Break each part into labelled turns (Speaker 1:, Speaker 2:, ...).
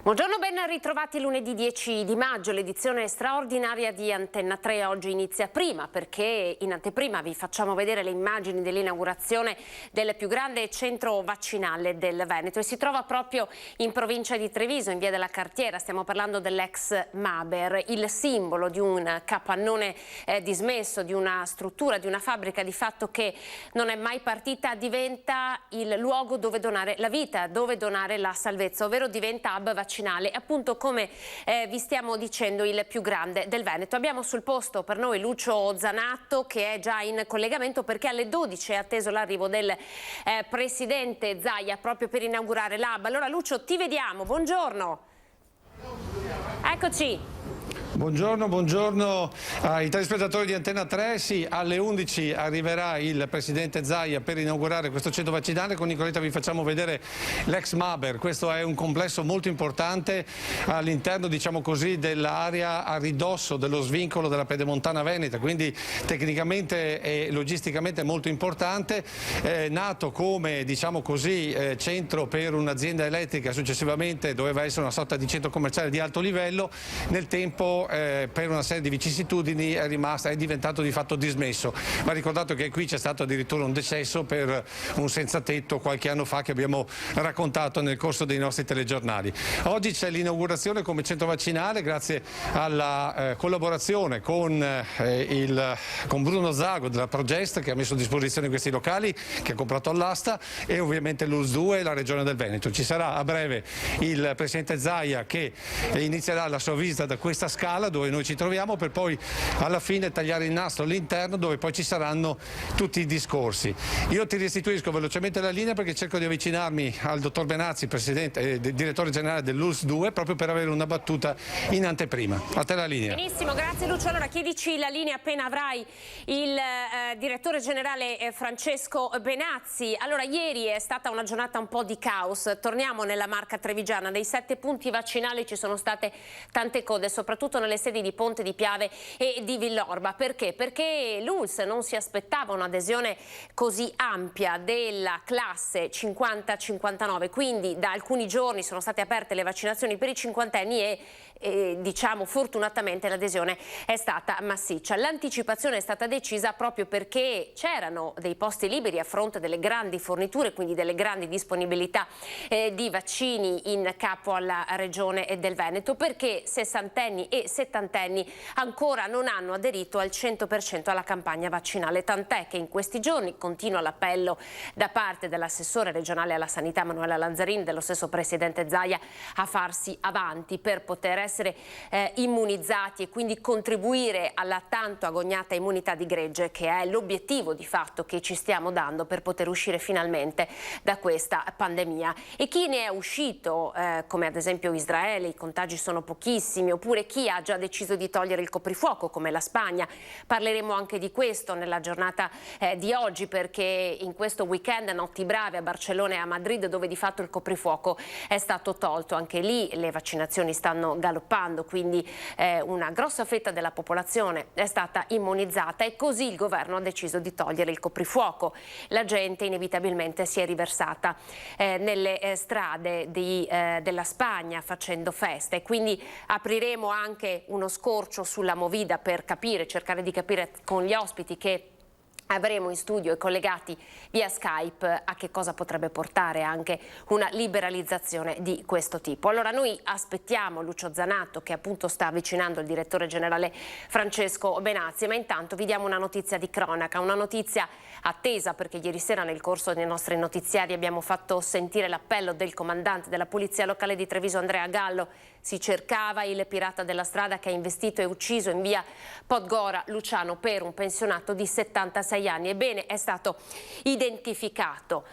Speaker 1: Buongiorno, ben ritrovati lunedì 10 di maggio, l'edizione straordinaria di Antenna 3 oggi inizia prima perché in anteprima vi facciamo vedere le immagini dell'inaugurazione del più grande centro vaccinale del Veneto e si trova proprio in provincia di Treviso, in via della Cartiera. Stiamo parlando dell'ex Maber, il simbolo di un capannone dismesso, di una struttura, di una fabbrica di fatto che non è mai partita, diventa il luogo dove donare la vita, dove donare la salvezza, ovvero diventa hub vaccinale, appunto come vi stiamo dicendo il più grande del Veneto. Abbiamo sul posto per noi Lucio Zanatto che è già in collegamento perché alle 12 è atteso l'arrivo del presidente Zaia proprio per inaugurare l'hub. Allora Lucio, ti vediamo, buongiorno. Eccoci.
Speaker 2: Buongiorno ai telespettatori di Antenna 3. Sì, alle 11 arriverà il presidente Zaia per inaugurare questo centro vaccinale. Con Nicoletta vi facciamo vedere l'ex Maber. Questo è un complesso molto importante all'interno, diciamo così, dell'area a ridosso dello svincolo della Pedemontana Veneta, quindi tecnicamente e logisticamente molto importante. Nato come, diciamo così, centro per un'azienda elettrica, successivamente doveva essere una sorta di centro commerciale di alto livello. Nel tempo per una serie di vicissitudini è diventato di fatto dismesso. Va ricordato che qui c'è stato addirittura un decesso per un senza tetto qualche anno fa che abbiamo raccontato nel corso dei nostri telegiornali. Oggi c'è l'inaugurazione come centro vaccinale grazie alla collaborazione con Bruno Zago della Progest, che ha messo a disposizione questi locali, che ha comprato all'asta, e ovviamente l'ULSS 2 e la Regione del Veneto. Ci sarà a breve il presidente Zaia che inizierà la sua visita da questa scala dove noi ci troviamo, per poi alla fine tagliare il nastro all'interno dove poi ci saranno tutti i discorsi. Io ti restituisco velocemente la linea perché cerco di avvicinarmi al dottor Benazzi, direttore generale dell'ULSS 2, proprio per avere una battuta in anteprima. A te la linea.
Speaker 1: Benissimo, grazie Lucio. Allora chiedici la linea appena avrai il direttore generale Francesco Benazzi. Allora ieri è stata una giornata un po' di caos, torniamo nella Marca trevigiana, dei 7 punti vaccinali ci sono state tante code, soprattutto nelle sedi di Ponte di Piave e di Villorba. Perché? Perché l'ULSS non si aspettava un'adesione così ampia della classe 50-59, quindi da alcuni giorni sono state aperte le vaccinazioni per i cinquantenni e diciamo fortunatamente l'adesione è stata massiccia. L'anticipazione è stata decisa proprio perché c'erano dei posti liberi a fronte delle grandi forniture, quindi delle grandi disponibilità di vaccini in capo alla regione del Veneto, perché sessantenni e settantenni ancora non hanno aderito al 100% alla campagna vaccinale, tant'è che in questi giorni continua l'appello da parte dell'assessore regionale alla sanità Manuela Lanzarin, dello stesso presidente Zaia, a farsi avanti per poter essere immunizzati e quindi contribuire alla tanto agognata immunità di gregge, che è l'obiettivo di fatto che ci stiamo dando per poter uscire finalmente da questa pandemia. E chi ne è uscito, come ad esempio Israele, i contagi sono pochissimi, oppure chi ha già deciso di togliere il coprifuoco come la Spagna. Parleremo anche di questo nella giornata di oggi, perché in questo weekend notti brave a Barcellona e a Madrid, dove di fatto il coprifuoco è stato tolto. Anche lì le vaccinazioni stanno galoppando, quindi una grossa fetta della popolazione è stata immunizzata e così il governo ha deciso di togliere il coprifuoco. La gente inevitabilmente si è riversata nelle strade della Spagna facendo festa, e quindi apriremo anche uno scorcio sulla Movida per cercare di capire con gli ospiti che avremo in studio e collegati via Skype a che cosa potrebbe portare anche una liberalizzazione di questo tipo. Allora noi aspettiamo Lucio Zanatto, che appunto sta avvicinando il direttore generale Francesco Benazzi, ma intanto vi diamo una notizia di cronaca, una notizia attesa perché ieri sera nel corso dei nostri notiziari abbiamo fatto sentire l'appello del comandante della Polizia Locale di Treviso Andrea Gallo. Si cercava il pirata della strada che ha investito e ucciso in via Podgora Luciano Per, un pensionato di 76 anni. Ebbene, è stato identificato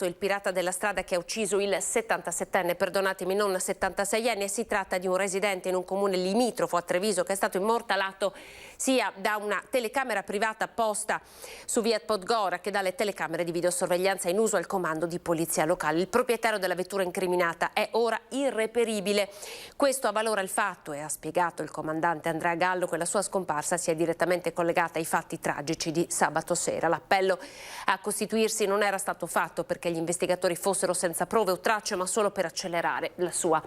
Speaker 1: il pirata della strada che ha ucciso il 77enne, perdonatemi, non 76enne, e si tratta di un residente in un comune limitrofo a Treviso che è stato immortalato sia da una telecamera privata posta su via Podgora che dalle telecamere di videosorveglianza in uso al comando di polizia locale. Il proprietario della vettura incriminata è ora irreperibile. Questo avvalora il fatto, e ha spiegato il comandante Andrea Gallo, che la sua scomparsa sia direttamente collegata ai fatti tragici di sabato sera. L'appello a costituirsi muoversi non era stato fatto perché gli investigatori fossero senza prove o tracce, ma solo per accelerare la sua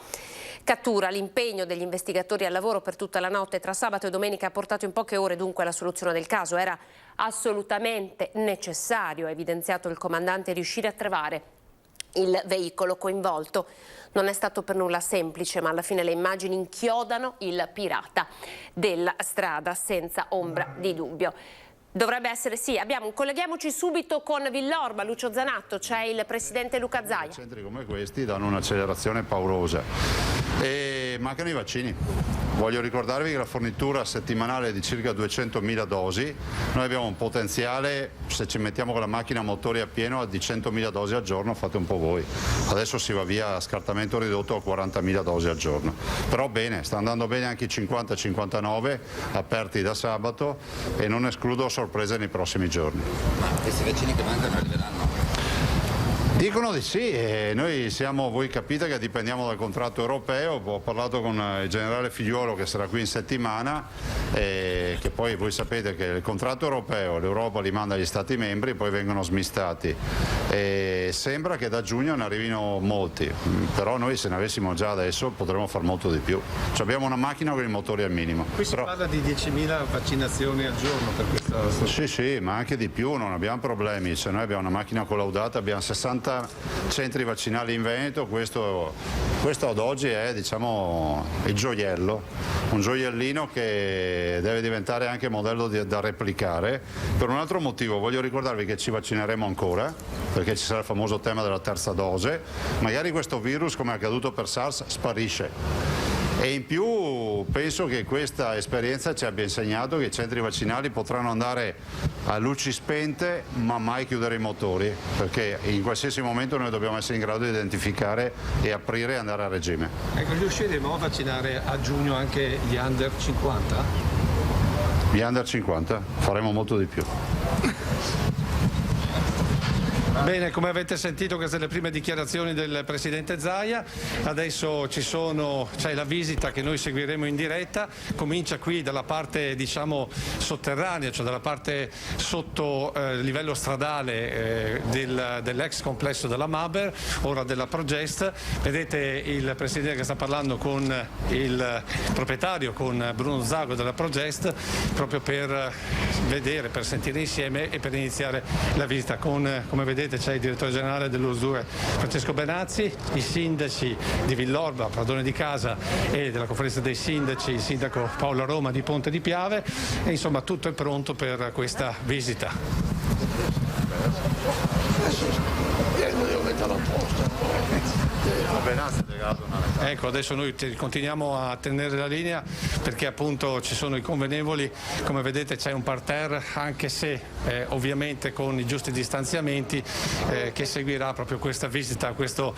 Speaker 1: cattura. L'impegno degli investigatori al lavoro per tutta la notte tra sabato e domenica ha portato in poche ore dunque alla soluzione del caso. Era assolutamente necessario, ha evidenziato il comandante, riuscire a trovare il veicolo coinvolto. Non è stato per nulla semplice, ma alla fine le immagini inchiodano il pirata della strada senza ombra di dubbio. Dovrebbe essere sì. Colleghiamoci subito con Villorba, Lucio Zanatto, c'è il presidente Luca Zaia.
Speaker 3: Centri come questi danno un'accelerazione paurosa e mancano i vaccini. Voglio ricordarvi che la fornitura settimanale è di circa 200.000 dosi, noi abbiamo un potenziale, se ci mettiamo con la macchina a motori a pieno, di 100.000 dosi al giorno, fate un po' voi. Adesso si va via a scartamento ridotto a 40.000 dosi al giorno. Però bene, sta andando bene anche i 50-59 aperti da sabato e non escludo sorprese nei prossimi giorni.
Speaker 4: Ma questi vaccini che mancano arriveranno?
Speaker 3: Dicono di sì, e noi voi capite che dipendiamo dal contratto europeo. Ho parlato con il generale Figliuolo che sarà qui in settimana, che poi voi sapete che il contratto europeo l'Europa li manda agli Stati membri, poi vengono smistati e sembra che da giugno ne arrivino molti, però noi se ne avessimo già adesso potremmo far molto di più. Cioè abbiamo una macchina con i motori al minimo.
Speaker 2: Qui si parla di 10.000 vaccinazioni al giorno per questa...
Speaker 3: Sì, ma anche di più, non abbiamo problemi. Cioè, noi abbiamo una macchina collaudata, abbiamo 60 centri vaccinali in Veneto, questo ad oggi è, diciamo, il gioiello, un gioiellino che deve diventare anche modello da replicare. Per un altro motivo voglio ricordarvi che ci vaccineremo ancora, perché ci sarà il famoso tema della terza dose, magari questo virus, come è accaduto per SARS, sparisce. E in più penso che questa esperienza ci abbia insegnato che i centri vaccinali potranno andare a luci spente ma mai chiudere i motori, perché in qualsiasi momento noi dobbiamo essere in grado di identificare e aprire e andare a regime.
Speaker 2: Ecco, riusciremo a vaccinare a giugno anche gli under 50?
Speaker 3: Gli under 50? Faremo molto di più.
Speaker 2: Bene, come avete sentito queste le prime dichiarazioni del presidente Zaia, adesso c'è la visita che noi seguiremo in diretta, comincia qui dalla parte diciamo sotterranea, cioè dalla parte sotto livello stradale dell'ex complesso della Maber, ora della Progest. Vedete il presidente che sta parlando con il proprietario, con Bruno Zago della Progest, proprio per vedere, per sentire insieme e per iniziare la visita. Come vedete c'è il direttore generale dell'USDUE Francesco Benazzi, i sindaci di Villorba, padrone di casa, e della conferenza dei sindaci, il sindaco Paolo Roma di Ponte di Piave, e insomma tutto è pronto per questa visita. Ecco, adesso noi continuiamo a tenere la linea perché appunto ci sono i convenevoli, come vedete c'è un parterre, anche se ovviamente con i giusti distanziamenti, che seguirà proprio questa visita a questo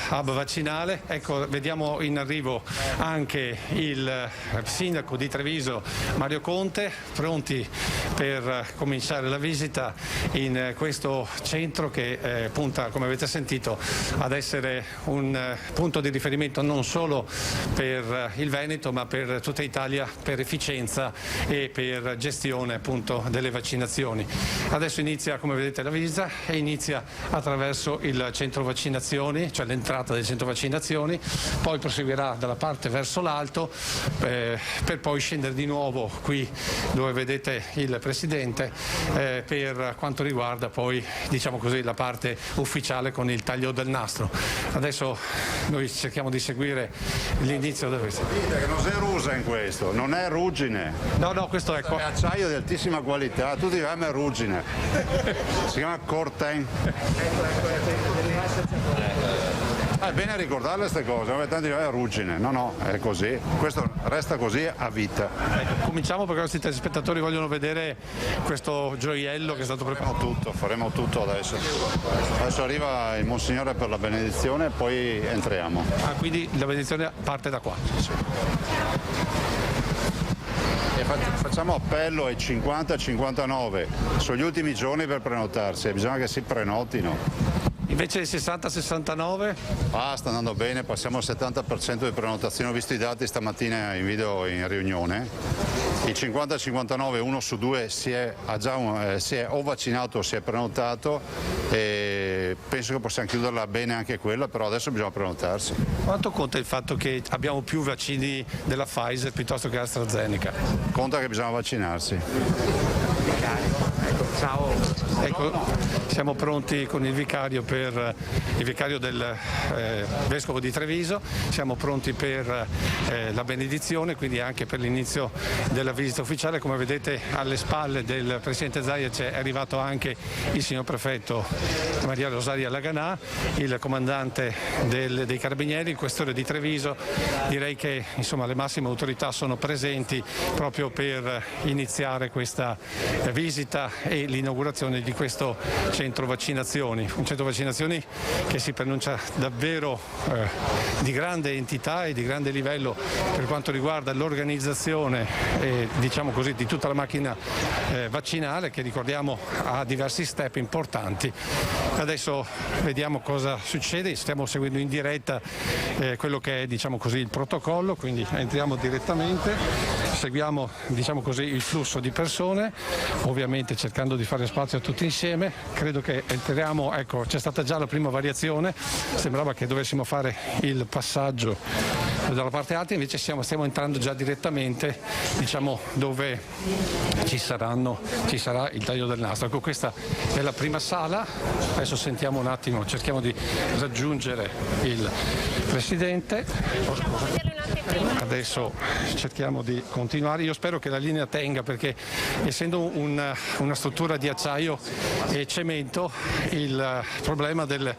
Speaker 2: hub vaccinale. Ecco, vediamo in arrivo anche il sindaco di Treviso Mario Conte, pronti per cominciare la visita in questo centro che punta, come avete sentito, ad essere un punto di riferimento non solo per il Veneto ma per tutta Italia, per efficienza e per gestione appunto delle vaccinazioni. Adesso inizia, come vedete, la visita e inizia attraverso il centro vaccinazioni, cioè l'entrata del centro vaccinazioni, poi proseguirà dalla parte verso l'alto per poi scendere di nuovo qui dove vedete il presidente per quanto riguarda poi, diciamo così, la parte ufficiale con il taglio del nastro. Adesso noi cerchiamo di seguire l'inizio di questo.
Speaker 3: Che non è rusa in questo, non è ruggine.
Speaker 2: No, questo è
Speaker 3: acciaio di altissima qualità, tu ti chiami ruggine. Si chiama Corten. È bene ricordarle queste cose, tanti è ruggine, no, è così, questo resta così a vita.
Speaker 2: Cominciamo perché i nostri telespettatori vogliono vedere questo gioiello che è stato preparato.
Speaker 3: Faremo tutto adesso. Adesso arriva il Monsignore per la benedizione e poi entriamo.
Speaker 2: Ah, quindi la benedizione parte da qua?
Speaker 3: Sì. E facciamo appello ai 50-59, sono gli ultimi giorni per prenotarsi, bisogna che si prenotino.
Speaker 2: Invece il 60-69?
Speaker 3: Sta andando bene, passiamo al 70% di prenotazione, ho visto i dati stamattina in video in riunione. Il 50-59, 1 su 2 si è o vaccinato o si è prenotato, e penso che possiamo chiuderla bene anche quella, però adesso bisogna prenotarsi.
Speaker 2: Quanto conta il fatto che abbiamo più vaccini della Pfizer piuttosto che AstraZeneca?
Speaker 3: Conta che bisogna vaccinarsi.
Speaker 2: Ciao. Ecco, siamo pronti con il vicario del Vescovo di Treviso, siamo pronti per la benedizione, quindi anche per l'inizio della visita ufficiale. Come vedete alle spalle del Presidente Zaia è arrivato anche il signor Prefetto Maria Rosaria Laganà, il Comandante dei Carabinieri, il Questore di Treviso. Direi che insomma, le massime autorità sono presenti proprio per iniziare questa visita e l'inaugurazione di questo centro vaccinazioni, un centro vaccinazioni che si pronuncia davvero di grande entità e di grande livello per quanto riguarda l'organizzazione diciamo così, di tutta la macchina vaccinale, che ricordiamo ha diversi step importanti. Adesso vediamo cosa succede, stiamo seguendo in diretta quello che è diciamo così, il protocollo, quindi entriamo direttamente, seguiamo diciamo così, il flusso di persone, ovviamente cercando di fare spazio a tutti insieme. Credo che entriamo, ecco, c'è stata già la prima variazione, sembrava che dovessimo fare il passaggio dalla parte alta, invece stiamo entrando già direttamente diciamo dove ci sarà il taglio del nastro. Ecco, questa è la prima sala, adesso sentiamo un attimo, cerchiamo di raggiungere il Presidente. Adesso cerchiamo di continuare, io spero che la linea tenga, perché essendo una struttura di acciaio e cemento il problema della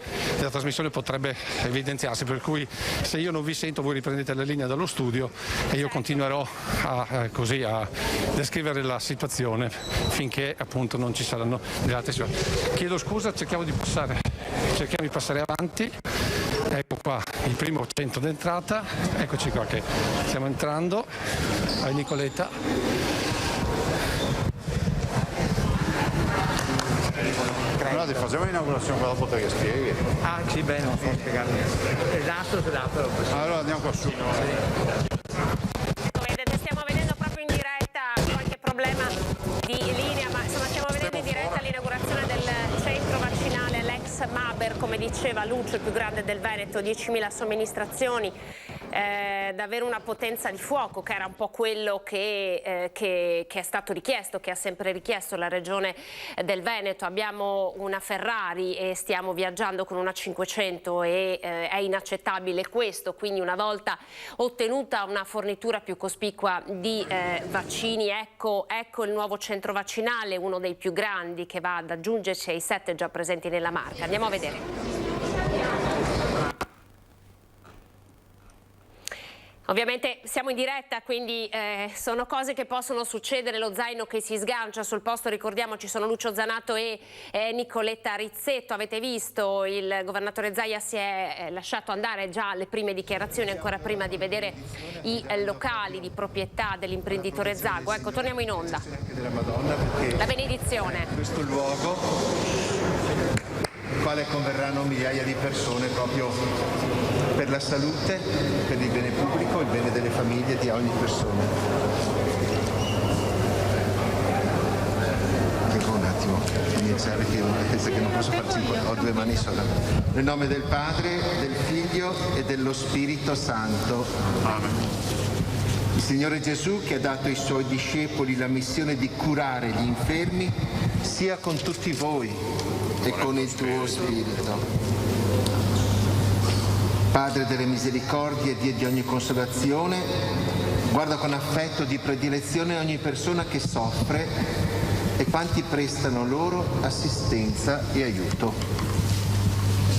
Speaker 2: trasmissione potrebbe evidenziarsi, per cui se io non vi sento voi riprendete la linea dallo studio e io continuerò a descrivere la situazione finché appunto non ci saranno delle altre situazioni. Chiedo scusa, cerchiamo di passare avanti. Ecco qua il primo centro d'entrata, eccoci qua che stiamo entrando. Vai Nicoletta.
Speaker 3: Allora facciamo l'inaugurazione qua dopo te che spieghi.
Speaker 5: Ah sì, bene, non so spiegarmi. Esatto.
Speaker 3: Allora andiamo qua su.
Speaker 1: Vedete, stiamo vedendo proprio in diretta qualche problema di linea, ma insomma stiamo vedendo in diretta l'inaugurazione del centro vaccinale, l'ex Maber, come diceva Lucio, il più grande del Veneto, 10.000 somministrazioni. Davvero una potenza di fuoco, che era un po' quello che è stato richiesto, che ha sempre richiesto la regione del Veneto. Abbiamo una Ferrari e stiamo viaggiando con una 500 e è inaccettabile questo, quindi una volta ottenuta una fornitura più cospicua di vaccini, ecco il nuovo centro vaccinale, uno dei più grandi, che va ad aggiungersi ai 7 già presenti nella Marca. Andiamo a vedere. Ovviamente siamo in diretta, quindi sono cose che possono succedere, lo zaino che si sgancia sul posto, ricordiamo ci sono Lucio Zanato e Nicoletta Rizzetto. Avete visto, il governatore Zaia si è lasciato andare già alle prime dichiarazioni, ancora prima di vedere i locali di proprietà dell'imprenditore Zago. Ecco, torniamo in onda. La benedizione.
Speaker 6: Questo luogo nel quale converranno migliaia di persone proprio per la salute, per il bene pubblico, il bene delle famiglie di ogni persona. Ecco un attimo, iniziare che non posso farci, ho due mani sole. Nel nome del Padre, del Figlio e dello Spirito Santo. Amen. Il Signore Gesù, che ha dato ai Suoi discepoli la missione di curare gli infermi, sia con tutti voi e con il tuo Spirito. Padre delle misericordie e Dio di ogni consolazione, guarda con affetto di predilezione ogni persona che soffre e quanti prestano loro assistenza e aiuto.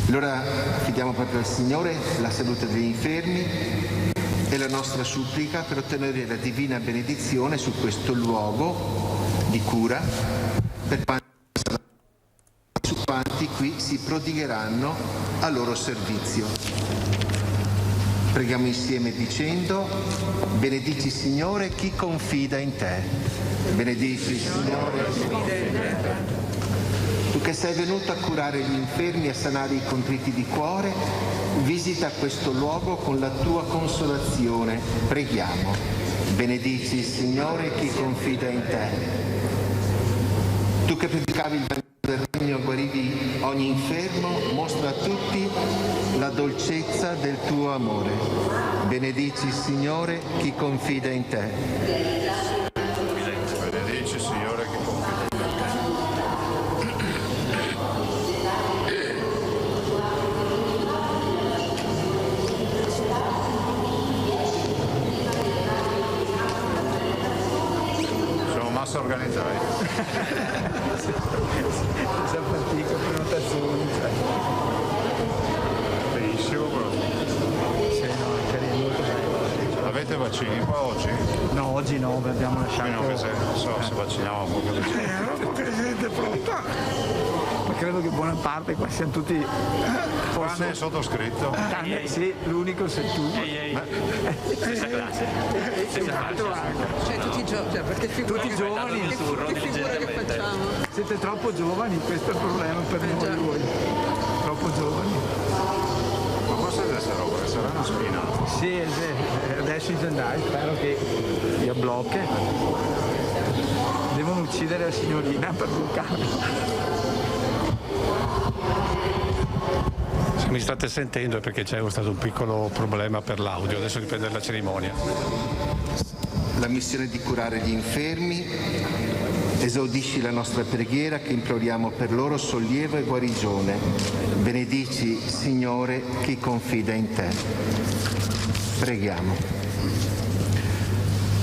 Speaker 6: Allora affidiamo proprio al Signore la salute degli infermi e la nostra supplica per ottenere la divina benedizione su questo luogo di cura per quanti qui si prodigheranno a loro servizio. Preghiamo insieme dicendo: benedici Signore chi confida in te. Benedici Signore chi confida in te. Tu che sei venuto a curare gli infermi e a sanare i contriti di cuore, visita questo luogo con la tua consolazione. Preghiamo. Benedici il Signore chi confida in te. Tu che predicavi il Vangelo del Regno e guarivi ogni infermo, mostra a tutti la dolcezza del tuo amore. Benedici il Signore chi confida in te.
Speaker 3: Benedici Signore chi confida in te. Siamo massa organizzati.
Speaker 5: Siamo partiti con prenotazioni.
Speaker 3: Benissimo però.
Speaker 5: Sì, no, è carino, molto bello.
Speaker 3: Avete vaccini qua oggi?
Speaker 5: No, oggi no, abbiamo lasciato.
Speaker 3: Meno che se, non so se vacciniamo poco di
Speaker 5: Poca gente pronta. Ma credo che buona parte qua siamo tutti.
Speaker 3: Tranne il sottoscritto.
Speaker 5: Sì, l'unico sei tu.
Speaker 7: Stessa classe.
Speaker 8: Cioè tutti giovani, che figura che facciamo?
Speaker 5: Siete troppo giovani, questo è il problema per noi voi. Troppo giovani.
Speaker 3: Ma cosa è questa roba? Che sarà una spina?
Speaker 5: Sì, adesso in Zendai, spero che li blocchi. Devono uccidere la signorina per bloccarla.
Speaker 2: Se mi state sentendo è perché c'è stato un piccolo problema per l'audio, adesso riprende la cerimonia.
Speaker 6: La missione di curare gli infermi, esaudisci la nostra preghiera che imploriamo per loro sollievo e guarigione. Benedici, Signore, chi confida in te. Preghiamo.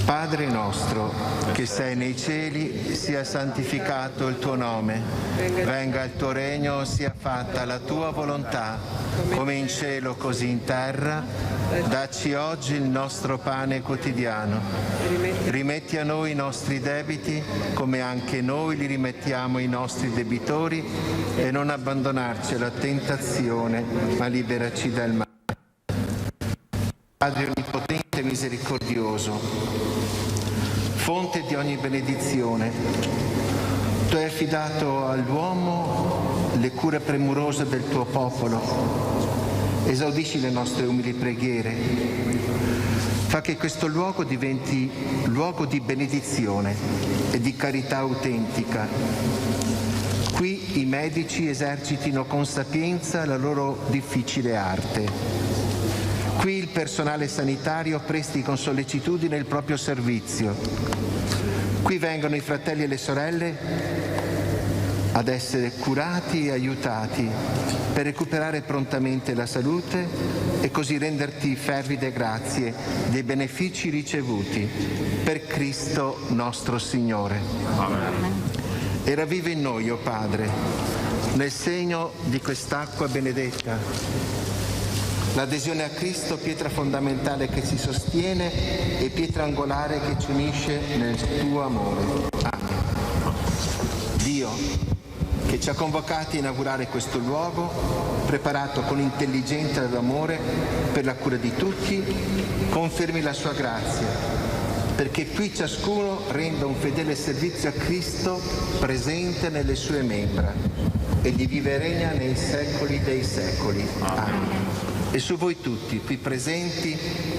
Speaker 6: Padre nostro, che sei nei cieli, sia santificato il tuo nome. Venga il tuo regno, sia fatta la tua volontà, come in cielo così in terra. Dacci oggi il nostro pane quotidiano. Rimetti a noi i nostri debiti, come anche noi li rimettiamo ai nostri debitori, e non abbandonarci alla tentazione, ma liberaci dal male. Padre onnipotente e misericordioso, fonte di ogni benedizione, tu hai affidato all'uomo le cure premurose del tuo popolo. Esaudisci le nostre umili preghiere. Fa che questo luogo diventi luogo di benedizione e di carità autentica. Qui i medici esercitino con sapienza la loro difficile arte. Qui il personale sanitario presti con sollecitudine il proprio servizio. Qui vengono i fratelli e le sorelle ad essere curati e aiutati per recuperare prontamente la salute e così renderti fervide grazie dei benefici ricevuti per Cristo nostro Signore. Amen. E ravviva in noi, o Padre, nel segno di quest'acqua benedetta, l'adesione a Cristo, pietra fondamentale che ci sostiene e pietra angolare che ci unisce nel tuo amore. Amen. Dio, che ci ha convocati a inaugurare questo luogo, preparato con intelligenza ed amore per la cura di tutti, confermi la sua grazia, perché qui ciascuno renda un fedele servizio a Cristo presente nelle sue membra e gli vive e regna nei secoli dei secoli. Amen. E su voi tutti, qui presenti,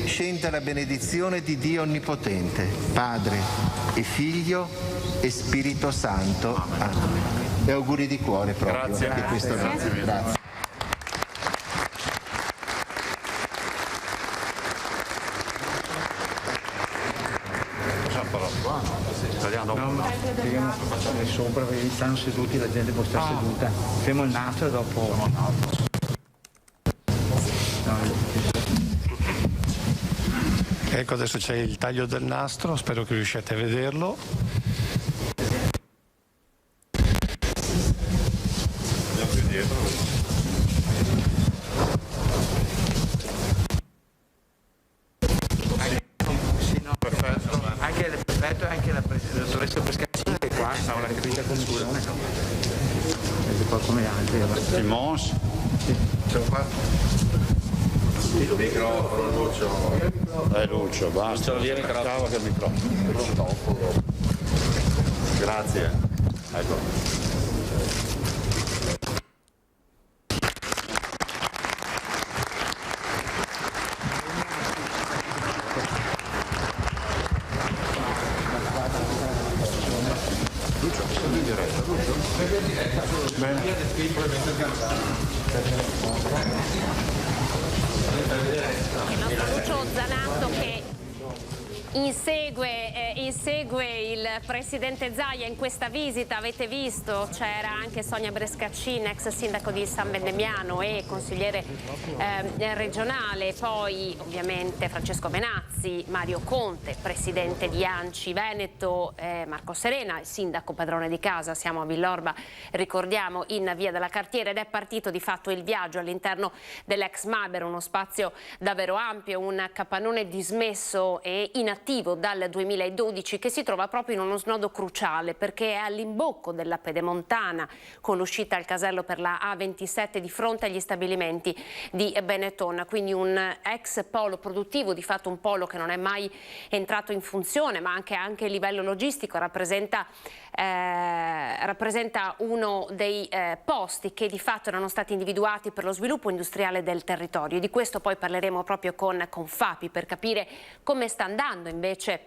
Speaker 6: scenda la benedizione di Dio Onnipotente, Padre e Figlio e Spirito Santo. Amen. E auguri di cuore proprio.
Speaker 3: Grazie.
Speaker 6: Anche questo
Speaker 3: Grazie.
Speaker 6: Grazie.
Speaker 3: Cosa farò qua? Tagliando
Speaker 5: No, ma spieghiamo sopra perché stanno seduti, la gente può stare seduta. Fermo il naso e dopo.
Speaker 2: Ecco, adesso c'è il taglio del nastro, spero che riusciate a vederlo.
Speaker 5: Sì, no, perfetto. Anche la dottoressa Pescaccini che qua stava la capita commissione. E poi come altri.
Speaker 3: il Mons.
Speaker 5: Sono qua.
Speaker 3: Il microfono, Lucio. Lucio, basta. Via il microfono. Che il microfono. Grazie. Ecco.
Speaker 1: Il nostro Lucio Zanato che insegue il presidente Zaia in questa visita. Avete visto, c'era anche Sonia Brescaccin, ex sindaco di San Vendemiano e consigliere regionale, poi ovviamente Francesco Benazzi, Mario Conte, presidente di ANCI Veneto, Marco Serena, il sindaco padrone di casa. Siamo a Villorba, ricordiamo, in via della Cartiera, ed è partito di fatto il viaggio all'interno dell'ex Maber, uno spazio davvero ampio, un capannone dismesso e inattivo dal 2012 che si trova proprio in uno snodo cruciale perché è all'imbocco della Pedemontana, con l'uscita al casello per la A27 di fronte agli stabilimenti di Benetton, quindi un ex polo produttivo, di fatto un polo che non è mai entrato in funzione, ma anche a livello logistico rappresenta uno dei posti che di fatto erano stati individuati per lo sviluppo industriale del territorio. Di questo poi parleremo proprio con Fapi per capire come sta andando invece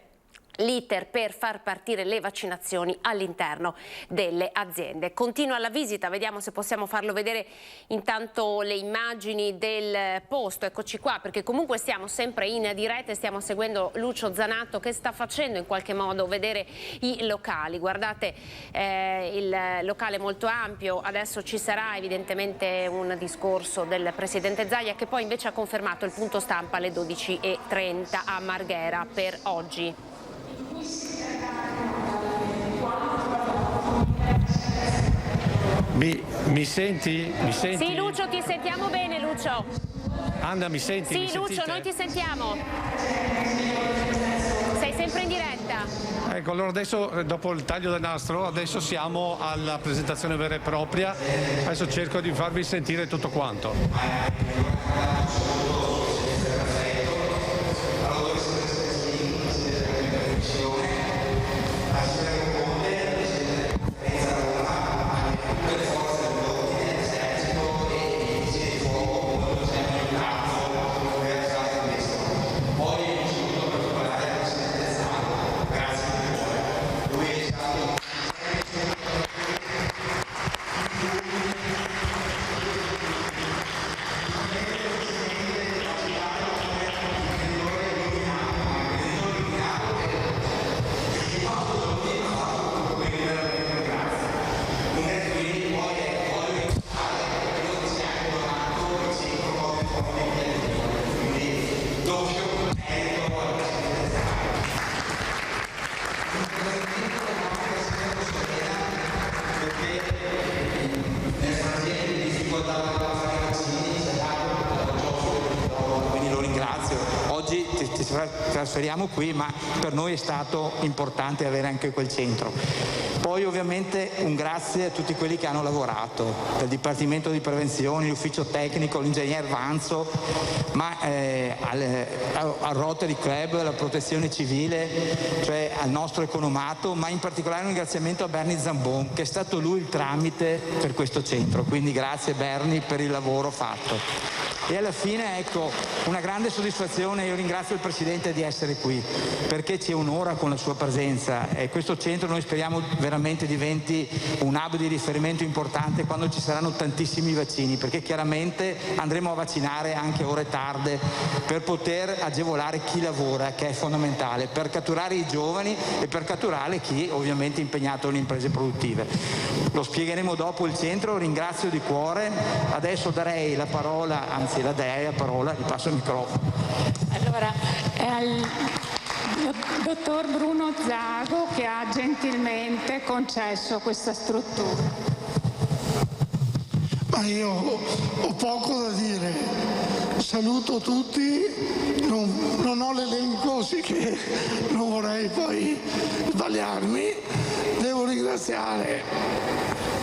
Speaker 1: l'iter per far partire le vaccinazioni all'interno delle aziende. Continua la visita, vediamo se possiamo farlo vedere intanto le immagini del posto. Eccoci qua, perché comunque stiamo sempre in diretta e stiamo seguendo Lucio Zanato che sta facendo in qualche modo vedere i locali. Guardate, il locale molto ampio. Adesso ci sarà evidentemente un discorso del presidente Zaia, che poi invece ha confermato il punto stampa alle 12:30 a Marghera per oggi.
Speaker 2: Mi senti? Mi senti?
Speaker 1: Sì, Lucio, ti sentiamo bene, Lucio.
Speaker 2: Anna, mi senti?
Speaker 1: Sì,
Speaker 2: Mi
Speaker 1: Lucio,
Speaker 2: sentite?
Speaker 1: noi ti sentiamo. Sei sempre in diretta.
Speaker 2: Ecco, allora adesso, dopo il taglio del nastro, adesso siamo alla presentazione vera e propria. Adesso cerco di farvi sentire tutto quanto.
Speaker 5: Quindi lo ringrazio. Oggi ci trasferiamo qui, ma per noi è stato importante avere anche quel centro. Poi ovviamente un grazie a tutti quelli che hanno lavorato, dal Dipartimento di Prevenzione, l'Ufficio Tecnico, l'Ingegner Vanzo, ma al Rotary Club, alla Protezione Civile, cioè al nostro economato, ma in particolare un ringraziamento a Bernie Zambon, che è stato lui il tramite per questo centro. Quindi grazie Bernie per il lavoro fatto. E alla fine, ecco, una grande soddisfazione. Io ringrazio il Presidente di essere qui perché ci onora con la sua presenza, e questo centro noi speriamo veramente diventi un hub di riferimento importante quando ci saranno tantissimi vaccini, perché chiaramente andremo a vaccinare anche a ore tarde per poter agevolare chi lavora, che è fondamentale per catturare i giovani e per catturare chi ovviamente è impegnato in imprese produttive. Lo spiegheremo dopo il centro. Ringrazio di cuore. Adesso darei la parola, anzi la parola, gli passo il microfono.
Speaker 9: Allora, è al dottor Bruno Zago che ha gentilmente concesso questa struttura.
Speaker 10: Ma io ho poco da dire. Saluto tutti, non ho l'elenco, sicché non vorrei poi sbagliarmi. Devo ringraziare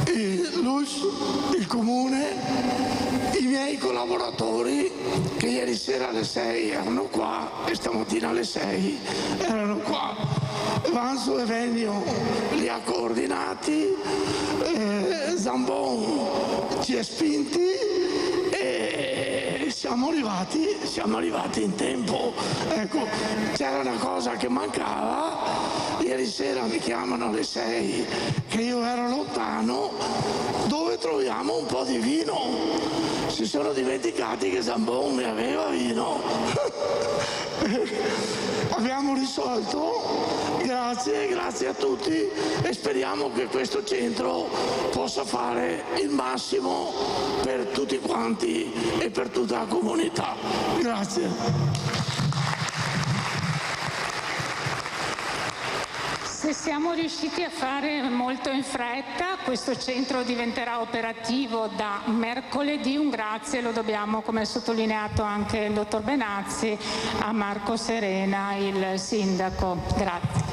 Speaker 10: il Comune, i miei collaboratori che ieri sera alle 6 erano qua e stamattina alle 6 erano qua. Vanzo e Venio li ha coordinati, Zambon ci ha spinti e siamo arrivati in tempo. Ecco, c'era una cosa che mancava, ieri sera mi chiamano alle 6 che io ero lontano, dove troviamo un po' di vino? Si sono dimenticati che Zambon ne aveva vino. Abbiamo risolto, grazie a tutti, e speriamo che questo centro possa fare il massimo per tutti quanti e per tutta la comunità. Grazie.
Speaker 9: Se siamo riusciti a fare molto in fretta, questo centro diventerà operativo da mercoledì. Un grazie lo dobbiamo, come ha sottolineato anche il dottor Benazzi, a Marco Serena, il sindaco. Grazie.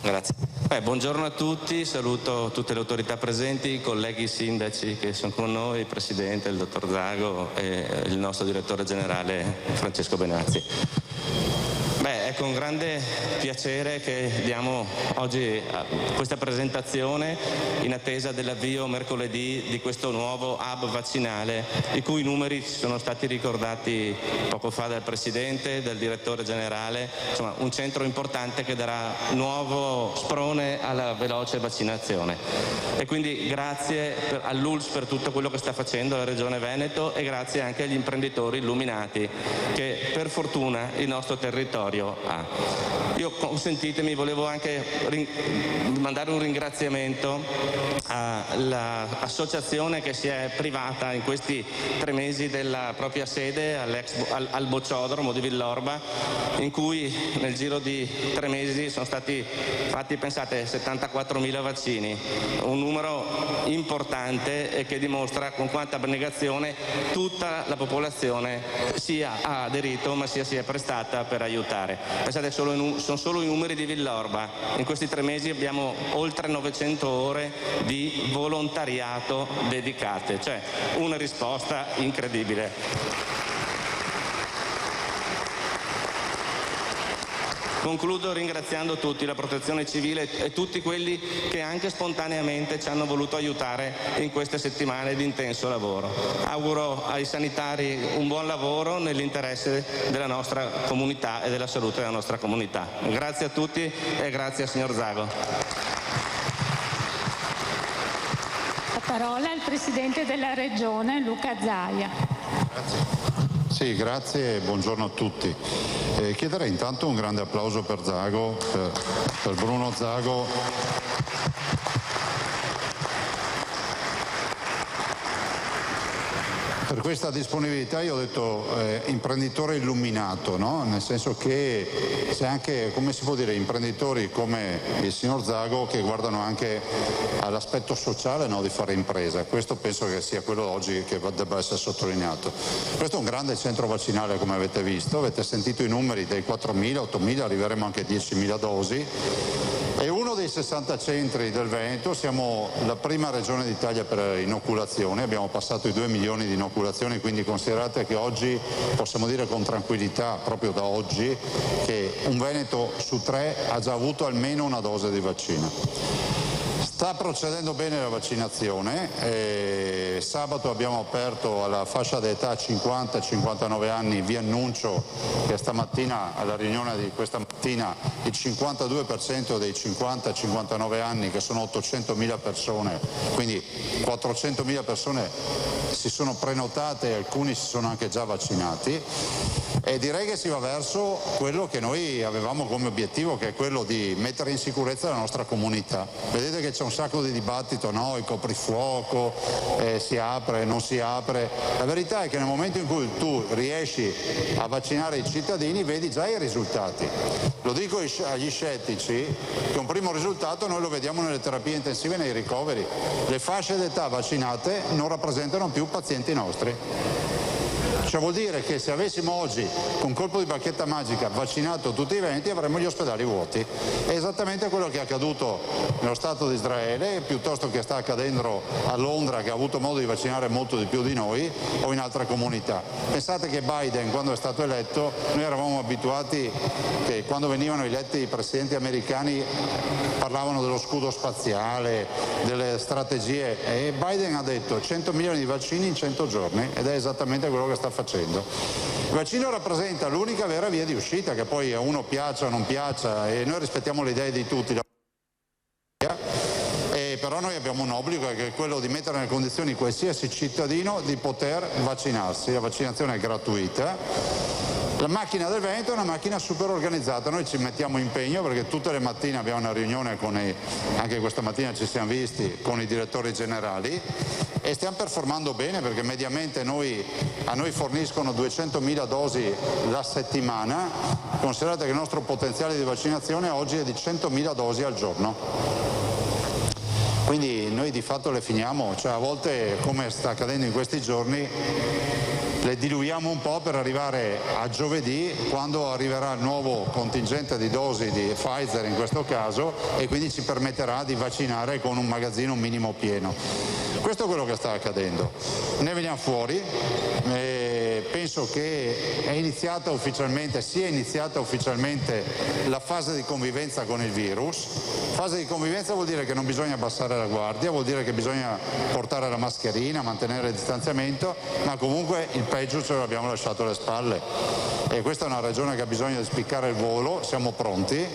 Speaker 11: Grazie. Buongiorno a tutti, saluto tutte le autorità presenti, i colleghi sindaci che sono con noi, il Presidente, il dottor Zago e il nostro Direttore Generale Francesco Benazzi. È con grande piacere che diamo oggi questa presentazione in attesa dell'avvio mercoledì di questo nuovo hub vaccinale, i cui numeri ci sono stati ricordati poco fa dal Presidente, dal Direttore Generale, insomma un centro importante che darà nuovo sprone alla veloce vaccinazione. E quindi grazie all'ULSS per tutto quello che sta facendo la Regione Veneto e grazie anche agli imprenditori illuminati che per fortuna il nostro territorio ha. Io, consentitemi, volevo anche mandare un ringraziamento all'associazione che si è privata in questi 3 mesi della propria sede al Bocciodromo di Villorba, in cui nel giro di 3 mesi sono stati fatti, pensate, 74.000 vaccini, un numero importante e che dimostra con quanta abnegazione tutta la popolazione ha aderito ma si è prestata per aiutare. Pensate, sono solo i numeri di Villorba. In questi 3 mesi abbiamo oltre 900 ore di volontariato dedicate, cioè una risposta incredibile. Concludo ringraziando tutti, la Protezione Civile e tutti quelli che anche spontaneamente ci hanno voluto aiutare in queste settimane di intenso lavoro. Auguro ai sanitari un buon lavoro nell'interesse della nostra comunità e della salute della nostra comunità. Grazie a tutti e grazie al signor Zago.
Speaker 9: La parola al Presidente della Regione, Luca Zaia.
Speaker 3: Sì, grazie e buongiorno a tutti. Chiederei intanto un grande applauso per Zago, per Bruno Zago. Per questa disponibilità. Io ho detto imprenditore illuminato, no? Nel senso che c'è anche, come si può dire, imprenditori come il signor Zago che guardano anche all'aspetto sociale, no, di fare impresa. Questo penso che sia quello oggi che debba essere sottolineato. Questo è un grande centro vaccinale, come avete visto, avete sentito i numeri dei 4.000, 8.000, arriveremo anche a 10.000 dosi. È uno dei 60 centri del Veneto, siamo la prima regione d'Italia per inoculazione, abbiamo passato i 2 milioni di inoculazioni, quindi considerate che oggi possiamo dire con tranquillità, proprio da oggi, che un Veneto su 3 ha già avuto almeno una dose di vaccino. Sta procedendo bene la vaccinazione, sabato abbiamo aperto alla fascia d'età 50-59 anni, vi annuncio che stamattina, alla riunione di questa mattina, il 52% dei 50-59 anni, che sono 800.000 persone, quindi 400.000 persone si sono prenotate e alcuni si sono anche già vaccinati. E direi che si va verso quello che noi avevamo come obiettivo, che è quello di mettere in sicurezza la nostra comunità. Vedete che c'è un sacco di dibattito, no? Il coprifuoco, si apre, non si apre. La verità è che nel momento in cui tu riesci a vaccinare i cittadini vedi già i risultati. Lo dico agli scettici, che un primo risultato noi lo vediamo nelle terapie intensive e nei ricoveri. Le fasce d'età vaccinate non rappresentano più pazienti nostri. Cioè vuol dire che se avessimo oggi con colpo di bacchetta magica vaccinato tutti i veneti avremmo gli ospedali vuoti. È esattamente quello che è accaduto nello Stato di Israele, piuttosto che sta accadendo a Londra, che ha avuto modo di vaccinare molto di più di noi, o in altre comunità. Pensate che Biden, quando è stato eletto, noi eravamo abituati che quando venivano eletti i presidenti americani parlavano dello scudo spaziale, delle strategie, e Biden ha detto 100 milioni di vaccini in 100 giorni ed è esattamente quello che sta facendo facendo. Il vaccino rappresenta l'unica vera via di uscita, che poi a uno piaccia o non piaccia, e noi rispettiamo le idee di tutti. Però noi abbiamo un obbligo, che è quello di mettere nelle condizioni qualsiasi cittadino di poter vaccinarsi. La vaccinazione è gratuita. La macchina del Veneto è una macchina super organizzata, noi ci mettiamo impegno perché tutte le mattine abbiamo una riunione anche questa mattina ci siamo visti con i direttori generali e stiamo performando bene, perché mediamente a noi forniscono 200.000 dosi la settimana. Considerate che il nostro potenziale di vaccinazione oggi è di 100.000 dosi al giorno. Quindi noi di fatto le finiamo, cioè a volte, come sta accadendo in questi giorni, le diluiamo un po' per arrivare a giovedì, quando arriverà il nuovo contingente di dosi di Pfizer in questo caso, e quindi ci permetterà di vaccinare con un magazzino minimo pieno. Questo è quello che sta accadendo. Ne veniamo fuori. Penso che sia iniziata ufficialmente la fase di convivenza con il virus. Fase di convivenza vuol dire che non bisogna abbassare la guardia, vuol dire che bisogna portare la mascherina, mantenere il distanziamento, ma comunque il peggio ce l'abbiamo lasciato alle spalle. E questa è una regione che ha bisogno di spiccare il volo, siamo pronti.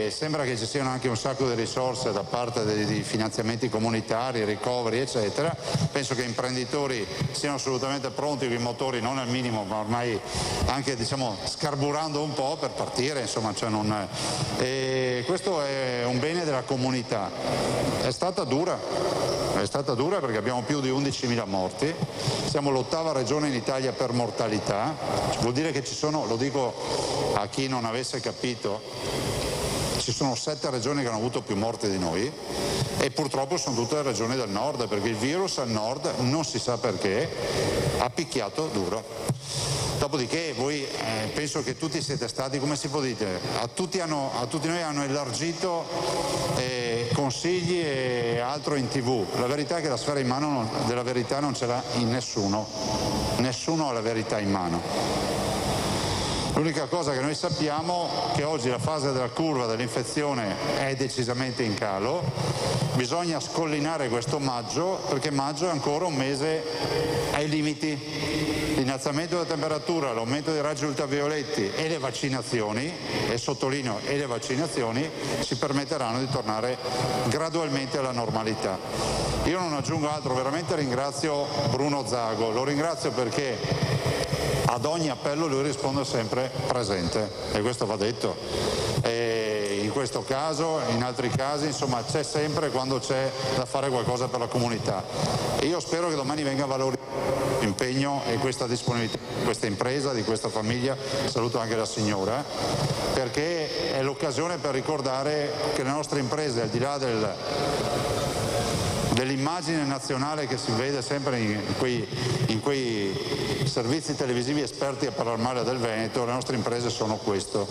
Speaker 3: Sembra che ci siano anche un sacco di risorse da parte di finanziamenti comunitari, ricoveri eccetera. Penso che gli imprenditori siano assolutamente pronti con i motori non al minimo, ma ormai anche scarburando un po' per partire, insomma, e questo è un bene della comunità. È stata dura perché abbiamo più di 11.000 morti, siamo l'8ª regione in Italia per mortalità, vuol dire che ci sono, lo dico a chi non avesse capito, ci sono 7 regioni che hanno avuto più morti di noi e purtroppo sono tutte le regioni del nord, perché il virus al nord, non si sa perché, ha picchiato duro. Dopodiché voi penso che tutti siete stati, come si può dire, a tutti noi hanno elargito consigli e altro in TV. La verità è che la sfera in mano della verità non ce l'ha in nessuno ha la verità in mano. L'unica cosa che noi sappiamo è che oggi la fase della curva dell'infezione è decisamente in calo, bisogna scollinare questo maggio, perché maggio è ancora un mese ai limiti. L'innalzamento della temperatura, l'aumento dei raggi ultravioletti e le vaccinazioni, e sottolineo e le vaccinazioni, ci permetteranno di tornare gradualmente alla normalità. Io non aggiungo altro, veramente ringrazio Bruno Zago, lo ringrazio perché ad ogni appello lui risponde sempre presente, e questo va detto. E in questo caso, in altri casi, insomma, c'è sempre quando c'è da fare qualcosa per la comunità. E io spero che domani venga valorizzato l'impegno e questa disponibilità di questa impresa, di questa famiglia, saluto anche la signora, perché è l'occasione per ricordare che le nostre imprese, al di là dell'immagine nazionale che si vede sempre in quei servizi televisivi esperti a parlare male del Veneto, le nostre imprese sono questo,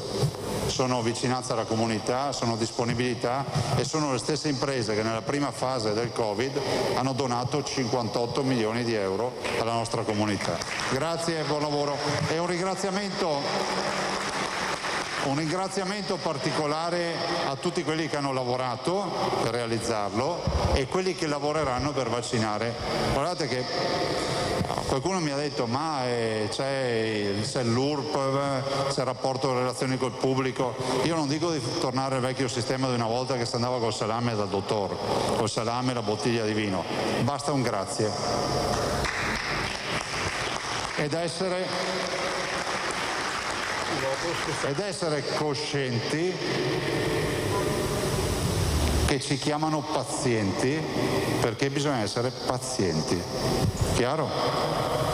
Speaker 3: sono vicinanza alla comunità, sono disponibilità e sono le stesse imprese che nella prima fase del Covid hanno donato 58 milioni di euro alla nostra comunità. Grazie e buon lavoro. E un ringraziamento particolare a tutti quelli che hanno lavorato per realizzarlo e quelli che lavoreranno per vaccinare. Guardate che qualcuno mi ha detto ma c'è l'URP, c'è il rapporto di relazioni col pubblico. Io non dico di tornare al vecchio sistema di una volta che si andava col salame dal dottor, col salame e la bottiglia di vino. Basta un grazie. Ed essere coscienti che ci chiamano pazienti perché bisogna essere pazienti. Chiaro?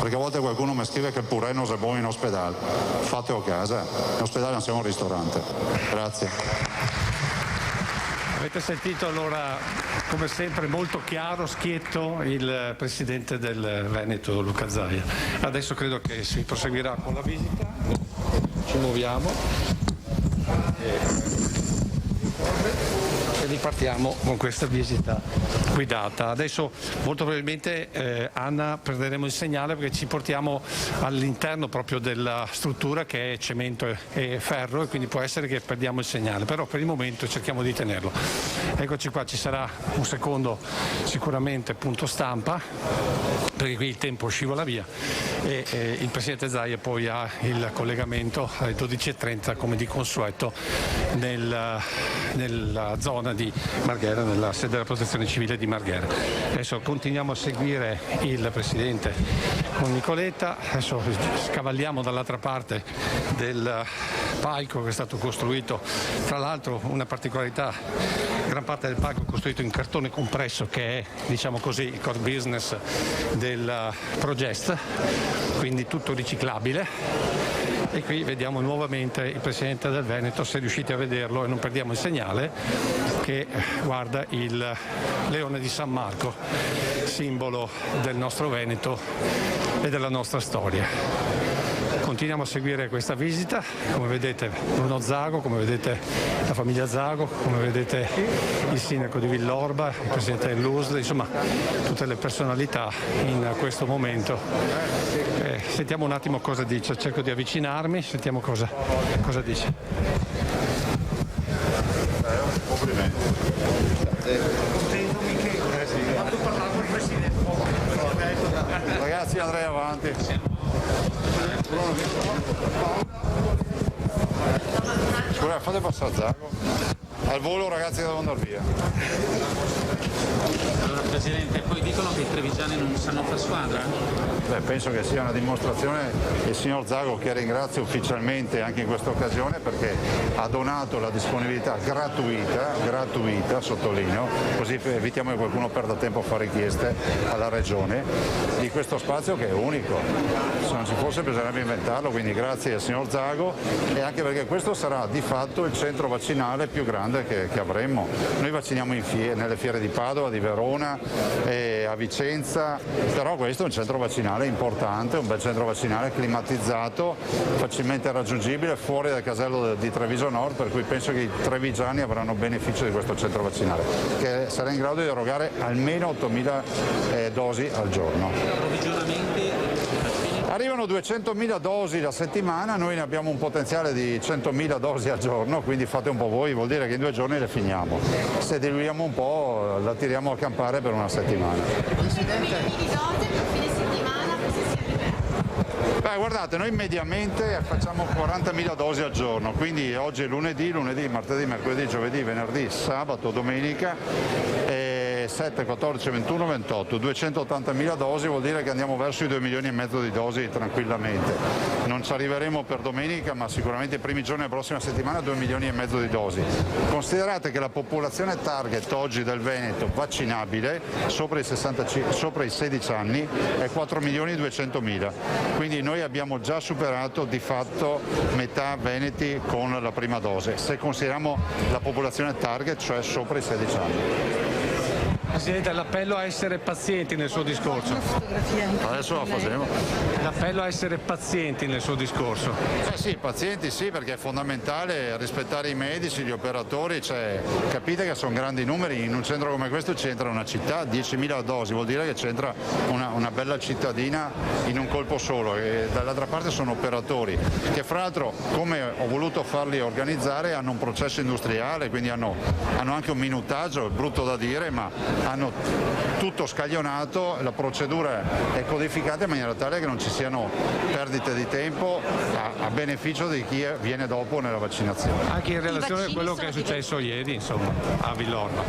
Speaker 3: Perché a volte qualcuno mi scrive che il purè non è buono in ospedale. Fatelo a casa, in ospedale non siamo un ristorante. Grazie.
Speaker 2: Avete sentito allora, come sempre, molto chiaro, schietto, il presidente del Veneto, Luca Zaia. Adesso credo che si proseguirà con la visita. Ci muoviamo e ripartiamo con questa visita guidata. Adesso molto probabilmente Anna perderemo il segnale perché ci portiamo all'interno proprio della struttura che è cemento e ferro, e quindi può essere che perdiamo il segnale, però per il momento cerchiamo di tenerlo. Eccoci qua, ci sarà un secondo sicuramente punto stampa, perché qui il tempo scivola via, e il Presidente Zaia poi ha il collegamento alle 12:30 come di consueto nella zona di Marghera, nella sede della Protezione Civile di Marghera. Adesso continuiamo a seguire il Presidente con Nicoletta, adesso scavalliamo dall'altra parte del palco che è stato costruito, tra l'altro una particolarità, gran parte del palco è costruito in cartone compresso, che è, diciamo così, il core business del Progest, quindi tutto riciclabile. E qui vediamo nuovamente il Presidente del Veneto, se riuscite a vederlo e non perdiamo il segnale, che guarda il Leone di San Marco, simbolo del nostro Veneto e della nostra storia. Continuiamo a seguire questa visita, come vedete Bruno Zago, come vedete la famiglia Zago, come vedete il sindaco di Villorba, il presidente dell'USL, insomma tutte le personalità in questo momento. Sentiamo un attimo cosa dice, cerco di avvicinarmi, sentiamo cosa dice.
Speaker 3: Complimenti.
Speaker 7: Contento Michele, quando parlavo il Presidente.
Speaker 3: Ragazzi, andrei avanti. Scusa, fate passare Zago. Al volo, ragazzi, devo andare via.
Speaker 12: Allora, Presidente, poi dicono che i trevigiani non sanno far squadra?
Speaker 3: Beh, penso che sia una dimostrazione il signor Zago, che ringrazio ufficialmente anche in questa occasione, perché ha donato la disponibilità gratuita, sottolineo, così evitiamo che qualcuno perda tempo a fare richieste alla Regione, di questo spazio che è unico. Se non ci fosse bisognerebbe inventarlo, quindi grazie al signor Zago, e anche perché questo sarà di fatto il centro vaccinale più grande che avremmo. Noi vacciniamo nelle fiere di Padova, di Verona, a Vicenza, però questo è un centro vaccinale importante, un bel centro vaccinale climatizzato, facilmente raggiungibile fuori dal casello di Treviso Nord, per cui penso che i trevigiani avranno beneficio di questo centro vaccinale, che sarà in grado di erogare almeno 8.000 dosi al giorno. Arrivano 200.000 dosi la settimana, noi ne abbiamo un potenziale di 100.000 dosi al giorno, quindi fate un po' voi, vuol dire che in 2 giorni le finiamo. Se diluiamo un po' la tiriamo a campare per una settimana. Beh, guardate, noi mediamente facciamo 40.000 dosi al giorno, quindi oggi è lunedì, martedì, mercoledì, giovedì, venerdì, sabato, domenica. 7, 14, 21, 28, 280.000 dosi, vuol dire che andiamo verso i 2,5 milioni di dosi tranquillamente. Non ci arriveremo per domenica, ma sicuramente i primi giorni della prossima settimana 2,5 milioni di dosi. Considerate che la popolazione target oggi del Veneto vaccinabile sopra i 16 anni è 4.200.000, quindi noi abbiamo già superato di fatto metà veneti con la prima dose, se consideriamo la popolazione target, cioè sopra i 16 anni.
Speaker 2: Presidente, l'appello a essere pazienti nel suo discorso.
Speaker 3: Adesso la facciamo.
Speaker 2: L'appello a essere pazienti nel suo discorso.
Speaker 3: Sì, pazienti sì, perché è fondamentale rispettare i medici, gli operatori, capite che sono grandi numeri, in un centro come questo c'entra una città, 10.000 dosi, vuol dire che c'entra una bella cittadina in un colpo solo, e dall'altra parte sono operatori che fra l'altro, come ho voluto farli organizzare, hanno un processo industriale, quindi hanno anche un minutaggio, è brutto da dire, ma hanno tutto scaglionato, la procedura è codificata in maniera tale che non ci siano perdite di tempo a beneficio di chi viene dopo nella vaccinazione.
Speaker 2: Anche in relazione a quello che è successo ieri, insomma, a Villorba,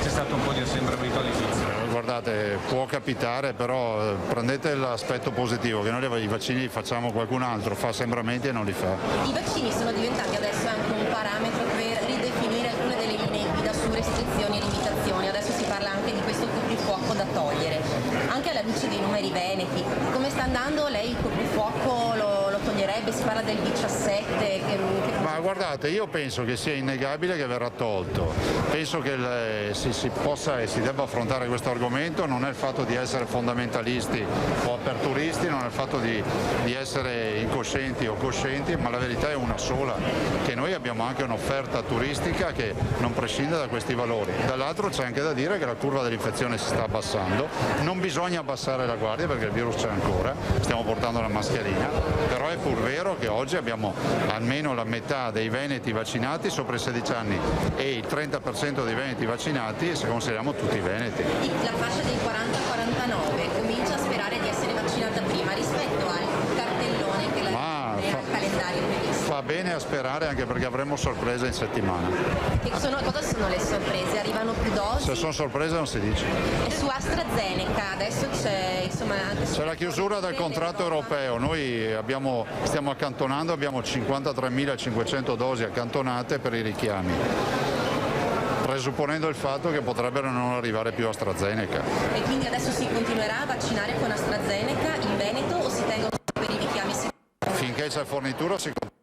Speaker 2: c'è stato un po' di assembramento all'inizio.
Speaker 3: Guardate, può capitare, però prendete l'aspetto positivo, che noi i vaccini li facciamo, qualcun altro fa assembramenti e non li fa.
Speaker 13: I vaccini sono diventati adesso anche un parametro per ridefinire alcune delle linee guida su restrizioni e limitazioni. Adesso si parla anche di questo coprifuoco da togliere, anche alla luce dei numeri veneti. Come sta andando? Lei il coprifuoco lo toglierebbe? Si parla del 17 che
Speaker 3: ma Ma guardate, io penso che sia innegabile che verrà tolto. Penso che si possa e si debba affrontare questo argomento, non è il fatto di essere fondamentalisti o aperturisti, non è il fatto di essere incoscienti o coscienti, ma la verità è una sola, che noi abbiamo anche un'offerta turistica che non prescinde da questi valori. Dall'altro c'è anche da dire che la curva dell'infezione si sta abbassando, non bisogna abbassare la guardia perché il virus c'è ancora, stiamo portando la mascherina, però è pur vero che oggi abbiamo almeno la metà dei veneti vaccinati sopra i 16 anni e il 30% dei veneti vaccinati se consideriamo tutti i veneti.
Speaker 13: La fascia dei 40-49 comincia a sperare di essere vaccinata prima rispetto al cartellone che la al calendario previsto.
Speaker 3: Fa bene a sperare anche perché avremo sorprese in settimana.
Speaker 13: Cosa sono le sorprese? Arrivano più dosi?
Speaker 3: Se sono sorprese non si dice.
Speaker 13: E su AstraZeneca adesso c'è
Speaker 3: c'è la chiusura del contratto europeo, noi stiamo accantonando, abbiamo 53.500 dosi accantonate per i richiami, presupponendo il fatto che potrebbero non arrivare più AstraZeneca.
Speaker 13: E quindi adesso si continuerà a vaccinare con AstraZeneca in Veneto o si tengono per i richiami?
Speaker 3: Finché c'è fornitura si continua.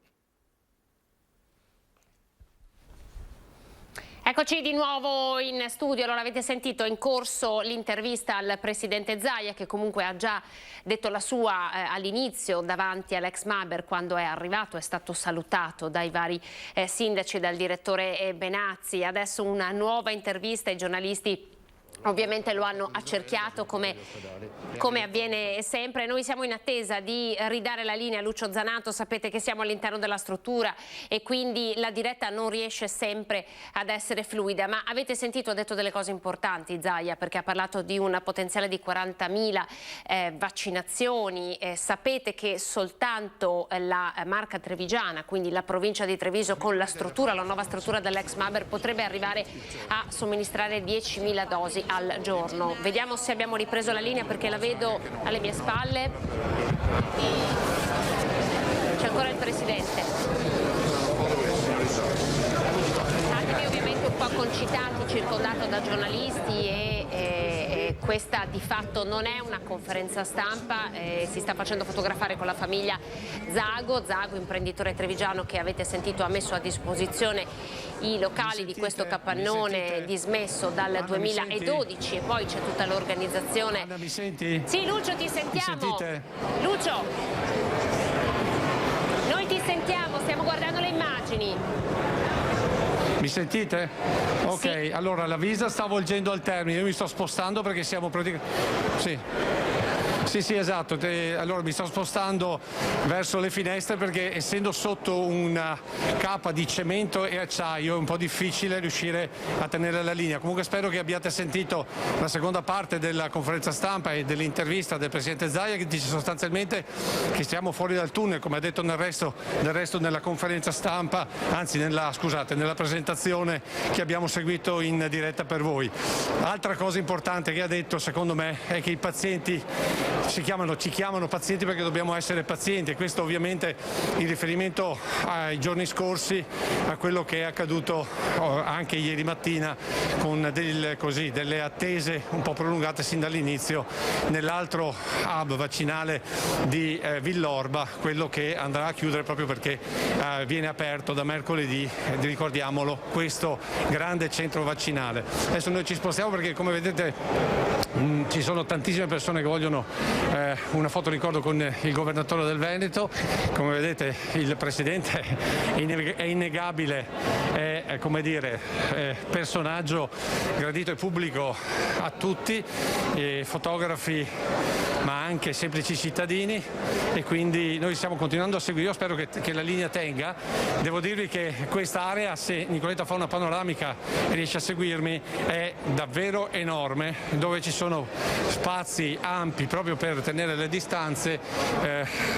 Speaker 1: Eccoci di nuovo in studio. Allora, avete sentito in corso l'intervista al presidente Zaia, che comunque ha già detto la sua all'inizio davanti all'ex Maber quando è arrivato, è stato salutato dai vari sindaci e dal direttore Benazzi. Adesso una nuova intervista ai giornalisti. Ovviamente lo hanno accerchiato come avviene sempre. Noi siamo in attesa di ridare la linea a Lucio Zanato, sapete che siamo all'interno della struttura e quindi la diretta non riesce sempre ad essere fluida, ma avete sentito, ha detto delle cose importanti Zaia, perché ha parlato di una potenziale di 40.000 vaccinazioni. Sapete che soltanto la Marca Trevigiana, quindi la provincia di Treviso con la struttura, la nuova struttura dell'ex Maber, potrebbe arrivare a somministrare 10.000 dosi al giorno. Vediamo se abbiamo ripreso la linea perché la vedo alle mie spalle. C'è ancora il presidente. Statemi ovviamente un po' concitati, circondato da giornalisti e questa di fatto non è una conferenza stampa, si sta facendo fotografare con la famiglia Zago, imprenditore trevigiano che avete sentito ha messo a disposizione i locali di questo capannone dismesso dal 2012 e poi c'è tutta l'organizzazione.
Speaker 2: Anna, mi senti?
Speaker 1: Sì, Lucio, ti sentiamo. Lucio, noi ti sentiamo, stiamo guardando le immagini.
Speaker 2: Mi sentite? Ok,
Speaker 1: sì.
Speaker 2: Allora la visita sta volgendo al termine, io mi sto spostando perché siamo praticamente... Sì. Sì, esatto. Allora mi sto spostando verso le finestre perché essendo sotto una cappa di cemento e acciaio è un po' difficile riuscire a tenere la linea. Comunque spero che abbiate sentito la seconda parte della conferenza stampa e dell'intervista del presidente Zaia, che dice sostanzialmente che siamo fuori dal tunnel, come ha detto del resto nella conferenza stampa, anzi nella presentazione che abbiamo seguito in diretta per voi. Altra cosa importante che ha detto secondo me è che i pazienti ci chiamano pazienti perché dobbiamo essere pazienti, e questo ovviamente in riferimento ai giorni scorsi, a quello che è accaduto anche ieri mattina con delle attese un po' prolungate sin dall'inizio nell'altro hub vaccinale di Villorba, quello che andrà a chiudere proprio perché viene aperto da mercoledì, ricordiamolo, questo grande centro vaccinale. Adesso noi ci spostiamo perché, come vedete, ci sono tantissime persone che vogliono una foto ricordo con il governatore del Veneto. Come vedete il presidente è innegabile, è come dire, personaggio gradito e pubblico a tutti, fotografi ma anche semplici cittadini, e quindi noi stiamo continuando a seguire. Io spero che la linea tenga. Devo dirvi che questa area, se Nicoletta fa una panoramica e riesce a seguirmi, è davvero enorme, dove ci sono spazi ampi proprio per tenere le distanze.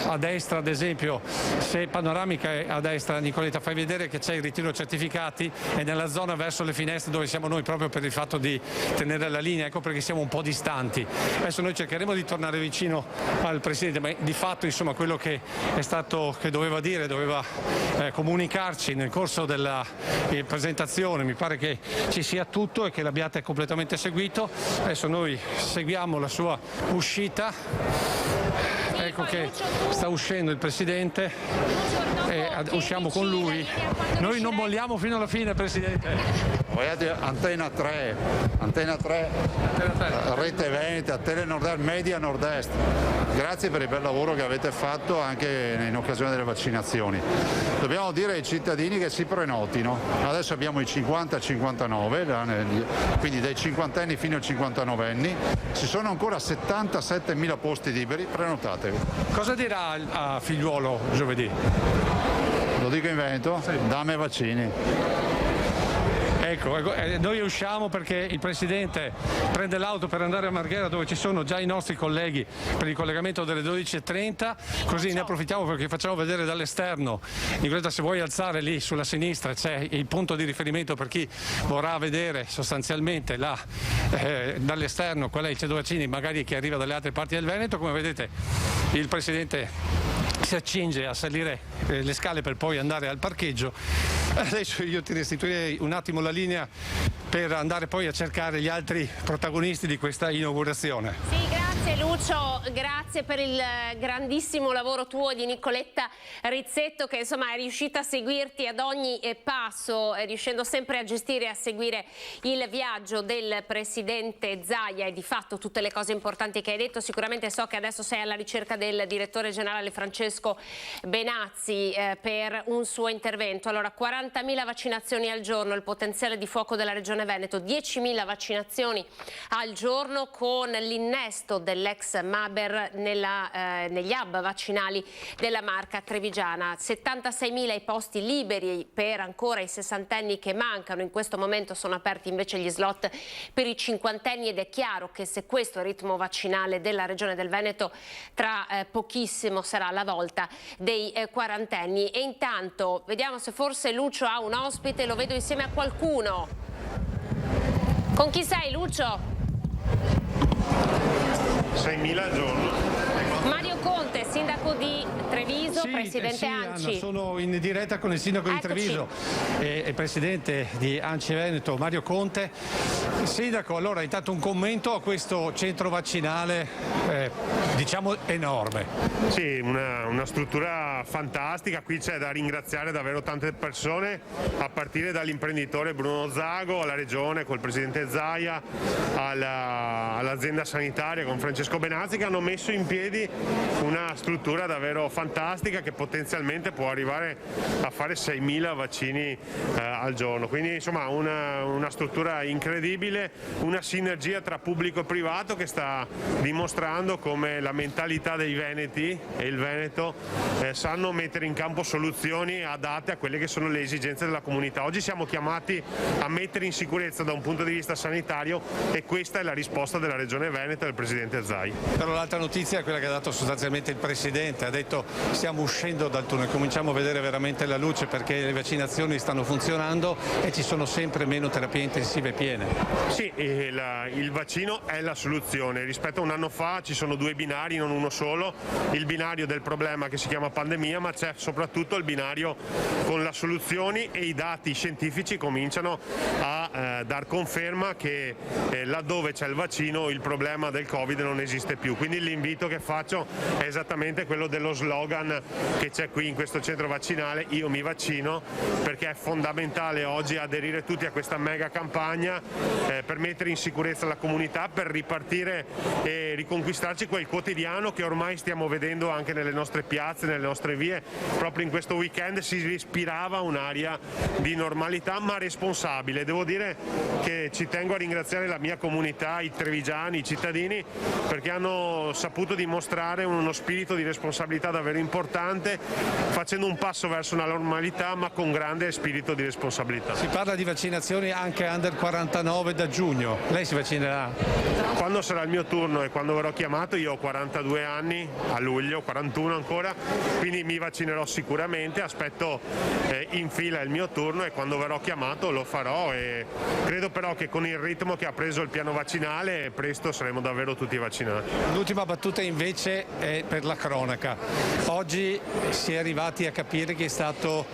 Speaker 2: A destra, ad esempio, se panoramica è a destra, Nicoletta, fai vedere che c'è il ritiro certificati, e nella zona verso le finestre dove siamo noi, proprio per il fatto di tenere la linea, ecco perché siamo un po' distanti. Adesso noi cercheremo di tornare vicino al presidente, ma di fatto insomma quello che è stato, che doveva dire, doveva comunicarci nel corso della presentazione, mi pare che ci sia tutto e che l'abbiate completamente seguito. Adesso noi seguiamo la sua uscita. Ecco che sta uscendo il presidente usciamo con lui. Noi non molliamo fino alla fine, Presidente.
Speaker 3: Guardate, Antena 3, Rete Veneta, Tele Nord-Est, Media Nord-Est. Grazie per il bel lavoro che avete fatto anche in occasione delle vaccinazioni. Dobbiamo dire ai cittadini che si prenotino. Adesso abbiamo i 50-59, quindi dai 50enni fino ai 59enni. Ci sono ancora 77.000 posti liberi, prenotatevi.
Speaker 2: Cosa dirà a Figliuolo giovedì?
Speaker 3: Lo dico in Veneto? Sì. Dammi vaccini.
Speaker 2: Ecco, noi usciamo perché il Presidente prende l'auto per andare a Marghera, dove ci sono già i nostri colleghi per il collegamento delle 12:30, così ne approfittiamo perché facciamo vedere dall'esterno. Nicoletta, se vuoi alzare lì sulla sinistra c'è il punto di riferimento per chi vorrà vedere sostanzialmente dall'esterno qual è il centro vaccini, magari chi arriva dalle altre parti del Veneto. Come vedete il Presidente si accinge a salire le scale per poi andare al parcheggio. Adesso io ti restituirei un attimo la linea per andare poi a cercare gli altri protagonisti di questa inaugurazione.
Speaker 1: Sì, grazie Lucio, grazie per il grandissimo lavoro tuo di Nicoletta Rizzetto, che insomma è riuscita a seguirti ad ogni passo, riuscendo sempre a gestire e a seguire il viaggio del Presidente Zaia e di fatto tutte le cose importanti che hai detto. Sicuramente so che adesso sei alla ricerca del direttore generale Francesco Benazzi per un suo intervento. Allora, 40.000 vaccinazioni al giorno, il potenziale di fuoco della Regione Veneto, 10.000 vaccinazioni al giorno con l'innesto dell'ex Maber negli hub vaccinali della Marca Trevigiana, 76.000 i posti liberi per ancora i 60enni che mancano. In questo momento sono aperti invece gli slot per i 50enni ed è chiaro che se questo è il ritmo vaccinale della Regione del Veneto, tra pochissimo sarà la volta dei 40enni. E intanto vediamo se forse Lucio ha un ospite, lo vedo insieme a qualcuno. Con chi sei, Lucio?
Speaker 14: 6.000 al giorno.
Speaker 1: Mario Conte, sindaco di Treviso,
Speaker 2: Sì,
Speaker 1: presidente ANCI.
Speaker 2: Anna, sono in diretta con il sindaco di Treviso e presidente di ANCI Veneto, Mario Conte. Sindaco, allora intanto un commento a questo centro vaccinale, diciamo enorme.
Speaker 14: Sì, una struttura fantastica, qui c'è da ringraziare davvero tante persone, a partire dall'imprenditore Bruno Zago, alla Regione col presidente Zaia, all'azienda sanitaria con Francesco Benazzi, che hanno messo in piedi una struttura davvero fantastica che potenzialmente può arrivare a fare 6.000 vaccini al giorno. Quindi insomma una struttura incredibile, una sinergia tra pubblico e privato che sta dimostrando come la mentalità dei veneti e il Veneto sanno mettere in campo soluzioni adatte a quelle che sono le esigenze della comunità. Oggi siamo chiamati a mettere in sicurezza da un punto di vista sanitario e questa è la risposta della Regione Veneto e del Presidente Zai.
Speaker 2: Però l'altra notizia è quella che ha dato sostanzialmente il Presidente, ha detto stiamo uscendo dal tunnel, cominciamo a vedere veramente la luce perché le vaccinazioni stanno funzionando e ci sono sempre meno terapie intensive piene.
Speaker 14: Sì, il vaccino è la soluzione. Rispetto a un anno fa ci sono due binari, non uno solo, il binario del problema che si chiama pandemia, ma c'è soprattutto il binario con le soluzioni e i dati scientifici cominciano a dar conferma che laddove c'è il vaccino il problema del Covid non esiste più. Quindi l'invito che faccio è esattamente quello dello slogan che c'è qui in questo centro vaccinale: io mi vaccino, perché è fondamentale oggi aderire tutti a questa mega campagna per mettere in sicurezza la comunità, per ripartire e riconquistarci quel quotidiano che ormai stiamo vedendo anche nelle nostre piazze, nelle nostre vie. Proprio in questo weekend si respirava un'aria di normalità ma responsabile. Devo dire che ci tengo a ringraziare la mia comunità, i trevigiani, i cittadini, perché hanno saputo dimostrare uno spirito di responsabilità davvero importante, facendo un passo verso una normalità ma con grande spirito di responsabilità.
Speaker 2: Si parla di vaccinazioni anche under 49 da giugno, lei si vaccinerà?
Speaker 14: Quando sarà il mio turno e quando verrò chiamato, io ho 42 anni, a luglio, 41 ancora, quindi mi vaccinerò sicuramente, aspetto in fila il mio turno e quando verrò chiamato lo farò, e credo però che con il ritmo che ha preso il piano vaccinale presto saremo davvero tutti vaccinati.
Speaker 2: L'ultima battuta invece è per la cronaca. Oggi si è arrivati a capire chi è stato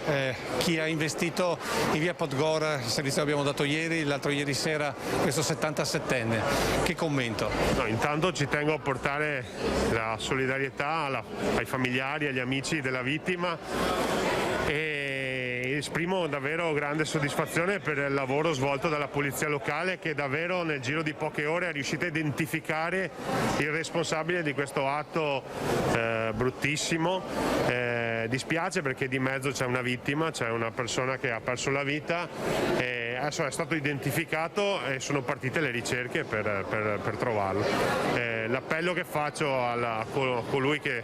Speaker 2: chi ha investito in via Podgora, il servizio che abbiamo dato ieri, l'altro ieri sera, questo 77enne. Che commento?
Speaker 14: No, intanto ci tengo a portare la solidarietà ai familiari, agli amici della vittima esprimo davvero grande soddisfazione per il lavoro svolto dalla polizia locale, che davvero nel giro di poche ore è riuscita a identificare il responsabile di questo atto bruttissimo. Dispiace perché di mezzo c'è una vittima, c'è una persona che ha perso la vita, e adesso è stato identificato e sono partite le ricerche per trovarlo. L'appello che faccio a colui che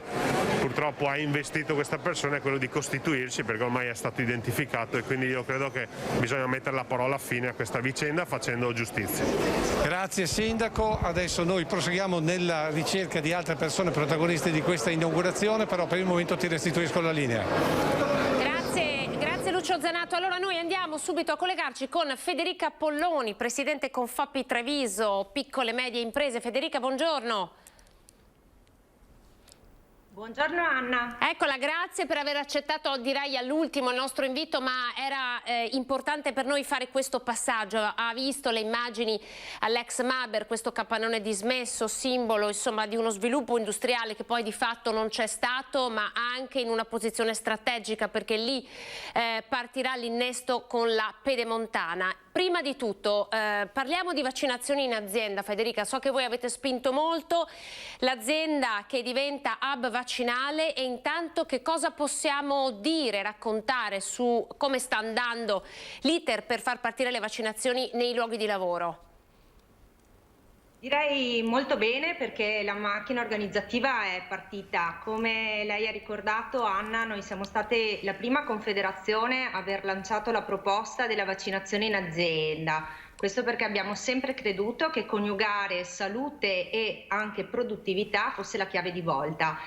Speaker 14: purtroppo ha investito questa persona è quello di costituirsi, perché ormai è stato identificato, e quindi io credo che bisogna mettere la parola fine a questa vicenda facendo giustizia.
Speaker 2: Grazie Sindaco, adesso noi proseguiamo nella ricerca di altre persone protagoniste di questa inaugurazione, però per il momento ti restituisco la linea.
Speaker 1: Grazie Lucio Zanato. Allora noi andiamo subito a collegarci con Federica Polloni, presidente Confappi Treviso, piccole e medie imprese. Federica, buongiorno.
Speaker 15: Buongiorno Anna.
Speaker 1: Eccola, grazie per aver accettato, direi all'ultimo, il nostro invito, ma era importante per noi fare questo passaggio. Ha visto le immagini all'ex Maber, questo capannone dismesso, simbolo insomma di uno sviluppo industriale che poi di fatto non c'è stato, ma anche in una posizione strategica, perché lì partirà l'innesto con la Pedemontana. Prima di tutto parliamo di vaccinazioni in azienda. Federica, so che voi avete spinto molto l'azienda che diventa hub vaccinale, e intanto che cosa possiamo dire, raccontare su come sta andando l'iter per far partire le vaccinazioni nei luoghi di lavoro?
Speaker 15: Direi molto bene, perché la macchina organizzativa è partita. Come lei ha ricordato, Anna, noi siamo state la prima confederazione a aver lanciato la proposta della vaccinazione in azienda. Questo perché abbiamo sempre creduto che coniugare salute e anche produttività fosse la chiave di volta.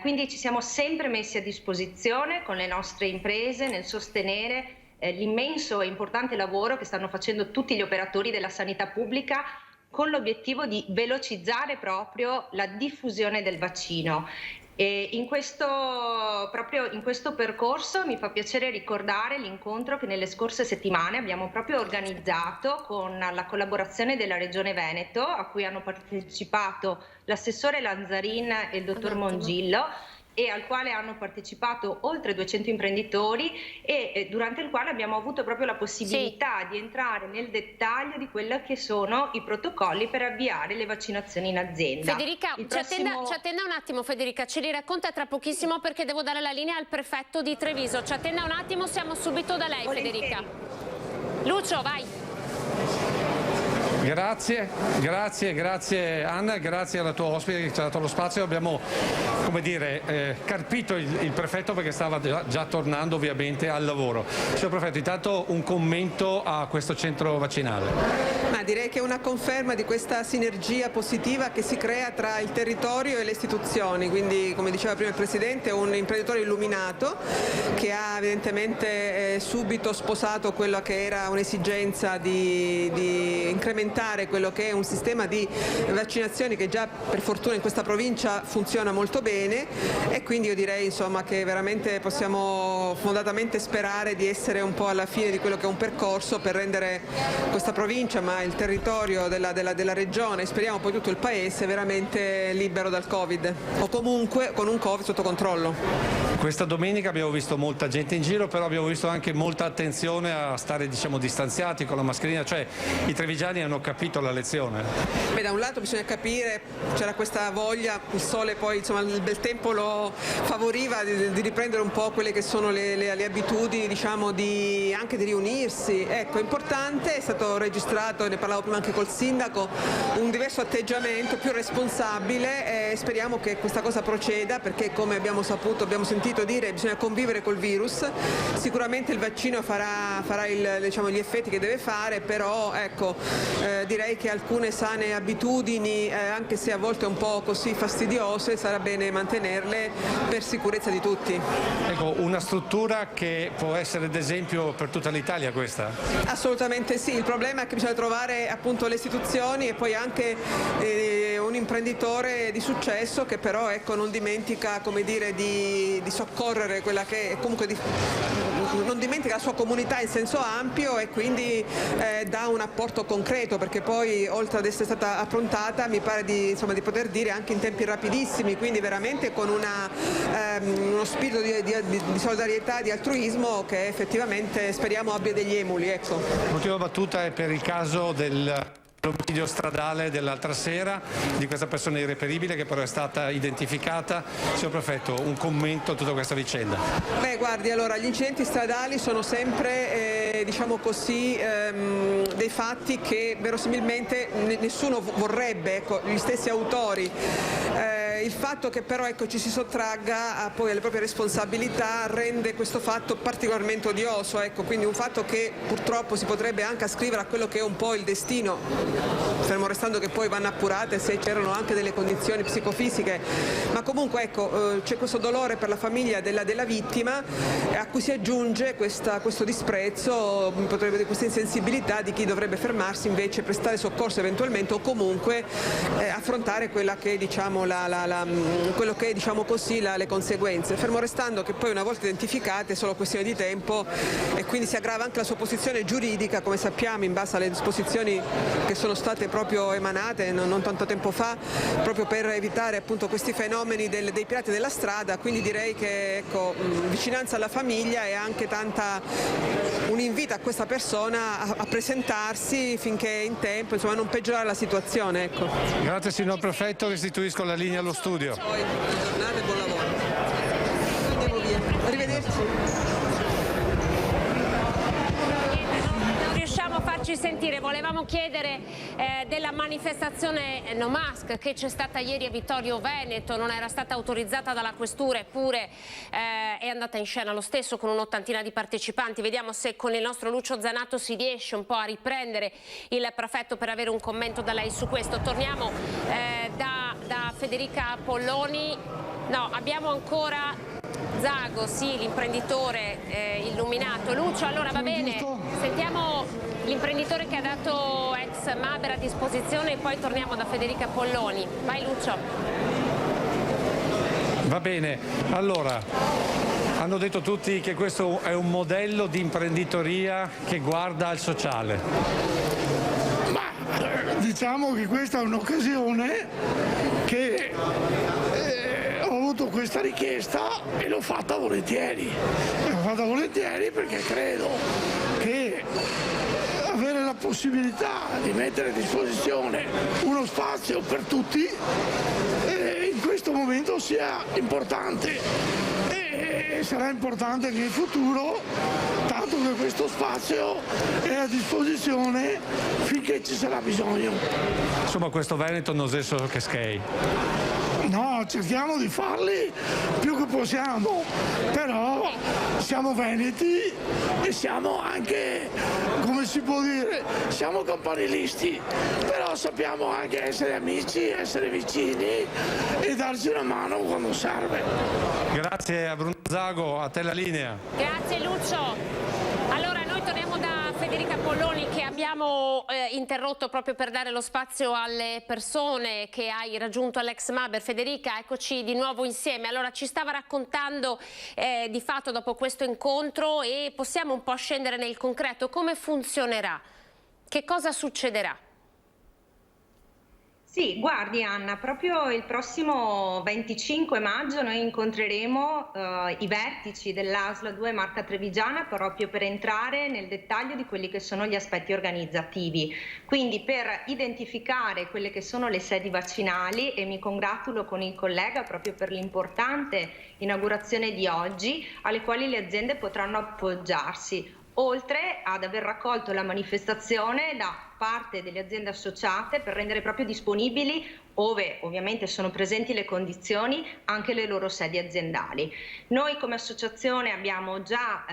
Speaker 15: Quindi ci siamo sempre messi a disposizione con le nostre imprese nel sostenere l'immenso e importante lavoro che stanno facendo tutti gli operatori della sanità pubblica, con l'obiettivo di velocizzare proprio la diffusione del vaccino. E proprio in questo percorso mi fa piacere ricordare l'incontro che nelle scorse settimane abbiamo proprio organizzato con la collaborazione della Regione Veneto, a cui hanno partecipato l'assessore Lanzarin e il dottor Mongillo, e al quale hanno partecipato oltre 200 imprenditori, e durante il quale abbiamo avuto proprio la possibilità di entrare nel dettaglio di quelli che sono i protocolli per avviare le vaccinazioni in azienda.
Speaker 1: Federica, ci attenda un attimo, Federica, ce li racconta tra pochissimo, perché devo dare la linea al prefetto di Treviso. Ci attenda un attimo, siamo subito da lei. Volentieri. Federica. Lucio, vai.
Speaker 2: Grazie Anna, grazie alla tua ospite che ci ha dato lo spazio. Abbiamo, come dire, carpito il prefetto, perché stava già tornando ovviamente al lavoro. Signor prefetto, intanto un commento a questo centro vaccinale.
Speaker 8: Ma direi che è una conferma di questa sinergia positiva che si crea tra il territorio e le istituzioni, quindi come diceva prima il Presidente, un imprenditore illuminato che ha evidentemente subito sposato quella che era un'esigenza di incrementare quello che è un sistema di vaccinazioni che già per fortuna in questa provincia funziona molto bene, e quindi io direi insomma che veramente possiamo fondatamente sperare di essere un po' alla fine di quello che è un percorso per rendere questa provincia, ma il territorio della regione, speriamo poi tutto il paese, veramente libero dal Covid, o comunque con un Covid sotto controllo.
Speaker 2: Questa domenica abbiamo visto molta gente in giro, però abbiamo visto anche molta attenzione a stare, diciamo, distanziati con la mascherina, cioè i trevigiani hanno capito la lezione.
Speaker 8: Beh, da un lato bisogna capire, c'era questa voglia, il sole poi, insomma, il bel tempo lo favoriva di riprendere un po' quelle che sono le abitudini, diciamo, anche di riunirsi. Ecco, è importante, è stato registrato, ne parlavo prima anche col sindaco, un diverso atteggiamento più responsabile, e speriamo che questa cosa proceda, perché come abbiamo sentito dire, bisogna convivere col virus. Sicuramente il vaccino farà gli effetti che deve fare, però ecco, direi che alcune sane abitudini, anche se a volte un po' così fastidiose, sarà bene mantenerle per sicurezza di tutti.
Speaker 2: Ecco, una struttura che può essere d'esempio per tutta l'Italia, questa?
Speaker 8: Assolutamente sì, il problema è che bisogna trovare appunto le istituzioni e poi anche un imprenditore di successo che però, ecco, non dimentica, come dire, di soccorrere quella che è comunque non dimentica riferimenti alla sua comunità in senso ampio e quindi dà un apporto concreto, perché poi oltre ad essere stata approntata mi pare di poter dire anche in tempi rapidissimi, quindi veramente con uno spirito di solidarietà, di altruismo che effettivamente speriamo abbia degli emuli. Ecco.
Speaker 2: L'ultima battuta è per il caso dell'omicidio stradale dell'altra sera di questa persona irreperibile che però è stata identificata. Signor Prefetto, un commento a tutta questa vicenda.
Speaker 8: Beh, guardi, allora gli incidenti stradali sono sempre diciamo così dei fatti che verosimilmente nessuno vorrebbe, ecco, gli stessi autori. Il fatto che però ci si sottragga poi alle proprie responsabilità rende questo fatto particolarmente odioso, ecco, quindi un fatto che purtroppo si potrebbe anche ascrivere a quello che è un po' il destino, fermo restando che poi vanno appurate se c'erano anche delle condizioni psicofisiche, ma comunque c'è questo dolore per la famiglia della vittima a cui si aggiunge questo disprezzo, questa insensibilità di chi dovrebbe fermarsi invece, prestare soccorso eventualmente o comunque affrontare quella che diciamo quello che è le conseguenze, fermo restando che poi una volta identificate è solo questione di tempo e quindi si aggrava anche la sua posizione giuridica, come sappiamo, in base alle disposizioni che sono state proprio emanate non tanto tempo fa, proprio per evitare appunto questi fenomeni dei pirati della strada. Quindi direi che vicinanza alla famiglia e anche un invito a questa persona a presentarsi finché è in tempo, insomma, a non peggiorare la situazione. Ecco.
Speaker 2: Grazie signor Prefetto, restituisco la linea allo studio.
Speaker 8: Buona giornata e buon lavoro. Andiamo via. Arrivederci.
Speaker 1: Non riusciamo a farci sentire, volevamo chiedere della manifestazione No Mask che c'è stata ieri a Vittorio Veneto, non era stata autorizzata dalla questura, eppure è andata in scena lo stesso con un'ottantina di partecipanti. Vediamo se con il nostro Lucio Zanato si riesce un po' a riprendere il prefetto per avere un commento da lei su questo. Torniamo da Federica Polloni. No, abbiamo ancora Zago, sì, l'imprenditore illuminato. Lucio, allora va bene, sentiamo l'imprenditore che ha dato ex Maber a disposizione e poi torniamo da Federica Polloni. Vai Lucio.
Speaker 2: Va bene, allora hanno detto tutti che questo è un modello di imprenditoria che guarda al sociale.
Speaker 10: Ma diciamo che questa è un'occasione che ho avuto questa richiesta e l'ho fatta volentieri. L'ho fatta volentieri perché credo che avere la possibilità di mettere a disposizione uno spazio per tutti in questo momento sia importante e sarà importante anche in futuro, tanto che questo spazio è a disposizione finché ci sarà bisogno.
Speaker 2: Insomma, questo Veneto non è solo che schei.
Speaker 10: No, cerchiamo di farli più che possiamo, però siamo veneti e siamo anche, come si può dire, siamo campanilisti, però sappiamo anche essere amici, essere vicini e darci una mano quando serve.
Speaker 2: Grazie a Bruno Zago, a te la linea.
Speaker 1: Grazie Lucio. Allora noi torniamo da Federica Polloni che abbiamo interrotto proprio per dare lo spazio alle persone che hai raggiunto all'ex Maber. Federica, eccoci di nuovo insieme. Allora ci stava raccontando di fatto dopo questo incontro e possiamo un po' scendere nel concreto. Come funzionerà? Che cosa succederà?
Speaker 15: Sì, guardi Anna, proprio il prossimo 25 maggio noi incontreremo i vertici dell'ASL 2 Marca Trevigiana proprio per entrare nel dettaglio di quelli che sono gli aspetti organizzativi, quindi per identificare quelle che sono le sedi vaccinali, e mi congratulo con il collega proprio per l'importante inaugurazione di oggi alle quali le aziende potranno appoggiarsi, oltre ad aver raccolto la manifestazione da parte delle aziende associate per rendere proprio disponibili, ove ovviamente sono presenti le condizioni, anche le loro sedi aziendali. Noi come associazione abbiamo già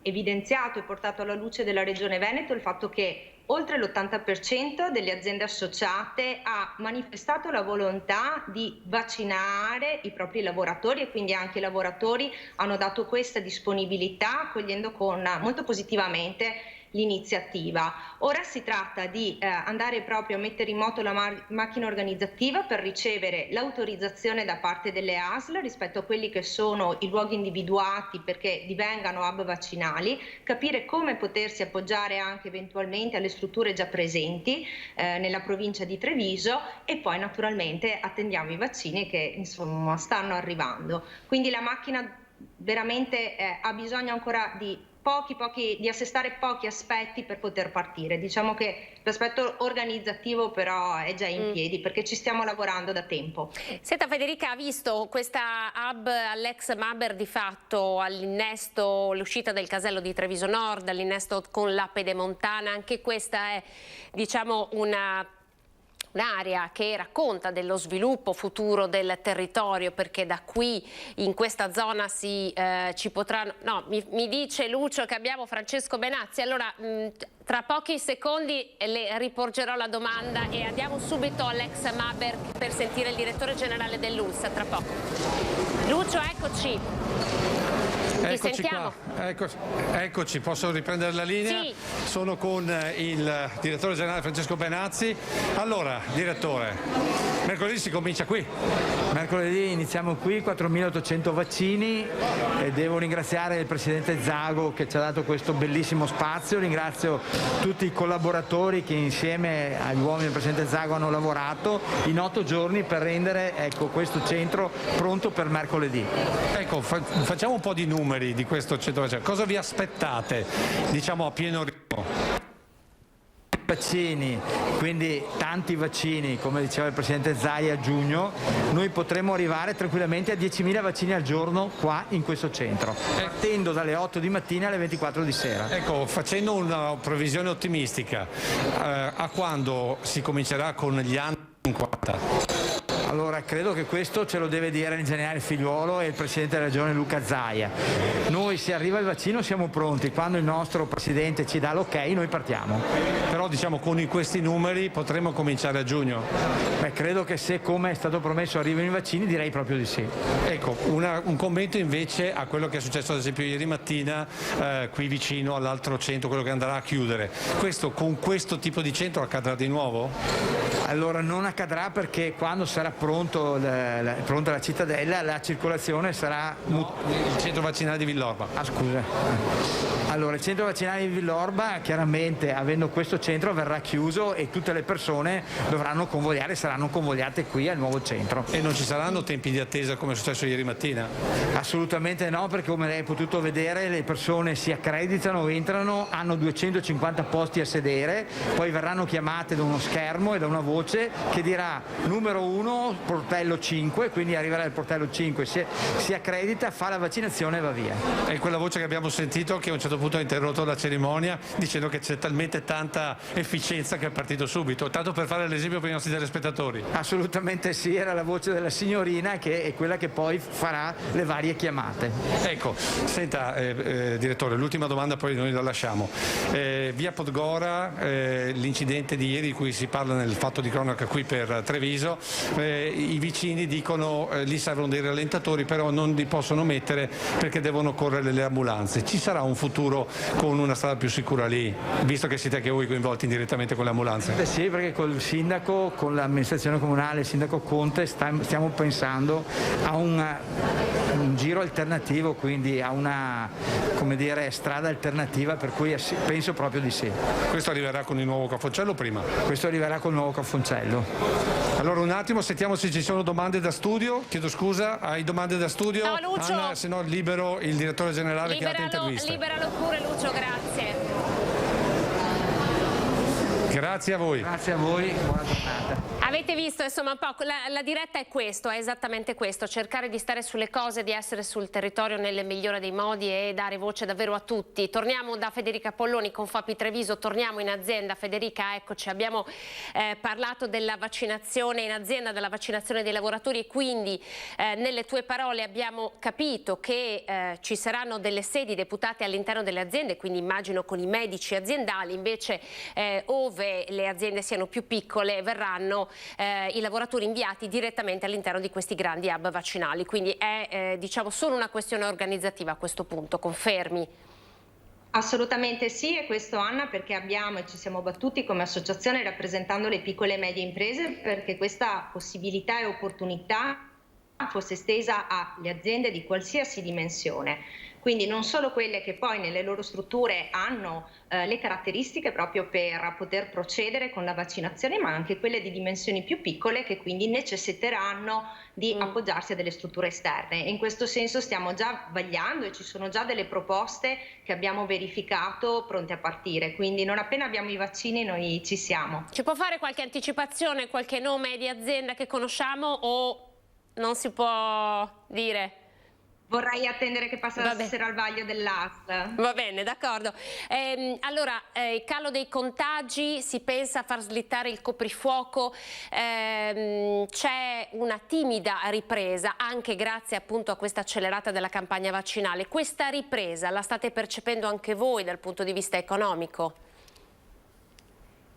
Speaker 15: evidenziato e portato alla luce della Regione Veneto il fatto che oltre l'80% delle aziende associate ha manifestato la volontà di vaccinare i propri lavoratori e quindi anche i lavoratori hanno dato questa disponibilità, accogliendo molto positivamente l'iniziativa. Ora si tratta di andare proprio a mettere in moto la macchina organizzativa per ricevere l'autorizzazione da parte delle ASL rispetto a quelli che sono i luoghi individuati perché divengano hub vaccinali, capire come potersi appoggiare anche eventualmente alle strutture già presenti nella provincia di Treviso, e poi naturalmente attendiamo i vaccini che insomma stanno arrivando. Quindi la macchina veramente ha bisogno ancora di di assestare pochi aspetti per poter partire. Diciamo che l'aspetto organizzativo però è già in piedi perché ci stiamo lavorando da tempo.
Speaker 1: Senta Federica, ha visto questa hub all'ex Maber di fatto all'innesto, l'uscita del casello di Treviso Nord, all'innesto con la Pedemontana, anche questa è diciamo un'area che racconta dello sviluppo futuro del territorio, perché da qui in questa zona ci potranno... No, mi dice Lucio che abbiamo Francesco Benazzi, allora tra pochi secondi le riporgerò la domanda e andiamo subito all'ex Maber per sentire il direttore generale dell'ULSS tra poco. Lucio, eccoci.
Speaker 2: Eccoci qua, eccoci, posso riprendere la linea?
Speaker 1: Sì.
Speaker 2: Sono con il direttore generale Francesco Benazzi. Allora, direttore, mercoledì si comincia qui.
Speaker 5: Mercoledì iniziamo qui, 4.800 vaccini, e devo ringraziare il Presidente Zago che ci ha dato questo bellissimo spazio, ringrazio tutti i collaboratori che insieme agli uomini del Presidente Zago hanno lavorato in 8 giorni per rendere questo centro pronto per mercoledì.
Speaker 2: Ecco, facciamo un po' di numeri di questo centro vaccinario. Cosa vi aspettate, diciamo, a pieno ritmo?
Speaker 5: Vaccini, quindi tanti vaccini, come diceva il Presidente Zaia a giugno, noi potremo arrivare tranquillamente a 10.000 vaccini al giorno qua in questo centro, partendo dalle 8 di mattina alle 24 di sera.
Speaker 2: Ecco, facendo una previsione ottimistica, a quando si comincerà con gli anni 50?
Speaker 5: Allora, credo che questo ce lo deve dire l'ingegnere Figliuolo e il Presidente della Regione Luca Zaia. Noi, se arriva il vaccino, siamo pronti. Quando il nostro Presidente ci dà l'ok, noi partiamo.
Speaker 2: Però, diciamo, con questi numeri potremo cominciare a giugno?
Speaker 5: Beh, credo che se, come è stato promesso, arrivano i vaccini, direi proprio di sì.
Speaker 2: Ecco, un commento invece a quello che è successo, ad esempio, ieri mattina, qui vicino all'altro centro, quello che andrà a chiudere. Con questo tipo di centro accadrà di nuovo?
Speaker 5: Allora, non accadrà perché quando sarà pronta la cittadella, la circolazione sarà...
Speaker 2: Il centro vaccinale di Villorba.
Speaker 5: Ah, scusa. Allora, il centro vaccinale di Villorba, chiaramente, avendo questo centro, verrà chiuso e tutte le persone saranno convogliate qui al nuovo centro.
Speaker 2: E non ci saranno tempi di attesa come è successo ieri mattina?
Speaker 5: Assolutamente no, perché come lei ha potuto vedere le persone si accreditano, entrano, hanno 250 posti a sedere, poi verranno chiamate da uno schermo e da una voce che dirà numero 1, portello 5, quindi arriverà il portello 5, si accredita, fa la vaccinazione e va via.
Speaker 2: È quella voce che abbiamo sentito che a un certo punto ha interrotto la cerimonia dicendo che c'è talmente tanta efficienza che è partito subito, tanto per fare l'esempio per i nostri telespettatori.
Speaker 5: Assolutamente sì, era la voce della signorina che è quella che poi farà le varie chiamate.
Speaker 2: Ecco, senta direttore, l'ultima domanda poi noi la lasciamo. Via Podgora, l'incidente di ieri di cui si parla nel fatto di cronaca qui per Treviso, i vicini dicono lì servono dei rallentatori, però non li possono mettere perché devono correre le ambulanze. Ci sarà un futuro con una strada più sicura lì, visto che siete anche voi coinvolti indirettamente con le ambulanze?
Speaker 5: Sì, perché col sindaco, con l'amministrazione comunale, il sindaco Conte, stiamo pensando a un giro alternativo, quindi a una, come dire, strada alternativa, per cui penso proprio di sì.
Speaker 2: Questo arriverà con il nuovo Cafoncello o prima?
Speaker 5: Questo arriverà con il nuovo Cafoncello.
Speaker 2: Allora un attimo, sentiamo se ci sono domande da studio. Chiedo scusa, hai domande da studio?
Speaker 1: No, Lucio.
Speaker 2: Anna, se no libero il direttore generale che ha intervista.
Speaker 1: Liberalo pure Lucio, grazie.
Speaker 2: Grazie a voi.
Speaker 5: Grazie a voi, buona giornata.
Speaker 1: Avete visto, insomma, un po' la diretta è questo, è esattamente questo, cercare di stare sulle cose, di essere sul territorio nel migliore dei modi e dare voce davvero a tutti. Torniamo da Federica Polloni con Fapi Treviso, torniamo in azienda. Federica, eccoci, abbiamo parlato della vaccinazione in azienda, della vaccinazione dei lavoratori e quindi nelle tue parole abbiamo capito che ci saranno delle sedi deputate all'interno delle aziende, quindi immagino con i medici aziendali, invece ove le aziende siano più piccole verranno i lavoratori inviati direttamente all'interno di questi grandi hub vaccinali, quindi è diciamo solo una questione organizzativa a questo punto, confermi?
Speaker 15: Assolutamente sì, e questo Anna perché abbiamo e ci siamo battuti come associazione rappresentando le piccole e medie imprese perché questa possibilità e opportunità fosse estesa alle aziende di qualsiasi dimensione. Quindi non solo quelle che poi nelle loro strutture hanno le caratteristiche proprio per poter procedere con la vaccinazione, ma anche quelle di dimensioni più piccole che quindi necessiteranno di appoggiarsi a delle strutture esterne. E in questo senso stiamo già vagliando e ci sono già delle proposte che abbiamo verificato pronte a partire. Quindi non appena abbiamo i vaccini noi ci siamo.
Speaker 1: Ci può fare qualche anticipazione, qualche nome di azienda che conosciamo o non si può dire?
Speaker 15: Vorrei attendere che passassero al vaglio dell'ASL.
Speaker 1: Va bene, d'accordo. Allora, calo dei contagi, si pensa a far slittare il coprifuoco, c'è una timida ripresa anche grazie appunto a questa accelerata della campagna vaccinale. Questa ripresa la state percependo anche voi dal punto di vista economico?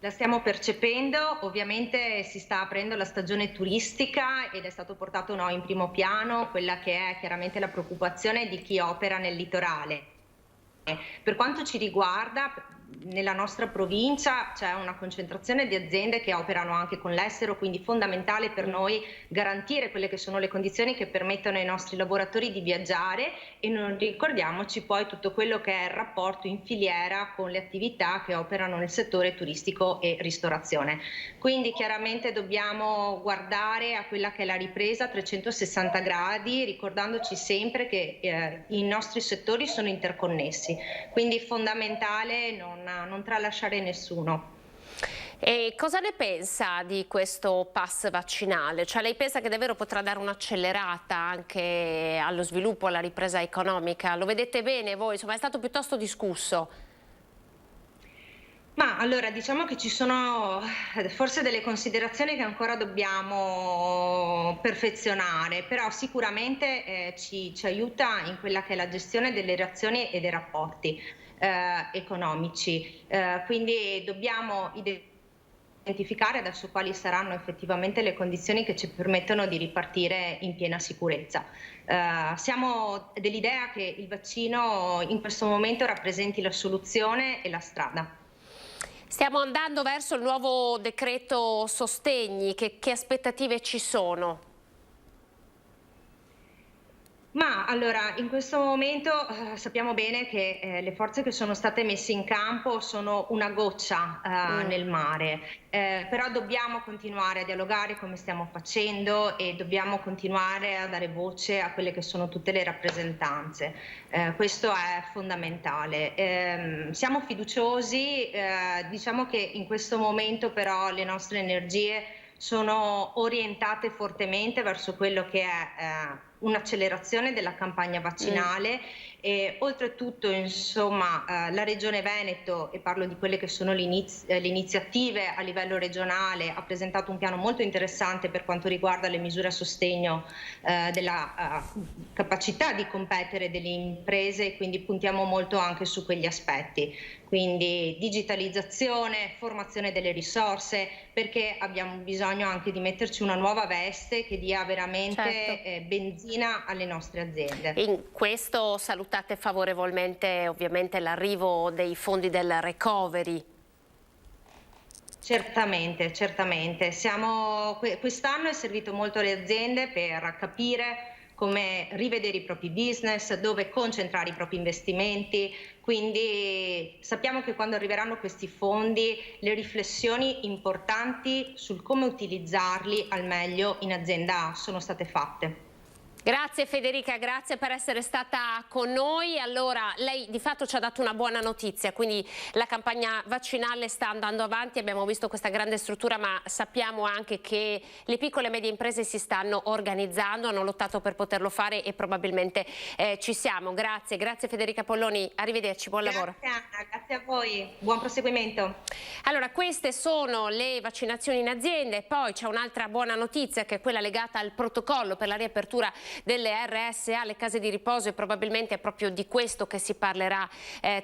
Speaker 15: La stiamo percependo, ovviamente si sta aprendo la stagione turistica ed è stato portato in primo piano quella che è chiaramente la preoccupazione di chi opera nel litorale. Per quanto ci riguarda, nella nostra provincia c'è una concentrazione di aziende che operano anche con l'estero, quindi fondamentale per noi garantire quelle che sono le condizioni che permettono ai nostri lavoratori di viaggiare e non ricordiamoci poi tutto quello che è il rapporto in filiera con le attività che operano nel settore turistico e ristorazione. Quindi chiaramente dobbiamo guardare a quella che è la ripresa a 360 gradi, ricordandoci sempre che i nostri settori sono interconnessi, quindi è fondamentale non tralasciare nessuno.
Speaker 1: E cosa ne pensa di questo pass vaccinale? Cioè lei pensa che davvero potrà dare un'accelerata anche allo sviluppo, alla ripresa economica? Lo vedete bene voi? Insomma, è stato piuttosto discusso.
Speaker 15: Ma allora diciamo che ci sono forse delle considerazioni che ancora dobbiamo perfezionare, però sicuramente ci aiuta in quella che è la gestione delle relazioni e dei rapporti economici, quindi dobbiamo identificare adesso quali saranno effettivamente le condizioni che ci permettono di ripartire in piena sicurezza. Siamo dell'idea che il vaccino in questo momento rappresenti la soluzione e la strada.
Speaker 1: Stiamo andando verso il nuovo decreto sostegni, che aspettative ci sono?
Speaker 15: Ma allora, in questo momento sappiamo bene che le forze che sono state messe in campo sono una goccia nel mare, però dobbiamo continuare a dialogare come stiamo facendo e dobbiamo continuare a dare voce a quelle che sono tutte le rappresentanze. Questo è fondamentale. Siamo fiduciosi, diciamo che in questo momento però le nostre energie sono orientate fortemente verso quello che è un'accelerazione della campagna vaccinale e oltretutto insomma la Regione Veneto, e parlo di quelle che sono le iniziative a livello regionale, ha presentato un piano molto interessante per quanto riguarda le misure a sostegno della capacità di competere delle imprese e quindi puntiamo molto anche su quegli aspetti. Quindi digitalizzazione, formazione delle risorse, perché abbiamo bisogno anche di metterci una nuova veste che dia veramente benzina alle nostre aziende.
Speaker 1: In questo salutate favorevolmente ovviamente l'arrivo dei fondi del recovery?
Speaker 15: Certamente, certamente. Quest'anno è servito molto alle aziende per capire come rivedere i propri business, dove concentrare i propri investimenti, quindi sappiamo che quando arriveranno questi fondi le riflessioni importanti sul come utilizzarli al meglio in azienda sono state fatte.
Speaker 1: Grazie Federica, grazie per essere stata con noi. Allora, lei di fatto ci ha dato una buona notizia, quindi la campagna vaccinale sta andando avanti, abbiamo visto questa grande struttura, ma sappiamo anche che le piccole e medie imprese si stanno organizzando, hanno lottato per poterlo fare e probabilmente ci siamo. Grazie, grazie Federica Polloni, arrivederci, buon lavoro.
Speaker 15: Grazie Anna, grazie a voi, buon proseguimento.
Speaker 1: Allora, queste sono le vaccinazioni in azienda e poi c'è un'altra buona notizia che è quella legata al protocollo per la riapertura delle RSA, le case di riposo, e probabilmente è proprio di questo che si parlerà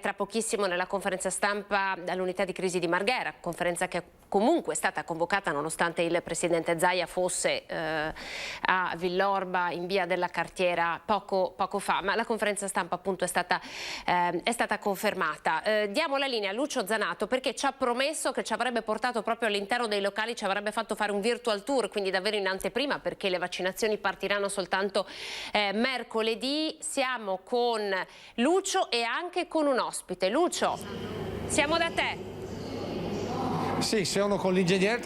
Speaker 1: tra pochissimo nella conferenza stampa all'unità di crisi di Marghera, conferenza che comunque è stata convocata nonostante il presidente Zaia fosse a Villorba in via della Cartiera poco fa, ma la conferenza stampa appunto è stata confermata. Diamo la linea a Lucio Zanato, perché ci ha promesso che ci avrebbe portato proprio all'interno dei locali, ci avrebbe fatto fare un virtual tour, quindi davvero in anteprima, perché le vaccinazioni partiranno soltanto mercoledì. Siamo con Lucio e anche con un ospite. Lucio, siamo da te.
Speaker 2: Sì, sono con l'ingegnere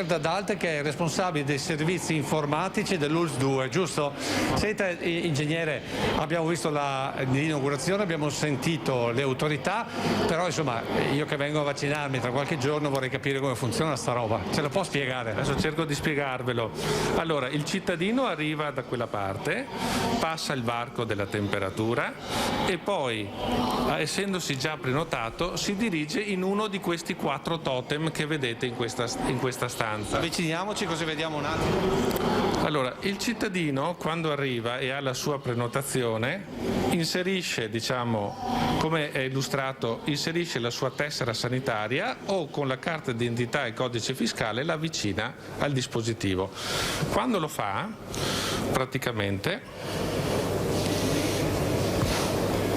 Speaker 2: D'Adalte, che è responsabile dei servizi informatici dell'ULSS 2, giusto? Senta, ingegnere, abbiamo visto l'inaugurazione, abbiamo sentito le autorità, però insomma io che vengo a vaccinarmi tra qualche giorno vorrei capire come funziona sta roba. Ce la può spiegare?
Speaker 16: Adesso cerco di spiegarvelo. Allora, il cittadino arriva da quella parte, passa il varco della temperatura e poi, essendosi già prenotato, si dirige in uno di questi 4 totem che vedete in questa stanza.
Speaker 2: Avviciniamoci così vediamo un attimo.
Speaker 16: Allora, il cittadino quando arriva e ha la sua prenotazione inserisce, diciamo, come è illustrato, inserisce la sua tessera sanitaria o con la carta d'identità e codice fiscale la avvicina al dispositivo. Quando lo fa, praticamente,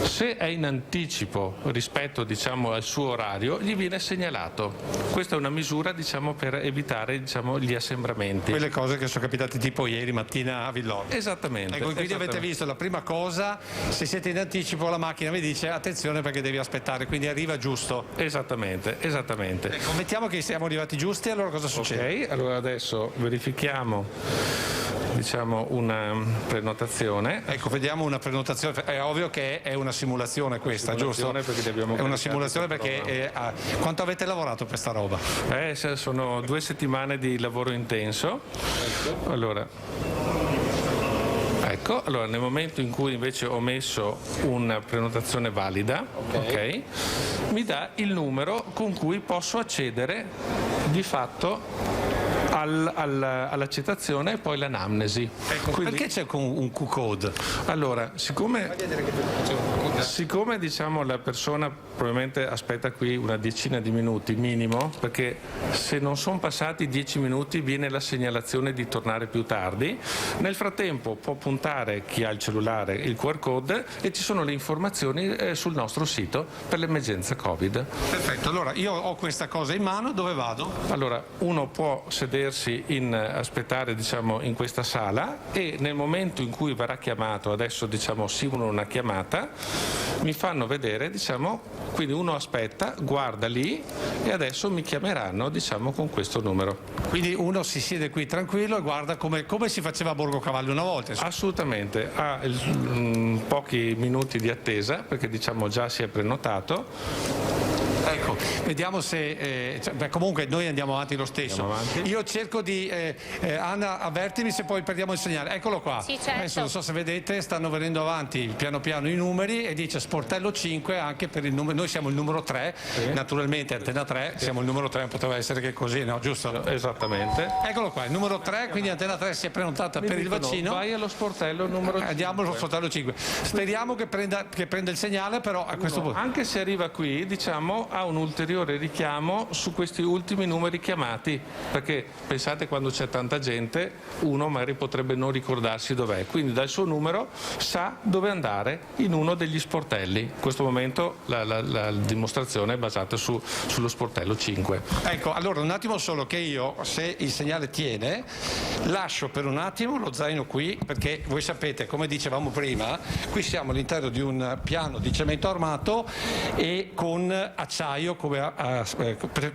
Speaker 16: se è in anticipo rispetto, diciamo, al suo orario, gli viene segnalato. Questa è una misura, diciamo, per evitare, diciamo, gli assembramenti.
Speaker 2: Quelle cose che sono capitate tipo ieri mattina a Villorba.
Speaker 16: Esattamente.
Speaker 2: Ecco, quindi avete visto la prima cosa, se siete in anticipo la macchina vi dice attenzione perché devi aspettare, quindi arriva giusto.
Speaker 16: Esattamente, esattamente.
Speaker 2: Ecco, mettiamo che siamo arrivati giusti, allora cosa succede?
Speaker 16: Ok, allora adesso verifichiamo, diciamo, una prenotazione.
Speaker 2: Ecco, vediamo una prenotazione, è ovvio che è una simulazione questa, giusto? È una simulazione perché quanto avete lavorato per sta roba?
Speaker 16: Sono 2 settimane di lavoro intenso. Allora, nel momento in cui invece ho messo una prenotazione valida, ok, mi dà il numero con cui posso accedere di fatto all'accettazione e poi l'anamnesi.
Speaker 2: Ecco, quindi, perché c'è un Q-code?
Speaker 16: Allora, siccome diciamo la persona probabilmente aspetta qui una decina di minuti minimo, perché se non sono passati 10 minuti viene la segnalazione di tornare più tardi, nel frattempo può puntare, chi ha il cellulare, il QR code e ci sono le informazioni sul nostro sito per l'emergenza Covid.
Speaker 2: Perfetto, allora io ho questa cosa in mano, dove vado?
Speaker 16: Allora, uno può sedersi aspettare, diciamo, in questa sala e nel momento in cui verrà chiamato, adesso, diciamo, simulano una chiamata, mi fanno vedere, diciamo, quindi uno aspetta, guarda lì e adesso mi chiameranno, diciamo, con questo numero.
Speaker 2: Quindi uno si siede qui tranquillo e guarda come si faceva a Borgo Cavallo una volta.
Speaker 16: Assolutamente, ha pochi minuti di attesa perché, diciamo, già si è prenotato.
Speaker 2: Ecco, vediamo se comunque noi andiamo avanti lo stesso. Io cerco di Anna, avvertimi se poi perdiamo il segnale. Eccolo qua.
Speaker 1: Sì, certo.
Speaker 2: Adesso non so se vedete, stanno venendo avanti piano piano i numeri e dice sportello 5 anche per il numero. Noi siamo il numero 3, naturalmente Antena 3, siamo il numero 3, poteva essere che così, no? Giusto?
Speaker 16: Esattamente.
Speaker 2: Eccolo qua, il numero 3, quindi Antena 3 si è prenotata per il vaccino.
Speaker 16: Vai allo sportello numero 5.
Speaker 2: Andiamo allo sportello 5. Speriamo che prenda il segnale, però a questo punto.
Speaker 16: Anche se arriva qui, diciamo, ha un ulteriore richiamo su questi ultimi numeri chiamati, perché pensate, quando c'è tanta gente uno magari potrebbe non ricordarsi dov'è, quindi dal suo numero sa dove andare in uno degli sportelli. In questo momento la dimostrazione è basata sullo sportello 5.
Speaker 2: Ecco, allora un attimo solo che io, se il segnale tiene, lascio per un attimo lo zaino qui, perché voi sapete, come dicevamo prima, qui siamo all'interno di un piano di cemento armato e con acciaio, come ha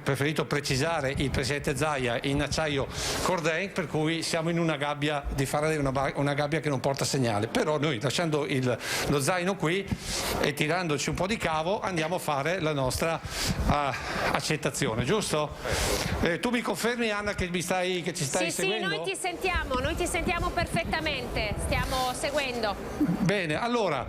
Speaker 2: preferito precisare il presidente Zaia, in acciaio Corday, per cui siamo in una gabbia, di fare una gabbia che non porta segnale, però noi lasciando lo zaino qui e tirandoci un po' di cavo andiamo a fare la nostra accettazione, giusto? Tu mi confermi, Anna, che ci stai seguendo?
Speaker 1: Sì, noi ti sentiamo perfettamente, stiamo seguendo.
Speaker 2: Bene, allora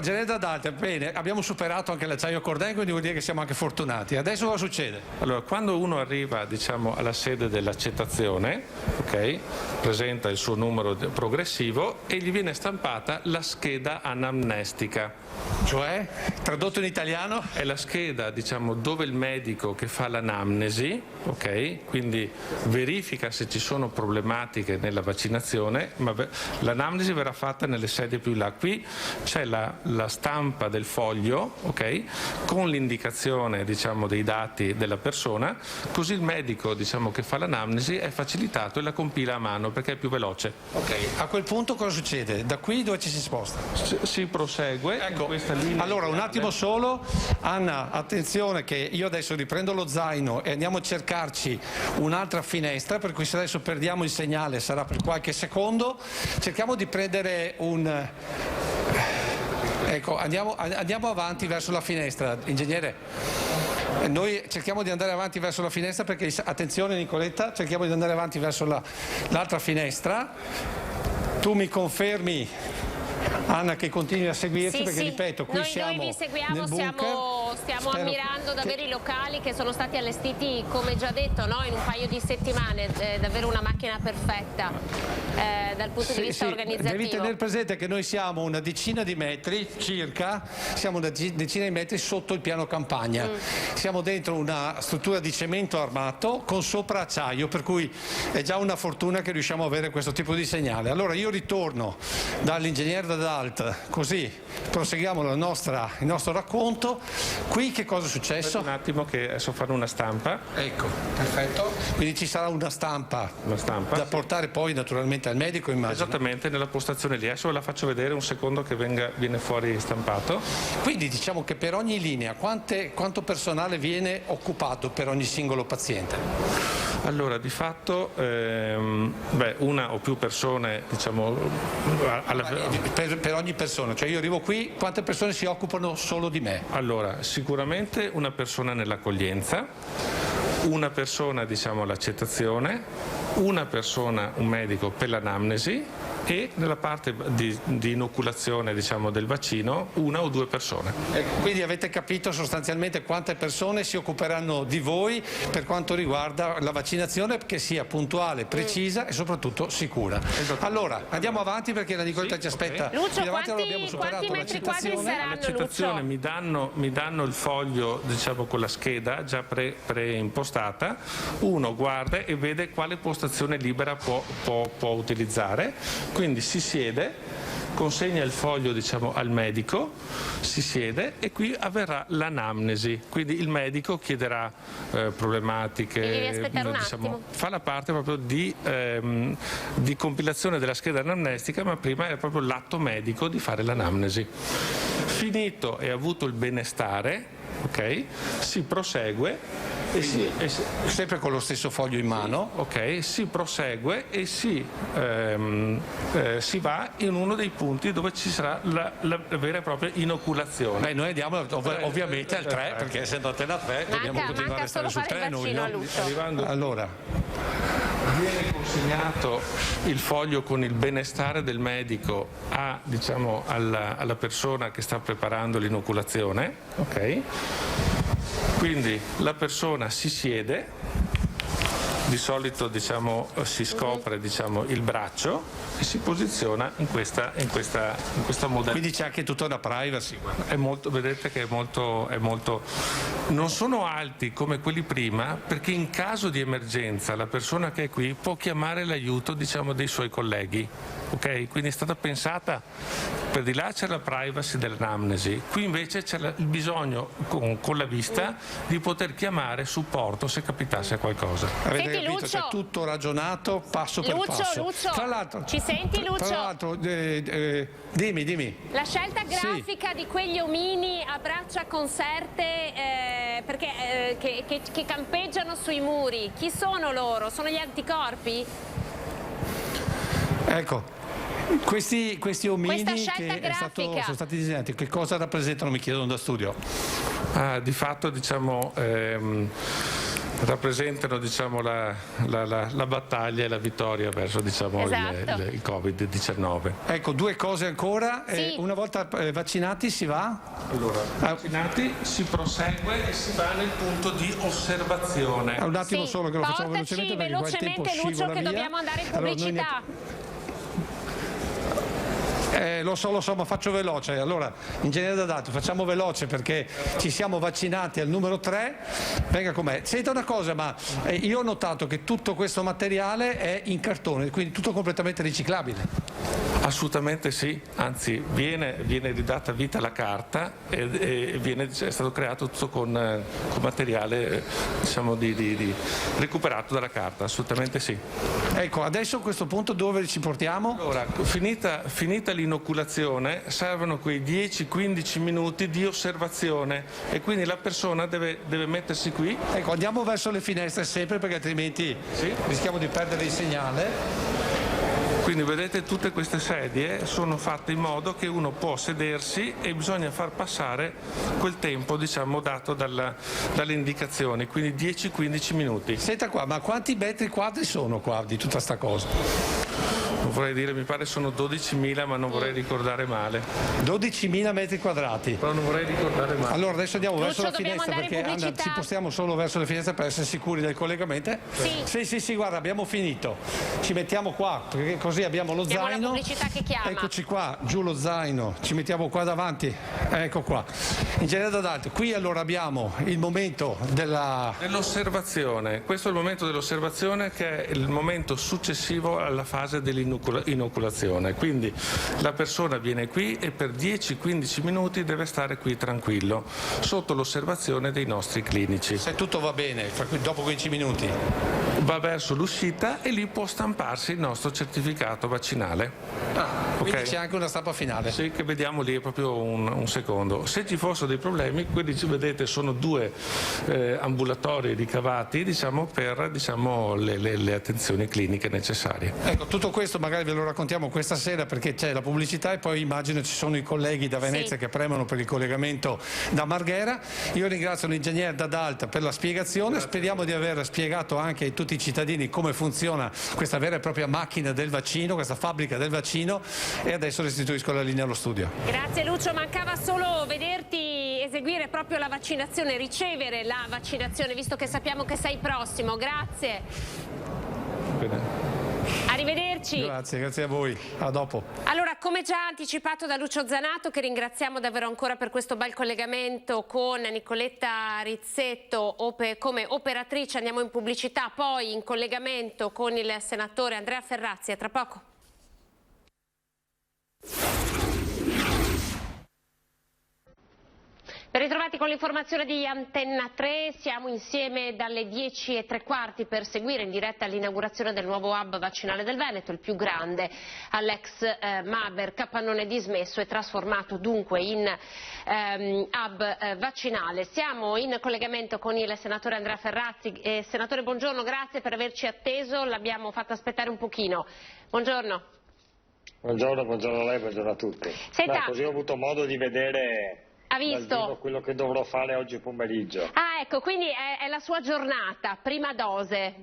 Speaker 2: Generale D'Adalte, bene, abbiamo superato anche l'acciaio Corday, quindi vuol dire che siamo siamo anche fortunati. Adesso cosa succede?
Speaker 16: Allora, quando uno arriva, diciamo, alla sede dell'accettazione, ok, presenta il suo numero progressivo e gli viene stampata la scheda anamnestica.
Speaker 2: Cioè, tradotto in italiano?
Speaker 16: È la scheda, diciamo, dove il medico che fa l'anamnesi, ok, quindi verifica se ci sono problematiche nella vaccinazione, ma l'anamnesi verrà fatta nelle sedie più in là. Qui c'è la stampa del foglio, ok, con l'indicazione, diciamo, dei dati della persona, così il medico, diciamo, che fa l'anamnesi è facilitato e la compila a mano perché è più veloce.
Speaker 2: Ok, a quel punto cosa succede? Da qui dove ci si sposta?
Speaker 16: Si prosegue, ecco. In questa linea.
Speaker 2: Allora, un attimo solo, Anna, attenzione che io adesso riprendo lo zaino e andiamo a cercarci un'altra finestra, per cui se adesso perdiamo il segnale sarà per qualche secondo. Cerchiamo di prendere un... Ecco, andiamo avanti verso la finestra, ingegnere. Noi cerchiamo di andare avanti verso la finestra perché, attenzione Nicoletta, cerchiamo di andare avanti verso l'altra finestra. Tu mi confermi, Anna, che continui a seguirci, perché ripeto, qui siamo
Speaker 1: noi vi seguiamo,
Speaker 2: nel bunker.
Speaker 1: stiamo ammirando davvero i locali che sono stati allestiti, come già detto, no? In un paio di settimane, davvero una macchina perfetta dal punto di vista organizzativo.
Speaker 2: Devi tenere presente che noi siamo una decina di metri circa, siamo una decina di metri sotto il piano campagna, siamo dentro una struttura di cemento armato con sopra acciaio, per cui è già una fortuna che riusciamo a avere questo tipo di segnale. Allora io ritorno dall'ingegnere D'Adalt, così proseguiamo il nostro racconto. Qui che cosa è successo?
Speaker 16: Un attimo che adesso fanno una stampa.
Speaker 2: Ecco, perfetto. Quindi ci sarà una stampa da portare poi naturalmente al medico, immagino.
Speaker 16: Esattamente, nella postazione lì. Adesso ve la faccio vedere un secondo che viene fuori stampato.
Speaker 2: Quindi diciamo che per ogni linea quanto personale viene occupato per ogni singolo paziente?
Speaker 16: Allora, di fatto una o più persone, diciamo,
Speaker 2: per ogni persona, cioè io arrivo qui, quante persone si occupano solo di me?
Speaker 16: Allora, sicuramente una persona nell'accoglienza, una persona, diciamo, all'accettazione, una persona, un medico per l'anamnesi e nella parte di inoculazione, diciamo, del vaccino, una o due persone.
Speaker 2: Quindi avete capito sostanzialmente quante persone si occuperanno di voi per quanto riguarda la vaccinazione, che sia puntuale, precisa e soprattutto sicura. Allora, andiamo avanti perché la Nicoletta ci aspetta.
Speaker 1: Lucio,
Speaker 2: quanti
Speaker 1: metri quadri saranno,
Speaker 16: All'accettazione mi danno il foglio, diciamo, con la scheda già preimpostata, uno guarda e vede quale postazione libera può utilizzare. Quindi si siede, consegna il foglio, diciamo, al medico, si siede e qui avverrà l'anamnesi. Quindi il medico chiederà problematiche, diciamo, fa la parte proprio di compilazione della scheda anamnestica, ma prima è proprio l'atto medico di fare l'anamnesi. Finito e avuto il benestare, ok, si prosegue.
Speaker 2: Sempre con lo stesso foglio in mano,
Speaker 16: ok, si prosegue e si va in uno dei punti dove ci sarà la vera e propria inoculazione.
Speaker 2: Beh, noi andiamo ovviamente al 3, perché essendo Antena 3 dobbiamo continuare a stare sul 3 noi, no? Allora,
Speaker 16: viene consegnato il foglio con il benestare del medico diciamo, alla persona che sta preparando l'inoculazione, ok? Quindi la persona si siede, di solito, diciamo, si scopre, diciamo, il braccio e si posiziona in questa modalità.
Speaker 2: Quindi c'è anche tutta una privacy.
Speaker 16: Vedete che è molto. Non sono alti come quelli prima, perché in caso di emergenza la persona che è qui può chiamare l'aiuto, diciamo, dei suoi colleghi. Ok? Quindi è stata pensata, per di là c'è la privacy dell'anamnesi, qui invece c'è il bisogno con la vista di poter chiamare supporto se capitasse qualcosa.
Speaker 2: Avete capito? C'è tutto ragionato passo per passo.
Speaker 1: Lucio,
Speaker 2: tra l'altro,
Speaker 1: ci senti, Lucio?
Speaker 2: Tra l'altro, dimmi.
Speaker 1: La scelta grafica di quegli omini a braccia conserte che campeggiano sui muri, chi sono loro? Sono gli anticorpi?
Speaker 2: Ecco, questi omini che sono stati disegnati, che cosa rappresentano, mi chiedono da studio?
Speaker 16: Di fatto, diciamo, rappresentano, diciamo, la battaglia e la vittoria verso, diciamo,
Speaker 1: esatto,
Speaker 16: il Covid-19.
Speaker 2: Ecco, due cose ancora.
Speaker 1: Sì.
Speaker 2: Una volta vaccinati si va?
Speaker 16: Allora, vaccinati si prosegue e si va nel punto di osservazione.
Speaker 2: Un attimo
Speaker 1: Sì,
Speaker 2: solo che lo facciamo
Speaker 1: portaci
Speaker 2: velocemente perché qua il tempo
Speaker 1: Lucio,
Speaker 2: scivola
Speaker 1: che
Speaker 2: via.
Speaker 1: dobbiamo andare in
Speaker 2: Allora,
Speaker 1: pubblicità.
Speaker 2: lo so, ma faccio veloce. Allora, ingegnere D'Adalto, facciamo veloce perché ci siamo vaccinati al numero 3. Venga con me. Senta una cosa, ma io ho notato che tutto questo materiale è in cartone, quindi tutto completamente riciclabile.
Speaker 16: Assolutamente sì, anzi viene ridata vita alla carta e è stato creato tutto con materiale, diciamo, recuperato dalla carta, assolutamente sì.
Speaker 2: Ecco, adesso a questo punto dove ci portiamo?
Speaker 16: Allora, finita l'inoculazione, servono quei 10-15 minuti di osservazione e quindi la persona deve mettersi qui.
Speaker 2: Ecco, andiamo verso le finestre sempre perché altrimenti rischiamo di perdere il segnale.
Speaker 16: Quindi vedete, tutte queste sedie sono fatte in modo che uno può sedersi e bisogna far passare quel tempo, diciamo, dato dalle indicazioni, quindi 10-15 minuti.
Speaker 2: Senta qua, ma quanti metri quadri sono qua di tutta sta cosa?
Speaker 16: Non vorrei dire, mi pare sono 12.000, ma non vorrei ricordare male.
Speaker 2: 12.000 metri quadrati.
Speaker 16: Però non vorrei ricordare male.
Speaker 2: Allora adesso andiamo verso la
Speaker 1: dobbiamo
Speaker 2: finestra
Speaker 1: andare in
Speaker 2: perché
Speaker 1: pubblicità.
Speaker 2: ci spostiamo solo verso le finestre per essere sicuri del collegamento. Sì, guarda, abbiamo finito. Ci mettiamo qua perché così abbiamo lo
Speaker 1: Abbiamo la
Speaker 2: zaino.
Speaker 1: pubblicità che chiama.
Speaker 2: Eccoci qua, giù lo zaino, ci mettiamo qua davanti. Ecco qua. Ingegnere D'Adalto, qui allora abbiamo il momento
Speaker 16: dell'osservazione. Questo è il momento dell'osservazione, che è il momento successivo alla fase dell'inoculazione. Quindi la persona viene qui e per 10-15 minuti deve stare qui tranquillo, sotto l'osservazione dei nostri clinici.
Speaker 2: Se tutto va bene, dopo 15 minuti
Speaker 16: va verso l'uscita e lì può stamparsi il nostro certificato vaccinale.
Speaker 2: Quindi c'è anche una stampa finale.
Speaker 16: Sì, che vediamo lì proprio un secondo. Se ci fossero dei problemi, quelli vedete sono due ambulatori ricavati, diciamo, per le attenzioni cliniche necessarie.
Speaker 2: Ecco, tutto questo magari ve lo raccontiamo questa sera perché c'è la pubblicità e poi immagino ci sono i colleghi da Venezia che premono per il collegamento da Marghera. Io ringrazio l'ingegnere D'Adalto per la spiegazione. Speriamo di aver spiegato anche a tutti i cittadini come funziona questa vera e propria macchina del vaccino, questa fabbrica del vaccino, e adesso restituisco la linea allo studio.
Speaker 1: Grazie Lucio, mancava solo vederti eseguire proprio la vaccinazione, ricevere la vaccinazione, visto che sappiamo che sei prossimo. Grazie.
Speaker 16: Bene.
Speaker 1: Arrivederci.
Speaker 2: Grazie a voi, a dopo.
Speaker 1: Allora, come già anticipato da Lucio Zanato, che ringraziamo davvero ancora per questo bel collegamento con Nicoletta Rizzetto come operatrice, andiamo in pubblicità, poi in collegamento con il senatore Andrea Ferrazzi, a tra poco. Ben ritrovati con l'informazione di Antenna 3, siamo insieme dalle 10:15 per seguire in diretta l'inaugurazione del nuovo hub vaccinale del Veneto, il più grande all'ex Maber, capannone dismesso e trasformato dunque in hub vaccinale. Siamo in collegamento con il senatore Andrea Ferrazzi. Senatore, buongiorno, grazie per averci atteso, l'abbiamo fatto aspettare un pochino. Buongiorno.
Speaker 17: Buongiorno a lei, buongiorno a tutti.
Speaker 1: Senta,
Speaker 17: così ho avuto modo di vedere
Speaker 1: ha visto
Speaker 17: quello che dovrò fare oggi pomeriggio.
Speaker 1: Ah, ecco, quindi è la sua giornata, prima dose.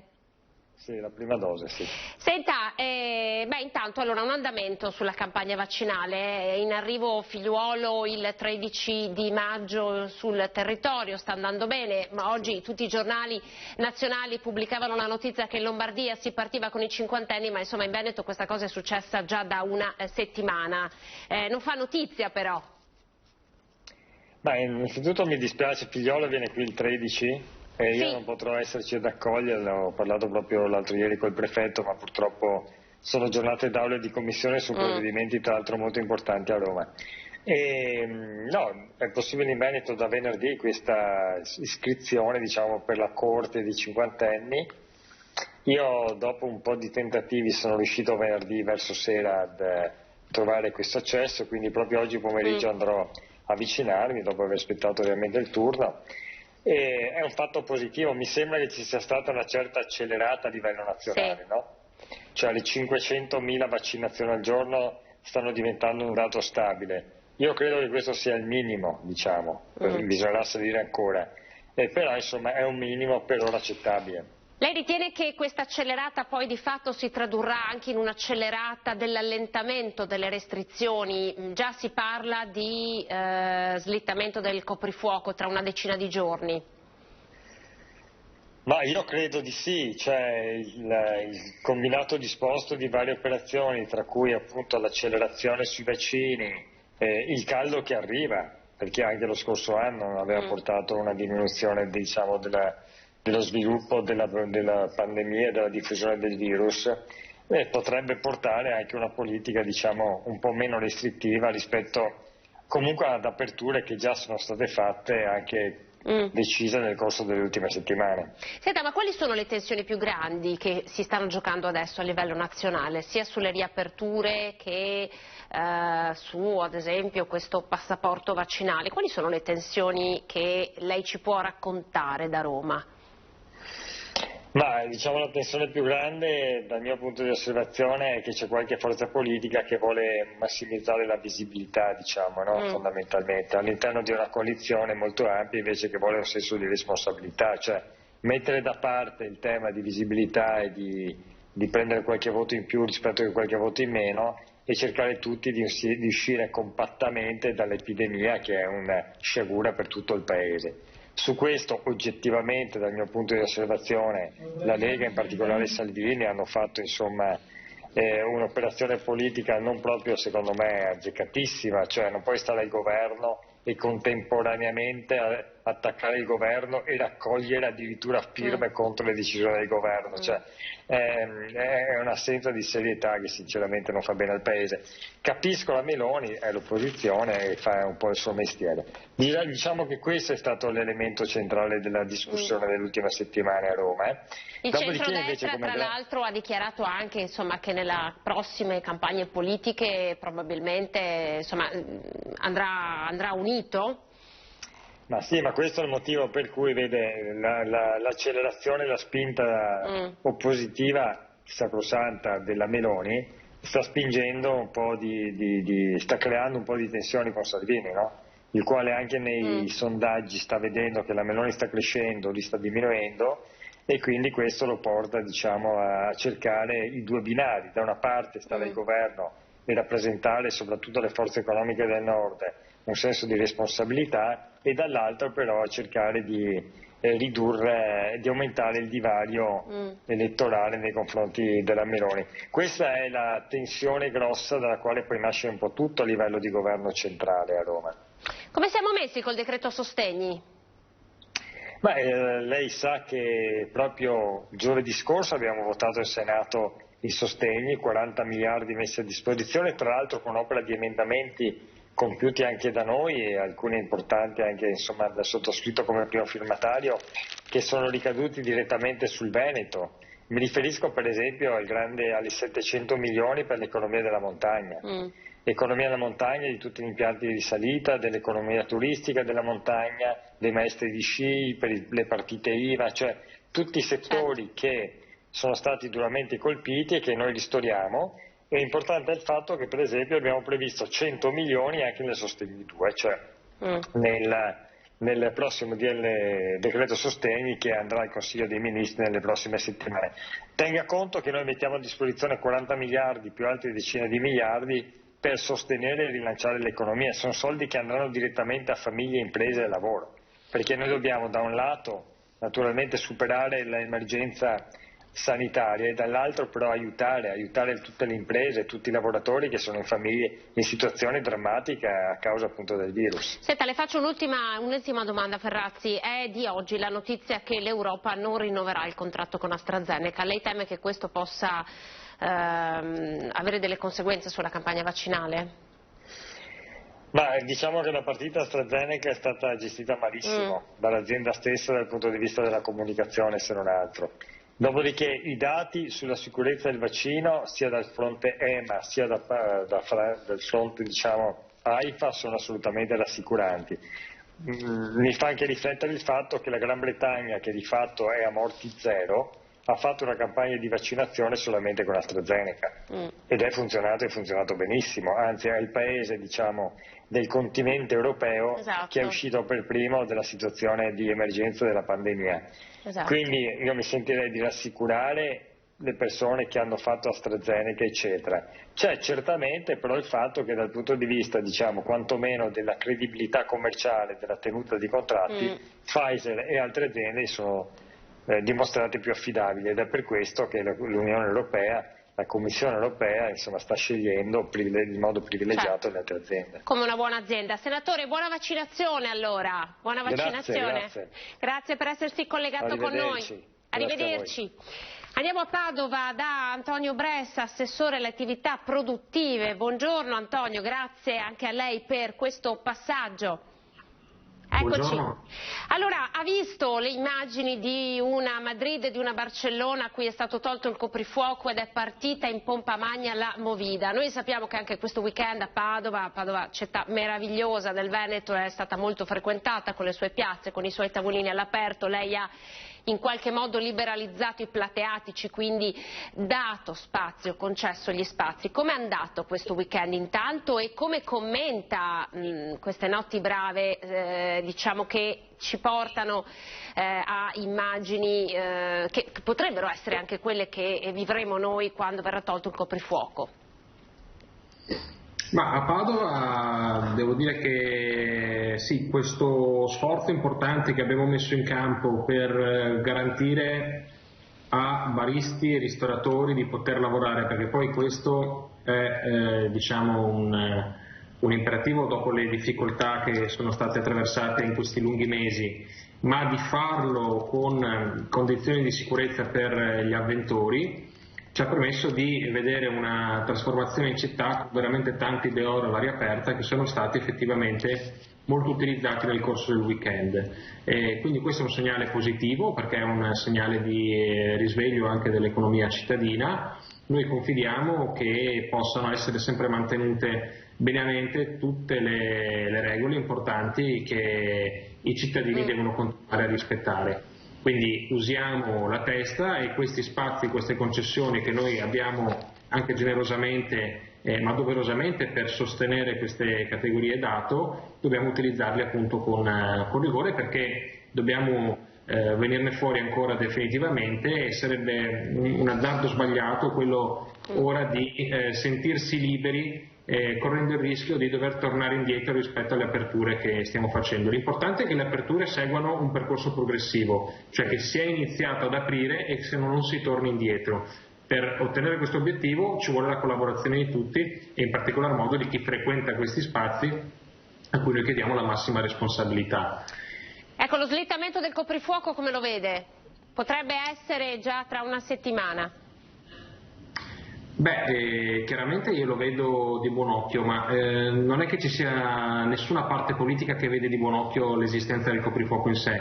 Speaker 17: Sì, la prima dose, sì.
Speaker 1: Senta, intanto allora un andamento sulla campagna vaccinale, è in arrivo Figliuolo il 13 di maggio sul territorio, sta andando bene, ma oggi tutti i giornali nazionali pubblicavano la notizia che in Lombardia si partiva con i cinquantenni, ma insomma in Veneto questa cosa è successa già da una settimana. Non fa notizia però.
Speaker 17: Innanzitutto mi dispiace, Figliuolo viene qui il 13 e io non potrò esserci ad accoglierlo, ho parlato proprio l'altro ieri col prefetto, ma purtroppo sono giornate d'aula e di commissione su provvedimenti tra l'altro molto importanti a Roma. No, è possibile in Veneto da venerdì questa iscrizione, diciamo, per la corte di cinquantenni. Io dopo un po' di tentativi sono riuscito venerdì verso sera ad trovare questo accesso, quindi proprio oggi pomeriggio andrò avvicinarmi dopo aver aspettato ovviamente il turno. E è un fatto positivo, mi sembra che ci sia stata una certa accelerata a livello nazionale, no? Cioè le 500.000 vaccinazioni al giorno stanno diventando un dato stabile. Io credo che questo sia il minimo, diciamo, bisognerà salire ancora. però insomma è un minimo per ora accettabile.
Speaker 1: Lei ritiene che questa accelerata poi di fatto si tradurrà anche in un'accelerata dell'allentamento delle restrizioni? Già si parla di slittamento del coprifuoco tra una decina di giorni.
Speaker 17: Ma io credo di sì, cioè il combinato disposto di varie operazioni, tra cui appunto l'accelerazione sui vaccini, il caldo che arriva, perché anche lo scorso anno aveva portato una diminuzione, diciamo, dello sviluppo della pandemia e della diffusione del virus, potrebbe portare anche una politica, diciamo, un po' meno restrittiva rispetto comunque ad aperture che già sono state fatte anche decise nel corso delle ultime settimane.
Speaker 1: Senta, ma quali sono le tensioni più grandi che si stanno giocando adesso a livello nazionale, sia sulle riaperture che su, ad esempio, questo passaporto vaccinale? Quali sono le tensioni che lei ci può raccontare da Roma?
Speaker 17: Ma diciamo la tensione più grande dal mio punto di osservazione è che c'è qualche forza politica che vuole massimizzare la visibilità, diciamo, no? Fondamentalmente, all'interno di una coalizione molto ampia invece che vuole un senso di responsabilità, cioè mettere da parte il tema di visibilità e di prendere qualche voto in più rispetto a qualche voto in meno e cercare tutti di uscire compattamente dall'epidemia che è una sciagura per tutto il Paese. Su questo oggettivamente dal mio punto di osservazione la Lega, in particolare Salvini, hanno fatto insomma un'operazione politica non proprio secondo me azzeccatissima, cioè non puoi stare al governo e contemporaneamente attaccare il governo e raccogliere addirittura firme contro le decisioni del governo, cioè è un'assenza di serietà che sinceramente non fa bene al Paese. Capisco la Meloni, è l'opposizione e fa un po' il suo mestiere. Diciamo che questo è stato l'elemento centrale della discussione delle ultime settimane a Roma.
Speaker 1: Il centrodestra tra l'altro ha dichiarato anche insomma, che nelle prossime campagne politiche probabilmente insomma, andrà unito.
Speaker 17: Ma sì, ma questo è il motivo per cui vede l'accelerazione e la spinta oppositiva sacrosanta della Meloni sta spingendo un po' sta creando un po' di tensioni con Salvini, no? Il quale anche nei sondaggi sta vedendo che la Meloni sta crescendo, li sta diminuendo e quindi questo lo porta, diciamo, a cercare i due binari. Da una parte stare il governo e rappresentare soprattutto le forze economiche del nord un senso di responsabilità e dall'altro però cercare di ridurre, di aumentare il divario elettorale nei confronti della Meloni. Questa è la tensione grossa dalla quale poi nasce un po' tutto a livello di governo centrale a Roma.
Speaker 1: Come siamo messi col decreto sostegni?
Speaker 17: Lei sa che proprio giovedì scorso abbiamo votato in Senato i sostegni, 40 miliardi messi a disposizione, tra l'altro con opera di emendamenti compiuti anche da noi e alcuni importanti anche insomma, da sottoscritto come primo firmatario, che sono ricaduti direttamente sul Veneto. Mi riferisco per esempio ai 700 milioni per l'economia della montagna. Economia della montagna di tutti gli impianti di risalita, dell'economia turistica della montagna, dei maestri di sci, per le partite IVA, cioè tutti i settori che sono stati duramente colpiti e che noi ristoriamo. È importante il fatto che per esempio abbiamo previsto 100 milioni anche nel sostegni 2, cioè nel prossimo decreto sostegni che andrà al Consiglio dei Ministri nelle prossime settimane. Tenga conto che noi mettiamo a disposizione 40 miliardi più altre decine di miliardi per sostenere e rilanciare l'economia. Sono soldi che andranno direttamente a famiglie, imprese e lavoro, perché noi dobbiamo da un lato naturalmente superare l'emergenza sanitaria e dall'altro però aiutare tutte le imprese, tutti i lavoratori che sono in famiglie in situazioni drammatiche a causa appunto del virus.
Speaker 1: Senta, le faccio un'ultima domanda Ferrazzi, è di oggi la notizia che l'Europa non rinnoverà il contratto con AstraZeneca, lei teme che questo possa avere delle conseguenze sulla campagna vaccinale?
Speaker 17: Diciamo che la partita AstraZeneca è stata gestita malissimo dall'azienda stessa dal punto di vista della comunicazione se non altro. Dopodiché i dati sulla sicurezza del vaccino sia dal fronte EMA sia dal fronte diciamo, AIFA sono assolutamente rassicuranti. Mi fa anche riflettere il fatto che la Gran Bretagna, che di fatto è a morti zero, ha fatto una campagna di vaccinazione solamente con AstraZeneca ed è funzionato benissimo, anzi è il paese, diciamo, del continente europeo che è uscito per primo dalla situazione di emergenza della pandemia. Quindi io mi sentirei di rassicurare le persone che hanno fatto AstraZeneca eccetera. C'è certamente però il fatto che dal punto di vista, diciamo, quantomeno della credibilità commerciale, della tenuta di contratti, Pfizer e altre aziende sono dimostrate più affidabili, ed è per questo che l'Unione Europea, la Commissione Europea, insomma, sta scegliendo in modo privilegiato le altre aziende.
Speaker 1: Come una buona azienda. Senatore, buona vaccinazione allora. Buona vaccinazione. Grazie per essersi collegato con noi. Arrivederci. Andiamo a Padova da Antonio Bressa, assessore alle attività produttive. Buongiorno Antonio, grazie anche a lei per questo passaggio. Eccoci.
Speaker 18: Buongiorno.
Speaker 1: Allora, ha visto le immagini di una Madrid e di una Barcellona a cui è stato tolto il coprifuoco ed è partita in pompa magna la movida. Noi sappiamo che anche questo weekend a Padova, città meravigliosa del Veneto, è stata molto frequentata con le sue piazze, con i suoi tavolini all'aperto. Lei ha in qualche modo liberalizzato i plateatici, quindi dato spazio, concesso gli spazi. Come è andato questo weekend intanto e come commenta queste notti brave, diciamo, che ci portano a immagini che potrebbero essere anche quelle che vivremo noi quando verrà tolto il coprifuoco?
Speaker 18: Ma a Padova devo dire che sì, questo sforzo importante che abbiamo messo in campo per garantire a baristi e ristoratori di poter lavorare, perché poi questo è diciamo un imperativo dopo le difficoltà che sono state attraversate in questi lunghi mesi, ma di farlo con condizioni di sicurezza per gli avventori ci ha permesso di vedere una trasformazione in città con veramente tanti dehors all'aria aperta che sono stati effettivamente molto utilizzati nel corso del weekend. E quindi questo è un segnale positivo, perché è un segnale di risveglio anche dell'economia cittadina. Noi confidiamo che possano essere sempre mantenute bene a mente tutte le regole importanti che i cittadini devono continuare a rispettare. Quindi usiamo la testa e questi spazi, queste concessioni che noi abbiamo anche generosamente ma doverosamente per sostenere queste categorie dato, dobbiamo utilizzarli appunto con rigore, perché dobbiamo venirne fuori ancora definitivamente, e sarebbe un azzardo sbagliato quello ora di sentirsi liberi correndo il rischio di dover tornare indietro rispetto alle aperture che stiamo facendo. L'importante è che le aperture seguano un percorso progressivo, cioè che si è iniziato ad aprire e che non si torni indietro. Per ottenere questo obiettivo ci vuole la collaborazione di tutti e in particolar modo di chi frequenta questi spazi, a cui noi chiediamo la massima responsabilità.
Speaker 1: Ecco, lo slittamento del coprifuoco come lo vede? Potrebbe essere già tra una settimana?
Speaker 18: Beh, chiaramente io lo vedo di buon occhio, ma non è che ci sia nessuna parte politica che vede di buon occhio l'esistenza del coprifuoco in sé.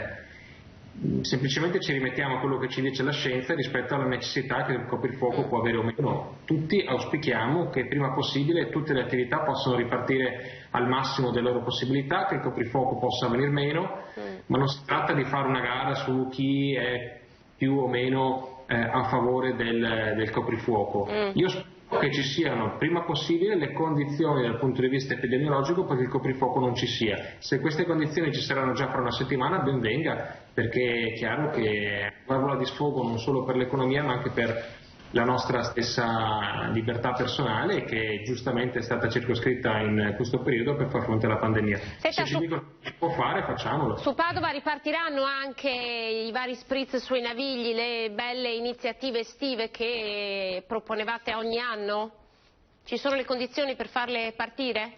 Speaker 18: Semplicemente ci rimettiamo a quello che ci dice la scienza rispetto alla necessità che il coprifuoco può avere o meno. Tutti auspichiamo che prima possibile tutte le attività possano ripartire al massimo delle loro possibilità, che il coprifuoco possa venir meno, ma non si tratta di fare una gara su chi è più o meno a favore del coprifuoco. Io spero che ci siano prima possibile le condizioni dal punto di vista epidemiologico perché il coprifuoco non ci sia. Se queste condizioni ci saranno già fra una settimana, ben venga, perché è chiaro che è una valvola di sfogo non solo per l'economia ma anche per la nostra stessa libertà personale, che giustamente è stata circoscritta in questo periodo per far fronte alla pandemia. Se ci dicono che si può fare, facciamolo.
Speaker 1: Su Padova ripartiranno anche i vari spritz sui Navigli, le belle iniziative estive che proponevate ogni anno? Ci sono le condizioni per farle partire?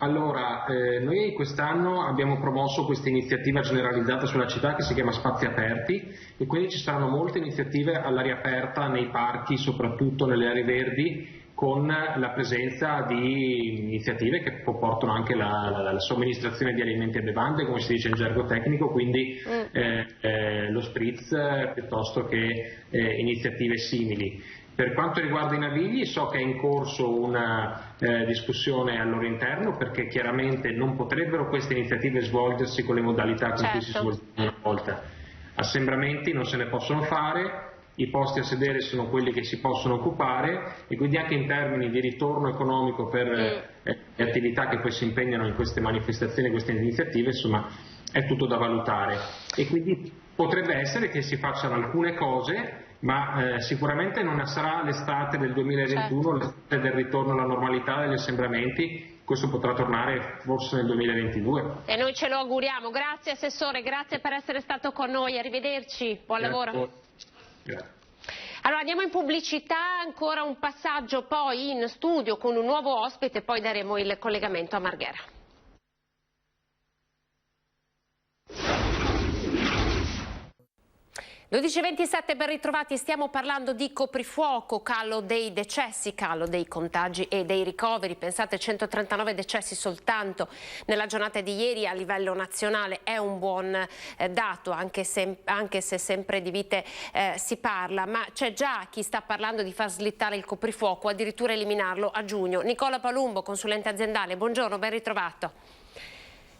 Speaker 18: Allora, noi quest'anno abbiamo promosso questa iniziativa generalizzata sulla città che si chiama Spazi Aperti, e quindi ci saranno molte iniziative all'aria aperta, nei parchi, soprattutto nelle aree verdi, con la presenza di iniziative che comportano anche la somministrazione di alimenti e bevande, come si dice in gergo tecnico, quindi lo spritz piuttosto che iniziative simili. Per quanto riguarda i Navigli, so che è in corso una discussione al loro interno, perché chiaramente non potrebbero queste iniziative svolgersi con le modalità con cui si svolgono una volta. Assembramenti non se ne possono fare, i posti a sedere sono quelli che si possono occupare, e quindi anche in termini di ritorno economico per le attività che poi si impegnano in queste manifestazioni, queste iniziative, insomma è tutto da valutare, e quindi potrebbe essere che si facciano alcune cose, ma sicuramente non sarà l'estate del 2021, l'estate del ritorno alla normalità degli assembramenti. Questo potrà tornare forse nel 2022.
Speaker 1: E noi ce lo auguriamo. Grazie Assessore, grazie per essere stato con noi, arrivederci, buon lavoro.
Speaker 18: Grazie.
Speaker 1: Allora andiamo in pubblicità, ancora un passaggio poi in studio con un nuovo ospite, poi daremo il collegamento a Marghera. 12:27 ben ritrovati, stiamo parlando di coprifuoco, calo dei decessi, calo dei contagi e dei ricoveri. Pensate, 139 decessi soltanto nella giornata di ieri a livello nazionale, è un buon dato, anche se sempre di vite si parla, ma c'è già chi sta parlando di far slittare il coprifuoco, addirittura eliminarlo a giugno. Nicola Palumbo, consulente aziendale, buongiorno, ben ritrovato.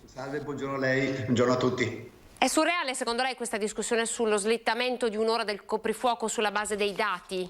Speaker 19: Salve, buongiorno a lei, buongiorno a tutti.
Speaker 1: È surreale secondo lei questa discussione sullo slittamento di un'ora del coprifuoco sulla base dei dati?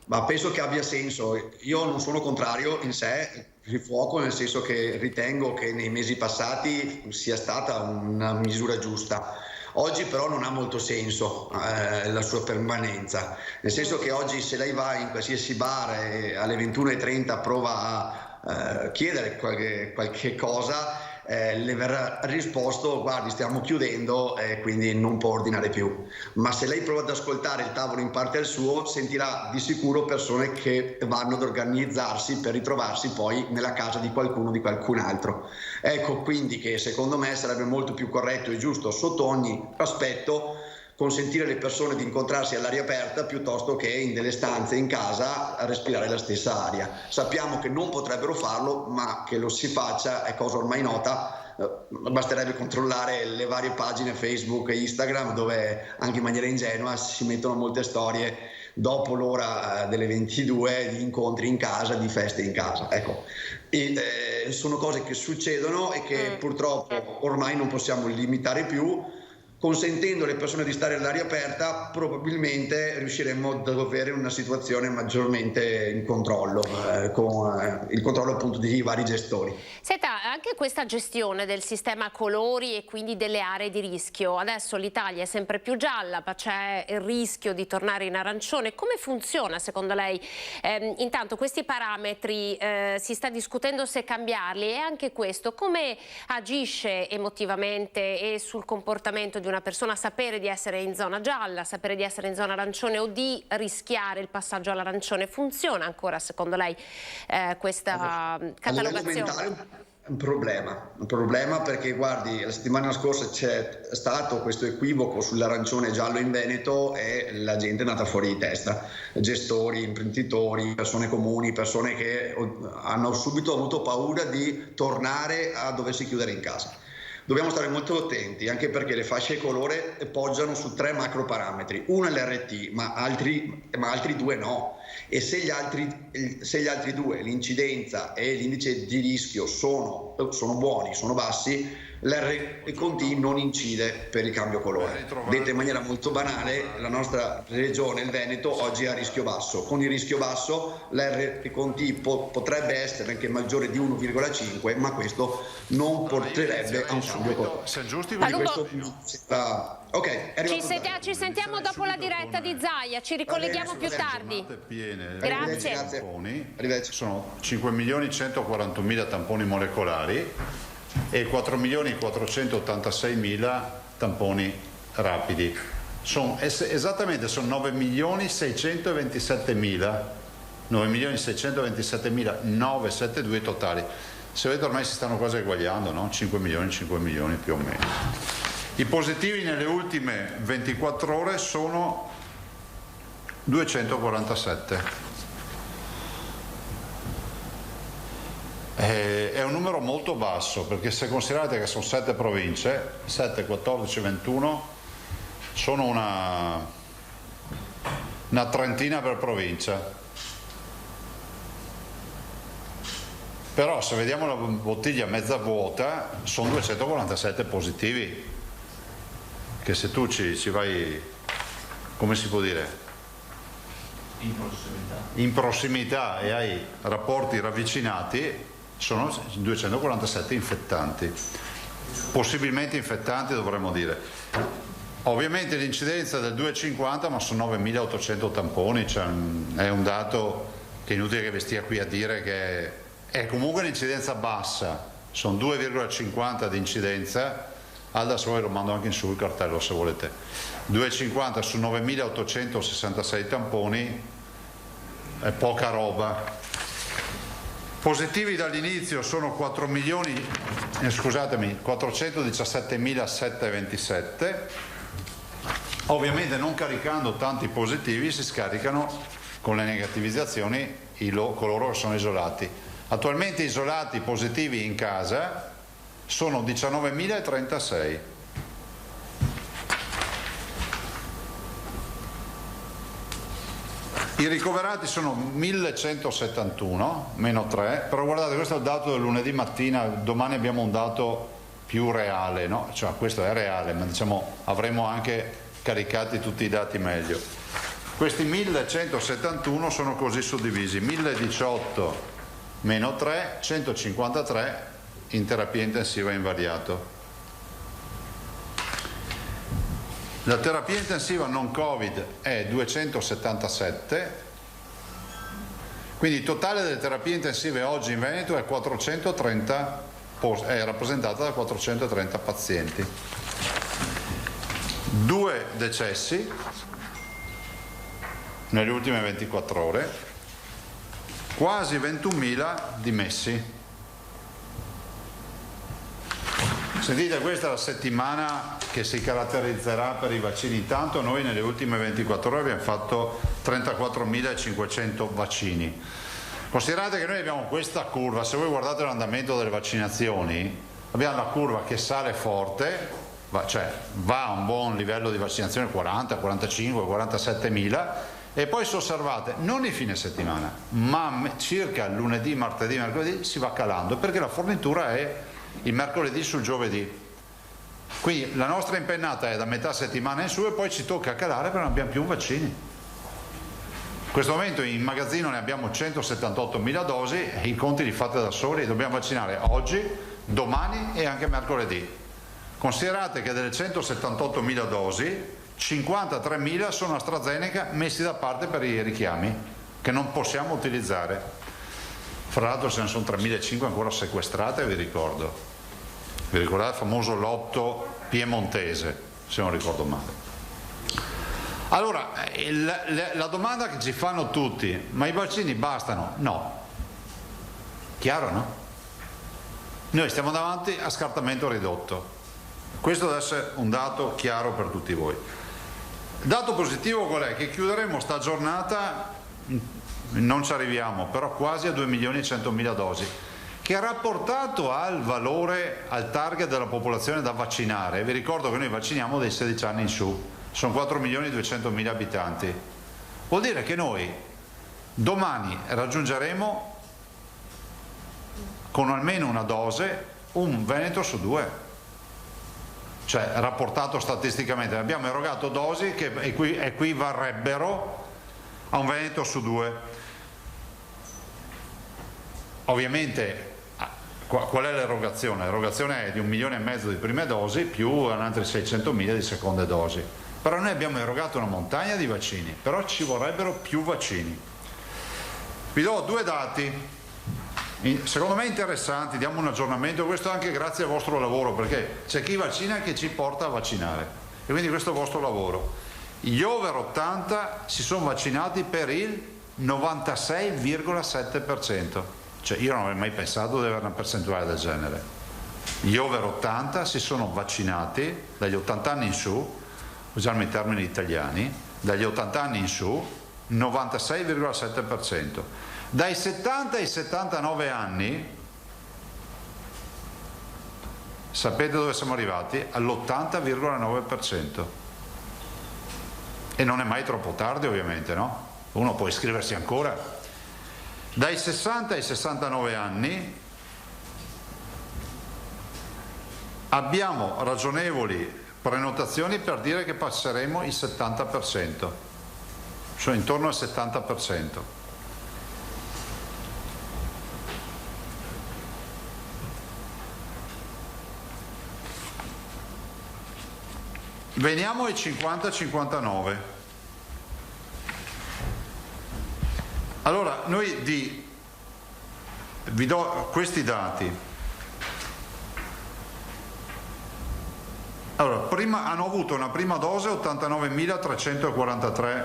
Speaker 19: Ma penso che abbia senso. Io non sono contrario in sé al coprifuoco, nel senso che ritengo che nei mesi passati sia stata una misura giusta. Oggi però non ha molto senso la sua permanenza, nel senso che oggi se lei va in qualsiasi bar e alle 21:30 prova a chiedere qualche cosa, le verrà risposto: guardi, stiamo chiudendo, quindi non può ordinare più. Ma se lei prova ad ascoltare il tavolo in parte al suo, sentirà di sicuro persone che vanno ad organizzarsi per ritrovarsi poi nella casa di qualcuno, di qualcun altro. Ecco quindi che secondo me sarebbe molto più corretto e giusto, sotto ogni aspetto, consentire alle persone di incontrarsi all'aria aperta piuttosto che in delle stanze in casa a respirare la stessa aria. Sappiamo che non potrebbero farlo, ma che lo si faccia è cosa ormai nota. Basterebbe controllare le varie pagine Facebook e Instagram, dove anche in maniera ingenua si mettono molte storie dopo l'ora delle 22 di incontri in casa, di feste in casa. Ecco. Sono cose che succedono e che purtroppo ormai non possiamo limitare più. Consentendo alle persone di stare all'aria aperta, probabilmente riusciremo ad avere una situazione maggiormente in controllo, con il controllo appunto dei vari gestori.
Speaker 1: Senta, anche questa gestione del sistema colori e quindi delle aree di rischio, adesso l'Italia è sempre più gialla, ma c'è il rischio di tornare in arancione. Come funziona secondo lei? Intanto questi parametri si sta discutendo se cambiarli, e anche questo come agisce emotivamente e sul comportamento di una persona sapere di essere in zona gialla, sapere di essere in zona arancione o di rischiare il passaggio all'arancione? Funziona ancora secondo lei questa catalogazione?
Speaker 19: Un problema perché guardi, la settimana scorsa c'è stato questo equivoco sull'arancione giallo in Veneto e la gente è andata fuori di testa, gestori, imprenditori, persone comuni, persone che hanno subito avuto paura di tornare a doversi chiudere in casa. Dobbiamo stare molto attenti, anche perché le fasce colore poggiano su 3 macro parametri. Uno è l'RT, ma altri 2 no. E se gli altri 2, l'incidenza e l'indice di rischio, sono buoni, sono bassi, l'RT non incide per il cambio colore. Detto in maniera molto banale, la nostra regione, il Veneto, oggi è a rischio basso. Con il rischio basso l'RT potrebbe essere anche maggiore di 1,5, ma questo non porterebbe a un cambio colore.
Speaker 1: Ci sentiamo dopo la diretta di Zaia, ci ricolleghiamo più tardi. Grazie.
Speaker 3: Sono 5.140.000 tamponi molecolari e 4.486.000 tamponi rapidi. Sono 9.627.972 totali. Se vedete ormai si stanno quasi eguagliando, no? 5 milioni più o meno. I positivi nelle ultime 24 ore sono 247. È un numero molto basso, perché se considerate che sono 7 province, 7, 14, 21, sono una trentina per provincia. Però se vediamo la bottiglia mezza vuota, sono 247 positivi, che se tu ci vai come si può dire, in prossimità e hai rapporti ravvicinati, sono 247 infettanti, possibilmente infettanti dovremmo dire. Ovviamente l'incidenza del 2,50, ma sono 9.800 tamponi, cioè è un dato che è inutile che vi stia qui a dire che è comunque un'incidenza bassa, sono 2,50 di incidenza. Alda, se vuoi lo mando anche in su il cartello se volete. 2,50 su 9.866 tamponi è poca roba. Positivi dall'inizio sono 417.727. Ovviamente non caricando tanti positivi si scaricano con le negativizzazioni coloro che sono isolati. Attualmente isolati positivi in casa sono 19.036. I ricoverati sono 1.171, meno 3, però guardate, questo è il dato del lunedì mattina, domani abbiamo un dato più reale, no? Cioè questo è reale, ma diciamo avremo anche caricati tutti i dati meglio. Questi 1.171 sono così suddivisi: 1.018 meno 3, 153 in terapia intensiva invariato. La terapia intensiva non Covid è 277, quindi il totale delle terapie intensive oggi in Veneto è 430, è rappresentata da 430 pazienti. 2 decessi nelle ultime 24 ore, quasi 21.000 dimessi. Sentite, questa è la settimana che si caratterizzerà per i vaccini. Intanto noi nelle ultime 24 ore abbiamo fatto 34.500 vaccini. Considerate che noi abbiamo questa curva, se voi guardate l'andamento delle vaccinazioni, abbiamo la curva che sale forte, cioè va a un buon livello di vaccinazione, 40, 45, 47.000, e poi se osservate, non il fine settimana, ma circa lunedì, martedì, mercoledì si va calando, perché la fornitura è il mercoledì sul giovedì. Quindi la nostra impennata è da metà settimana in su e poi ci tocca calare perché non abbiamo più vaccini. In questo momento in magazzino ne abbiamo 178.000 dosi e i conti li fate da soli, dobbiamo vaccinare oggi, domani e anche mercoledì. Considerate che delle 178.000 dosi 53.000 sono AstraZeneca messi da parte per i richiami che non possiamo utilizzare. Fra l'altro ce ne sono 3.500 ancora sequestrate, vi ricordo. Vi ricordate il famoso lotto piemontese, se non ricordo male. Allora, la domanda che ci fanno tutti, ma i vaccini bastano? No. Chiaro, no? Noi stiamo davanti a scartamento ridotto. Questo deve essere un dato chiaro per tutti voi. Il dato positivo qual è? Che chiuderemo sta giornata, non ci arriviamo, però quasi a 2.100.000 dosi, che rapportato al valore, al target della popolazione da vaccinare, vi ricordo che noi vacciniamo dai 16 anni in su, sono 4.200.000 abitanti, vuol dire che noi domani raggiungeremo con almeno una dose un Veneto su 2. Cioè rapportato statisticamente abbiamo erogato dosi che equivarrebbero a un Veneto su 2. Ovviamente qual è l'erogazione? L'erogazione è di 1,5 milioni di prime dosi più altri 600.000 di seconde dosi. Però noi abbiamo erogato una montagna di vaccini, però ci vorrebbero più vaccini. Vi do 2 dati secondo me interessanti, diamo un aggiornamento, questo anche grazie al vostro lavoro, perché c'è chi vaccina che ci porta a vaccinare e quindi questo è il vostro lavoro. Gli over 80 si sono vaccinati per il 96,7%, cioè io non avrei mai pensato di avere una percentuale del genere. Gli over 80 si sono vaccinati dagli 80 anni in su, usiamo i termini italiani, dagli 80 anni in su 96,7%. Dai 70 ai 79 anni, sapete dove siamo arrivati? All'80,9%. E non è mai troppo tardi ovviamente, no? Uno può iscriversi ancora. Dai 60 ai 69 anni abbiamo ragionevoli prenotazioni per dire che passeremo il 70%, cioè intorno al 70%. Veniamo ai 50-59. Allora, noi vi do questi dati. Allora, hanno avuto una prima dose 89.343.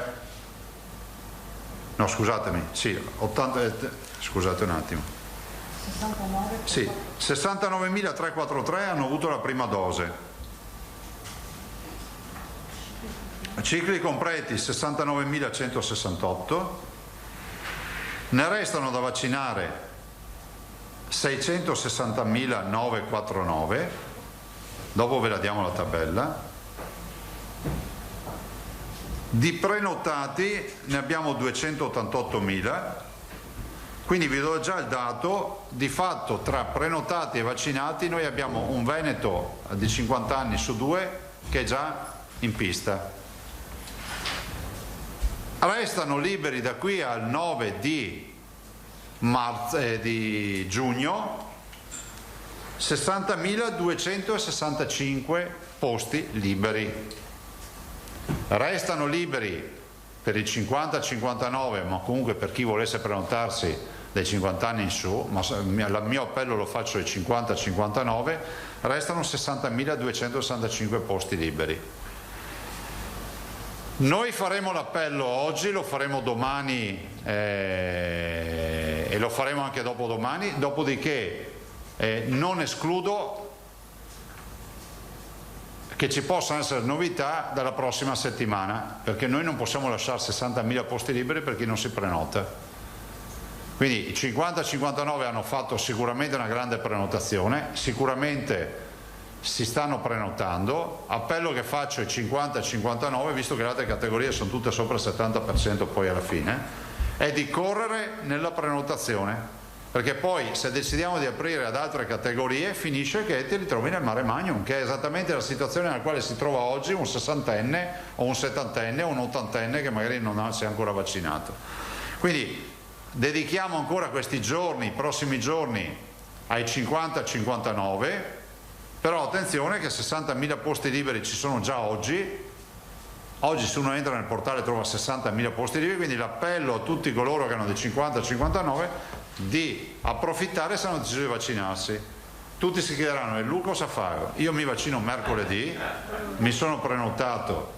Speaker 3: No, scusatemi, sì, scusate un attimo.
Speaker 10: 69?
Speaker 3: Sì, 69.343 hanno avuto la prima dose. Cicli completi 69.168, ne restano da vaccinare 660.949, dopo ve la diamo la tabella. Di prenotati ne abbiamo 288.000, quindi vi do già il dato, di fatto tra prenotati e vaccinati noi abbiamo un veneto di 50 anni su 2 che è già in pista. Restano liberi da qui al 9 di giugno 60.265 posti liberi. Restano liberi per il 50-59, ma comunque per chi volesse prenotarsi dai 50 anni in su, ma il mio appello lo faccio ai 50-59, restano 60.265 posti liberi. Noi faremo l'appello oggi, lo faremo domani e lo faremo anche dopodomani, dopodiché non escludo che ci possano essere novità dalla prossima settimana, perché noi non possiamo lasciare 60.000 posti liberi per chi non si prenota. Quindi i 50-59 hanno fatto sicuramente una grande prenotazione, sicuramente si stanno prenotando. Appello che faccio ai 50-59, visto che le altre categorie sono tutte sopra il 70% poi alla fine, è di correre nella prenotazione, perché poi se decidiamo di aprire ad altre categorie finisce che ti ritrovi nel mare magnum, che è esattamente la situazione nella quale si trova oggi un 60enne o un 70enne o un 80enne che magari non si è ancora vaccinato. Quindi dedichiamo ancora questi giorni, i prossimi giorni, ai 50-59, però attenzione che 60.000 posti liberi ci sono già oggi. Oggi se uno entra nel portale trova 60.000 posti liberi, quindi l'appello a tutti coloro che hanno dei 50-59 di approfittare se hanno deciso di vaccinarsi. Tutti si chiederanno, e Luca cosa fa? Io mi vaccino mercoledì, mi sono prenotato,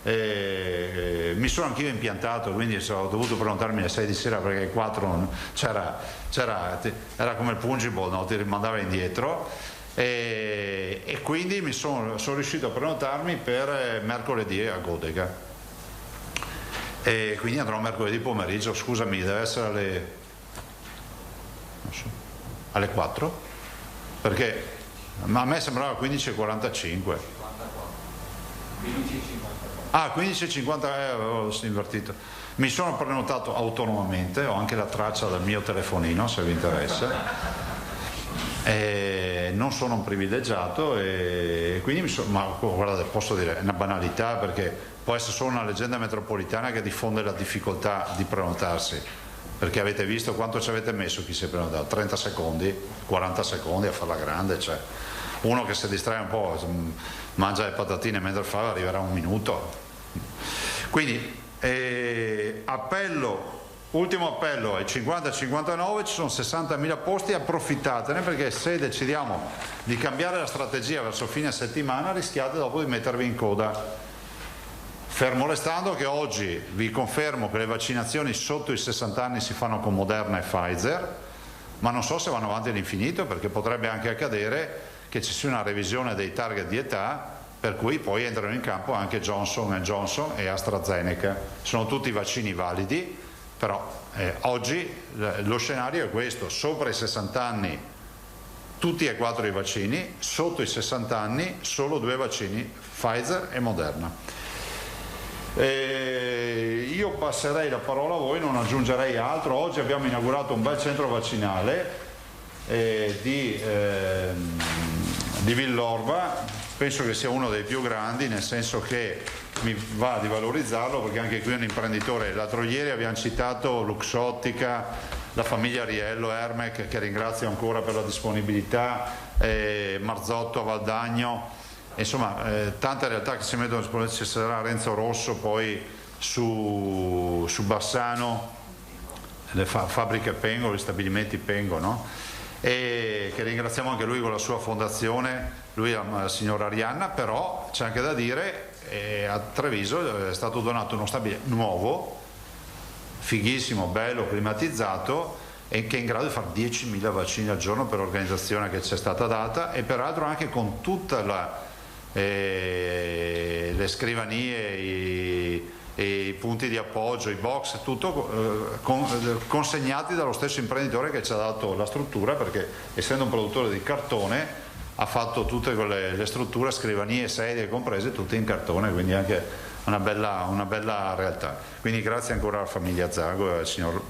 Speaker 3: mi sono anch'io impiantato, quindi ho dovuto prenotarmi alle 6 di sera perché alle 4 era come il pungible, no? Ti rimandava indietro. E quindi sono riuscito a prenotarmi per mercoledì a Godega, e quindi andrò mercoledì pomeriggio. Scusami, deve essere alle 4, perché a me sembrava 15:45. 15:50, avevo invertito. Mi sono prenotato autonomamente, ho anche la traccia del mio telefonino se vi interessa. Non sono un privilegiato e quindi ma guardate, posso dire, è una banalità, perché può essere solo una leggenda metropolitana che diffonde la difficoltà di prenotarsi, perché avete visto quanto ci avete messo chi si è prenotato, 30 secondi, 40 secondi a farla grande, cioè uno che si distrae un po', mangia le patatine mentre fa, arriverà un minuto. Quindi ultimo appello ai 50-59, ci sono 60.000 posti, approfittatene, perché se decidiamo di cambiare la strategia verso fine settimana rischiate dopo di mettervi in coda. Fermo restando che oggi vi confermo che le vaccinazioni sotto i 60 anni si fanno con Moderna e Pfizer, ma non so se vanno avanti all'infinito, perché potrebbe anche accadere che ci sia una revisione dei target di età, per cui poi entrano in campo anche Johnson & Johnson e AstraZeneca. Sono tutti vaccini validi, però oggi lo scenario è questo: sopra i 60 anni tutti e 4 i vaccini, sotto i 60 anni solo 2 vaccini, Pfizer e Moderna. Io passerei la parola a voi, non aggiungerei altro. Oggi abbiamo inaugurato un bel centro vaccinale di Villorba, penso che sia uno dei più grandi, nel senso che mi va di valorizzarlo, perché anche qui è un imprenditore. L'altro ieri abbiamo citato Luxottica, la famiglia Riello, Ermec, che ringrazio ancora per la disponibilità, Marzotto a Valdagno, insomma tante realtà che si mettono a disposizione. Ci sarà Renzo Rosso poi su Bassano, le fabbriche Pengo, gli stabilimenti Pengo, no? E che ringraziamo anche lui con la sua fondazione, lui è la signora Arianna. Però c'è anche da dire, a Treviso è stato donato uno stabile nuovo, fighissimo, bello, climatizzato, e che è in grado di fare 10.000 vaccini al giorno per l'organizzazione che ci è stata data, e peraltro anche con tutte le scrivanie, i punti di appoggio, i box, tutto consegnati dallo stesso imprenditore che ci ha dato la struttura, perché essendo un produttore di cartone ha fatto tutte le strutture, scrivanie, sedie comprese, tutte in cartone, quindi anche una bella realtà. Quindi grazie ancora alla famiglia Zago e al signor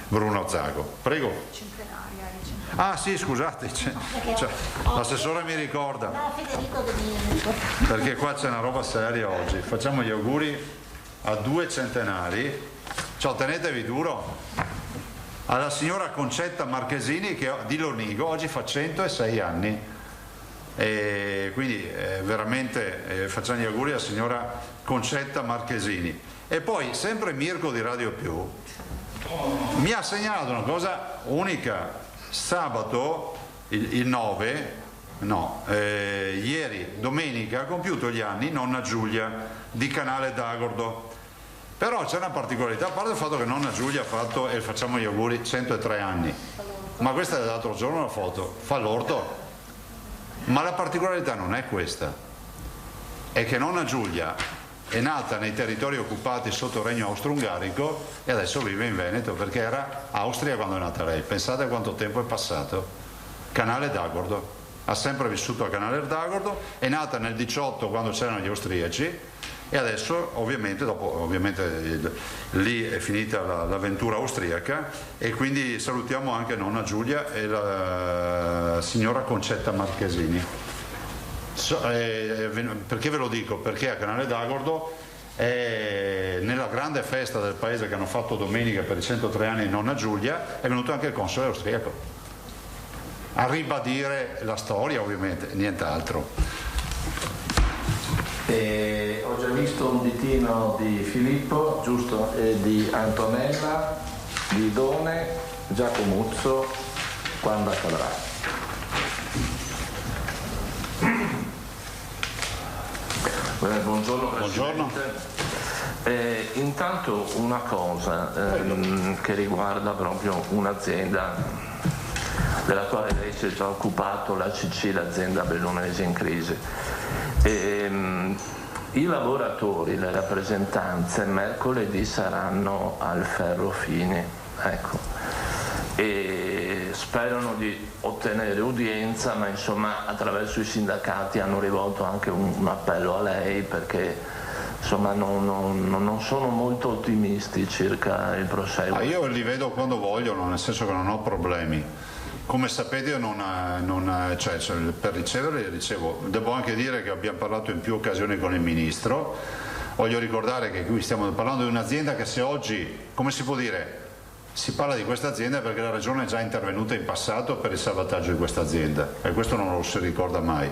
Speaker 3: Bruno Zago. Prego. Ah sì, scusate, l'assessore mi ricorda, perché qua c'è una roba seria oggi. Facciamo gli auguri a 2 centenari, ciao, tenetevi duro, alla signora Concetta Marchesini che di Lonigo oggi fa 106 anni, e quindi veramente facciamo gli auguri alla signora Concetta Marchesini. E poi sempre Mirko di Radio Più mi ha segnalato una cosa unica: sabato il 9, ieri domenica ha compiuto gli anni nonna Giulia di Canale d'Agordo. Però c'è una particolarità, a parte il fatto che nonna Giulia ha fatto, e facciamo gli auguri, 103 anni, ma questa è dall'altro giorno la foto, fa l'orto. Ma la particolarità non è questa, è che nonna Giulia è nata nei territori occupati sotto il regno austro-ungarico e adesso vive in Veneto, perché era Austria quando è nata lei. Pensate quanto tempo è passato. Canale d'Agordo, ha sempre vissuto a Canale d'Agordo, è nata nel 18 quando c'erano gli austriaci, e adesso ovviamente lì è finita l'avventura austriaca, e quindi salutiamo anche nonna Giulia e la signora Concetta Marchesini. Perché ve lo dico? Perché a Canale d'Agordo, nella grande festa del paese che hanno fatto domenica per i 103 anni di nonna Giulia, è venuto anche il console austriaco a ribadire la storia, ovviamente, nient'altro.
Speaker 16: Ho già visto un ditino di Filippo, giusto, di Antonella, di Done, Giacomuzzo, quando accadrà. Buongiorno Presidente. Intanto una cosa che riguarda proprio un'azienda della quale lei si è già occupato, la CC, l'azienda bellunese in crisi. I lavoratori, le rappresentanze mercoledì saranno al Ferrofini, ecco, e sperano di ottenere udienza, ma insomma attraverso i sindacati hanno rivolto anche un appello a lei, perché insomma non sono molto ottimisti circa il proseguo.
Speaker 3: Io li vedo quando vogliono, nel senso che non ho problemi. Come sapete per riceverli ricevo. Devo anche dire che abbiamo parlato in più occasioni con il Ministro. Voglio ricordare che qui stiamo parlando di un'azienda che, se oggi, come si può dire, si parla di questa azienda perché la Regione è già intervenuta in passato per il salvataggio di questa azienda, e questo non lo si ricorda mai.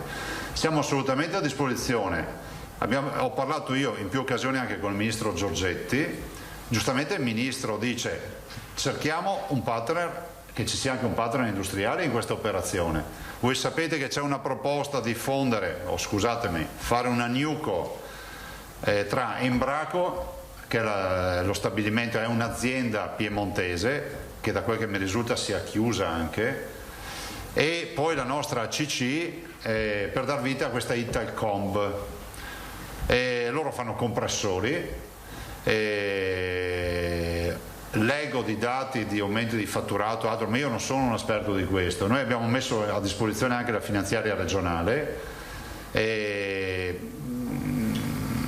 Speaker 3: Siamo assolutamente a disposizione. Ho parlato io in più occasioni anche con il Ministro Giorgetti. Giustamente il Ministro dice: cerchiamo un partner, che ci sia anche un partner industriale in questa operazione. Voi sapete che c'è una proposta di fare una NewCo tra Embraco, che è lo stabilimento, è un'azienda piemontese che da quel che mi risulta sia chiusa anche, e poi la nostra CC per dar vita a questa Italcomb. Loro fanno compressori, leggo di dati di aumenti di fatturato, altro, ma io non sono un esperto di questo. Noi abbiamo messo a disposizione anche la finanziaria regionale,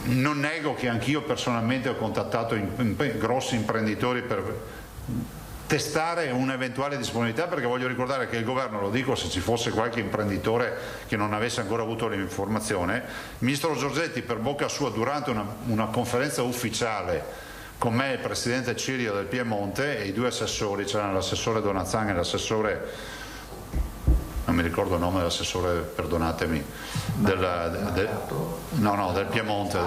Speaker 3: non nego che anch'io personalmente ho contattato grossi imprenditori testare un'eventuale disponibilità, perché voglio ricordare che il governo, lo dico se ci fosse qualche imprenditore che non avesse ancora avuto l'informazione, il ministro Giorgetti per bocca sua durante una conferenza ufficiale con me, il presidente Cirio del Piemonte e i due assessori, c'erano l'assessore Donazzan e l'assessore, non mi ricordo il nome dell'assessore, perdonatemi, del Piemonte,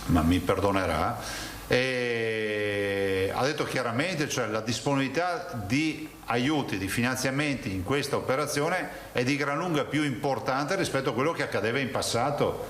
Speaker 3: ma mi perdonerà. E ha detto chiaramente, cioè la disponibilità di aiuti, di finanziamenti in questa operazione è di gran lunga più importante rispetto a quello che accadeva in passato.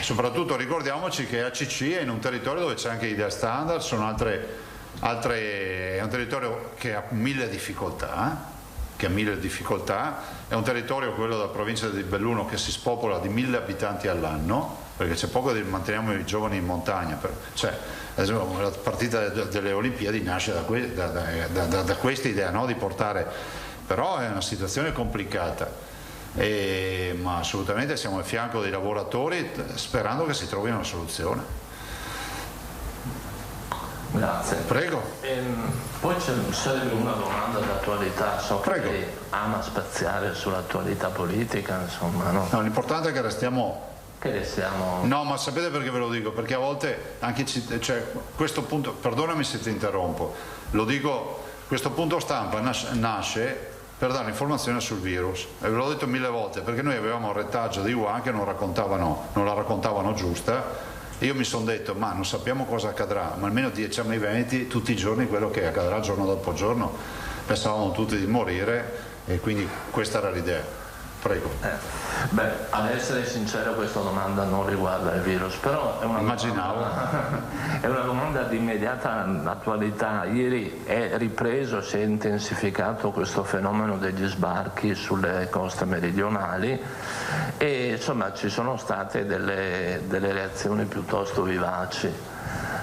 Speaker 3: Soprattutto ricordiamoci che ACC è in un territorio dove c'è anche Idea Standard, sono è un territorio che ha mille difficoltà, è un territorio, quello della provincia di Belluno, che si spopola di 1000 abitanti all'anno, perché c'è poco di manteniamo i giovani in montagna, cioè la partita delle Olimpiadi nasce da questa idea, no? Di portare, però è una situazione complicata, ma assolutamente siamo al fianco dei lavoratori sperando che si trovi una soluzione.
Speaker 20: Grazie.
Speaker 3: Prego.
Speaker 20: Poi c'è una domanda d'attualità, so che lei ama spaziare sull'attualità politica, insomma, no?
Speaker 3: No, l'importante è che restiamo... No, ma sapete perché ve lo dico? Perché a volte anche questo punto, perdonami se ti interrompo, lo dico, questo punto stampa nasce per dare informazione sul virus, e ve l'ho detto 1000 volte, perché noi avevamo un retaggio di Wuhan che non la raccontavano giusta. Io mi sono detto, ma non sappiamo cosa accadrà, ma almeno diciamo i Veneti tutti i giorni quello che accadrà giorno dopo giorno. Pensavamo tutti di morire e quindi questa era l'idea. Prego.
Speaker 20: Ad essere sincero, questa domanda non riguarda il virus, però è una domanda di immediata attualità. Ieri è ripreso, si è intensificato questo fenomeno degli sbarchi sulle coste meridionali e insomma ci sono state delle reazioni piuttosto vivaci.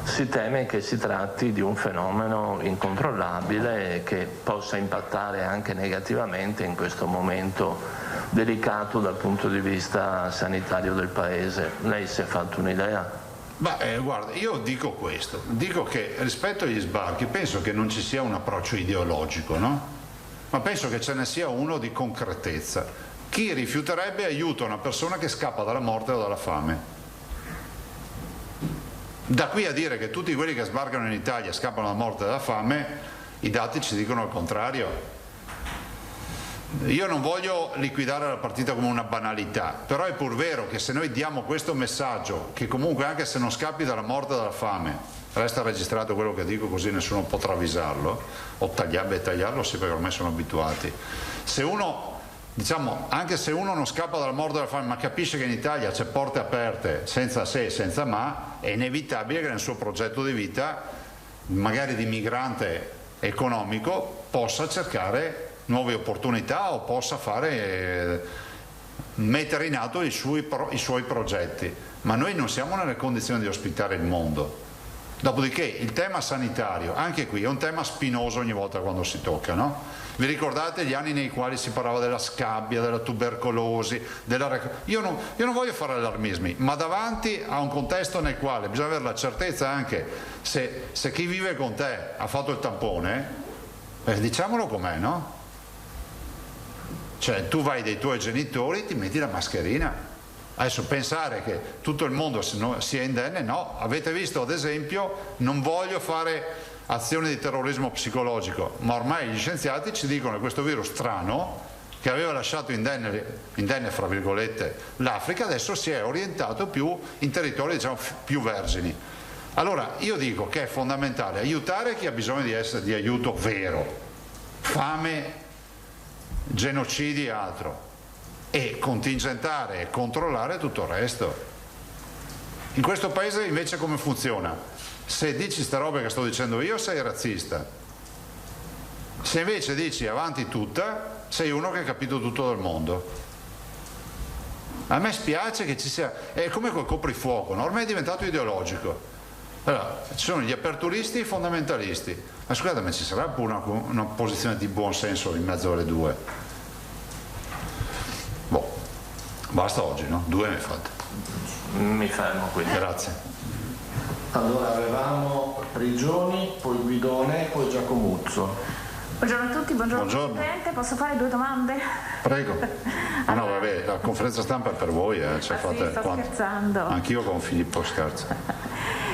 Speaker 20: Si teme che si tratti di un fenomeno incontrollabile e che possa impattare anche negativamente in questo momento delicato dal punto di vista sanitario del Paese. Lei si è fatto un'idea?
Speaker 3: Guarda, io dico questo, dico che rispetto agli sbarchi penso che non ci sia un approccio ideologico, no? Ma penso che ce ne sia uno di concretezza. Chi rifiuterebbe aiuto a una persona che scappa dalla morte o dalla fame? Da qui a dire che tutti quelli che sbarcano in Italia scappano dalla morte e dalla fame, i dati ci dicono il contrario. Io non voglio liquidare la partita come una banalità, però è pur vero che se noi diamo questo messaggio, che comunque anche se non scappi dalla morte e dalla fame, resta registrato quello che dico così nessuno può travisarlo, o tagliarlo sì, perché ormai sono abituati. Se uno, diciamo, anche se uno non scappa dalla morte e dalla fame, ma capisce che in Italia c'è porte aperte, senza se e senza ma, è inevitabile che nel suo progetto di vita, magari di migrante economico, possa cercare nuove opportunità o possa mettere in atto i suoi progetti, ma noi non siamo nelle condizioni di ospitare il mondo. Dopodiché il tema sanitario, anche qui è un tema spinoso ogni volta quando si tocca, no? Vi ricordate gli anni nei quali si parlava della scabbia, della tubercolosi, io non voglio fare allarmismi, ma davanti a un contesto nel quale bisogna avere la certezza anche se chi vive con te ha fatto il tampone, diciamolo com'è, no? Cioè tu vai dai tuoi genitori, ti metti la mascherina. Adesso pensare che tutto il mondo sia indenne, no. Avete visto ad esempio, non voglio fare azioni di terrorismo psicologico, ma ormai gli scienziati ci dicono che questo virus strano, che aveva lasciato indenne fra virgolette l'Africa, adesso si è orientato più in territori, diciamo, più vergini. Allora io dico che è fondamentale aiutare chi ha bisogno di aiuto vero, fame, genocidi e altro, e contingentare e controllare tutto il resto. In questo paese invece come funziona? Se dici sta roba che sto dicendo io sei razzista, se invece dici avanti tutta sei uno che ha capito tutto del mondo. A me spiace che ci sia, è come col coprifuoco, no? Ormai è diventato ideologico. Allora, ci sono gli aperturisti e i fondamentalisti, ma scusate, ma ci sarà pure una posizione di buon senso in mezzo alle due? Boh, basta oggi, no? 2 ne fate.
Speaker 20: Mi fermo qui.
Speaker 3: Grazie.
Speaker 20: Allora avevamo Prigioni, poi Guidone, poi Giacomuzzo.
Speaker 21: Buongiorno a tutti, buongiorno Presidente, posso fare 2 domande?
Speaker 3: Prego. No, vabbè, la conferenza stampa è per voi,
Speaker 21: sto scherzando.
Speaker 3: Anch'io con Filippo scherzo.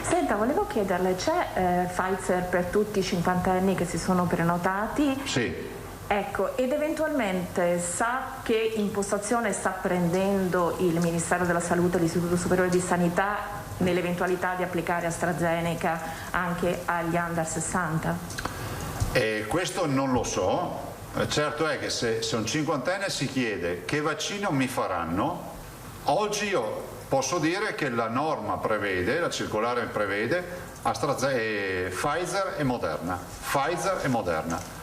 Speaker 21: Senta, volevo chiederle, c'è Pfizer per tutti i 50enni che si sono prenotati?
Speaker 3: Sì.
Speaker 21: Ecco, ed eventualmente sa che impostazione sta prendendo il Ministero della Salute e l'Istituto Superiore di Sanità nell'eventualità di applicare AstraZeneca anche agli under 60?
Speaker 3: Questo non lo so. Certo è che se un 50enne si chiede che vaccino mi faranno, oggi io posso dire che la norma prevede, la circolare prevede Pfizer e Moderna. Pfizer e Moderna.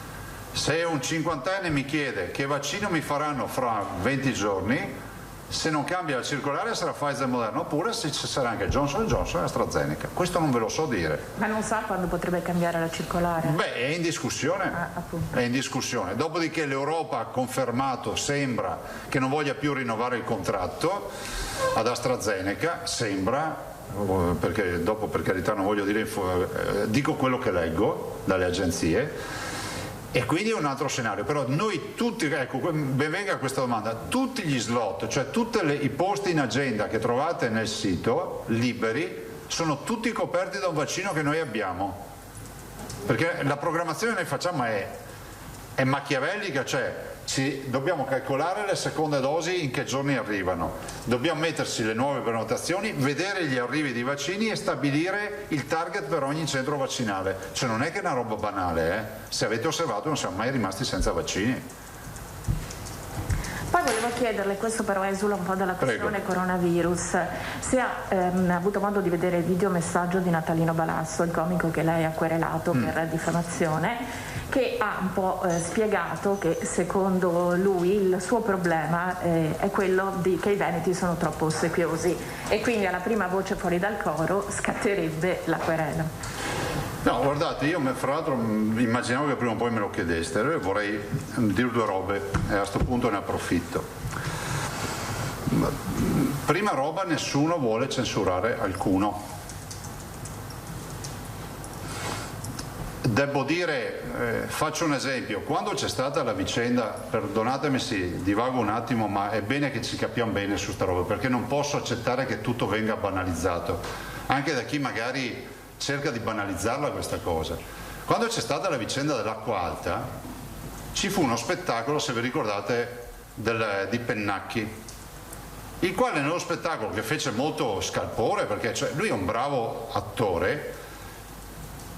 Speaker 3: Se un 50enne mi chiede che vaccino mi faranno fra 20 giorni, se non cambia la circolare sarà Pfizer e Moderna, oppure se ci sarà anche Johnson & Johnson e AstraZeneca. Questo non ve lo so dire.
Speaker 21: Ma non sa quando potrebbe cambiare la circolare?
Speaker 3: Beh, è in discussione. È in discussione. Dopodiché l'Europa ha confermato, sembra, che non voglia più rinnovare il contratto ad AstraZeneca, sembra, perché dopo per carità non voglio dire, dico quello che leggo dalle agenzie. E quindi è un altro scenario, però noi tutti, ecco, ben venga questa domanda, tutti gli slot, cioè tutti i posti in agenda che trovate nel sito, liberi, sono tutti coperti da un vaccino che noi abbiamo. Perché la programmazione che noi facciamo è machiavellica, cioè dobbiamo calcolare le seconde dosi in che giorni arrivano, dobbiamo mettersi le nuove prenotazioni, vedere gli arrivi di vaccini e stabilire il target per ogni centro vaccinale. Cioè non è che è una roba banale, se avete osservato non siamo mai rimasti senza vaccini.
Speaker 21: Poi volevo chiederle, questo però esula un po' dalla questione coronavirus, se ha avuto modo di vedere il videomessaggio di Natalino Balasso, il comico che lei ha querelato per diffamazione, che ha un po' spiegato che secondo lui il suo problema è quello che i veneti sono troppo ossequiosi e quindi alla prima voce fuori dal coro scatterebbe la querela.
Speaker 3: No, guardate, io fra l'altro immaginavo che prima o poi me lo chiedeste, e vorrei dire 2 robe e a questo punto ne approfitto. Prima roba, nessuno vuole censurare alcuno. Devo dire, faccio un esempio, quando c'è stata la vicenda, perdonatemi se divago un attimo, ma è bene che ci capiamo bene su sta roba, perché non posso accettare che tutto venga banalizzato, anche da chi magari cerca di banalizzarla questa cosa. Quando c'è stata la vicenda dell'acqua alta, ci fu uno spettacolo, se vi ricordate, di Pennacchi, il quale nello spettacolo, che fece molto scalpore, perché lui è un bravo attore,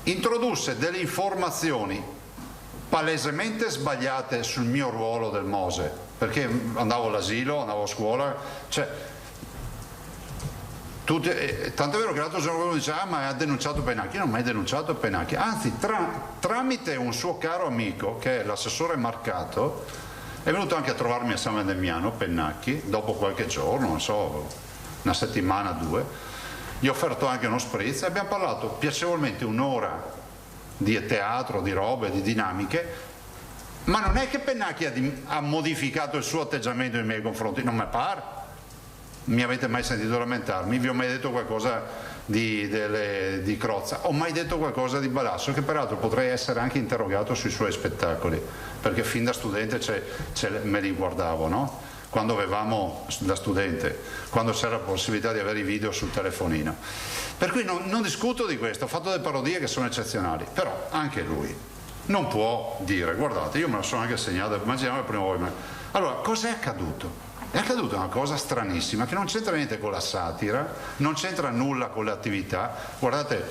Speaker 3: introdusse delle informazioni palesemente sbagliate sul mio ruolo del Mose, perché andavo all'asilo, andavo a scuola, tanto è vero che l'altro giorno uno dice ma ha denunciato Pennacchi. Io non ho mai denunciato Pennacchi, anzi tramite un suo caro amico che è l'assessore Marcato è venuto anche a trovarmi a San Vendemiano Pennacchi dopo qualche giorno, non so, una settimana, 2. Gli ho offerto anche uno spritz e abbiamo parlato piacevolmente un'ora di teatro, di robe, di dinamiche, ma non è che Pennacchi ha modificato il suo atteggiamento nei miei confronti, non mi pare. Mi avete mai sentito lamentarmi? Vi ho mai detto qualcosa di Crozza? Ho mai detto qualcosa di Balasso? Che peraltro potrei essere anche interrogato sui suoi spettacoli, perché fin da studente me li guardavo, no? Quando avevamo, da studente, quando c'era la possibilità di avere i video sul telefonino. Per cui non discuto di questo, ho fatto delle parodie che sono eccezionali, però anche lui non può dire, guardate, io me lo sono anche segnato, immaginavo prima voi. Allora, cos'è accaduto? È accaduta una cosa stranissima che non c'entra niente con la satira, non c'entra nulla con le attività. Guardate,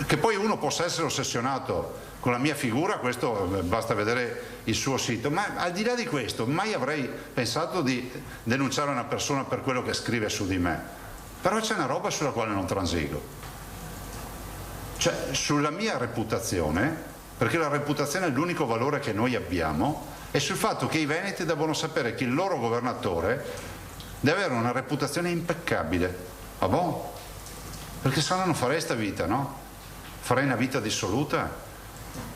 Speaker 3: che poi uno possa essere ossessionato con la mia figura, questo basta vedere il suo sito, ma al di là di questo mai avrei pensato di denunciare una persona per quello che scrive su di me. Però c'è una roba sulla quale non transigo, sulla mia reputazione, perché la reputazione è l'unico valore che noi abbiamo, e sul fatto che i veneti devono sapere che il loro governatore deve avere una reputazione impeccabile. Ah boh? Perché se no non farei sta vita, no? Farei una vita dissoluta,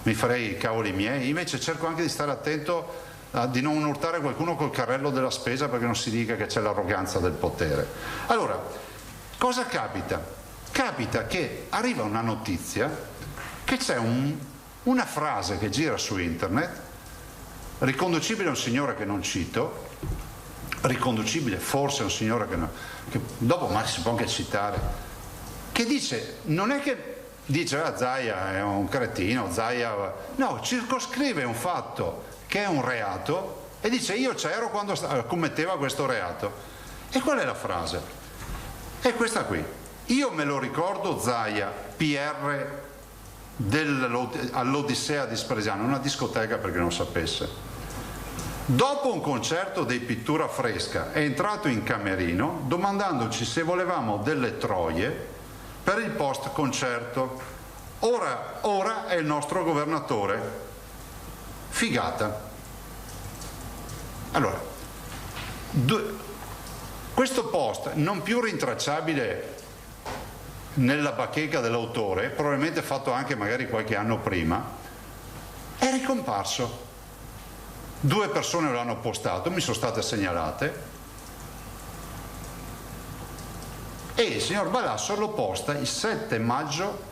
Speaker 3: mi farei i cavoli miei. Invece cerco anche di stare attento di non urtare qualcuno col carrello della spesa, perché non si dica che c'è l'arroganza del potere. Allora, cosa capita?
Speaker 4: capita che arriva una notizia, che c'è una frase che gira su internet, riconducibile a un signore che non cito, riconducibile forse a un signore che dopo ma si può anche citare, che dice, non è che dice Zaia è un cretino, Zaia, no, circoscrive un fatto che è un reato e dice io c'ero quando commetteva questo reato. E qual è la frase? È questa qui: io me lo ricordo Zaia, PR all'Odissea di Spresiano, una discoteca per chi non sapesse. Dopo un concerto dei Pittura Fresca è entrato in camerino domandandoci se volevamo delle troie per il post concerto. Ora è il nostro governatore. Figata. Allora, questo post non più rintracciabile nella bacheca dell'autore, probabilmente fatto anche magari qualche anno prima, è ricomparso. 2 persone lo hanno postato, mi sono state segnalate, e il signor Balasso lo posta il 7 maggio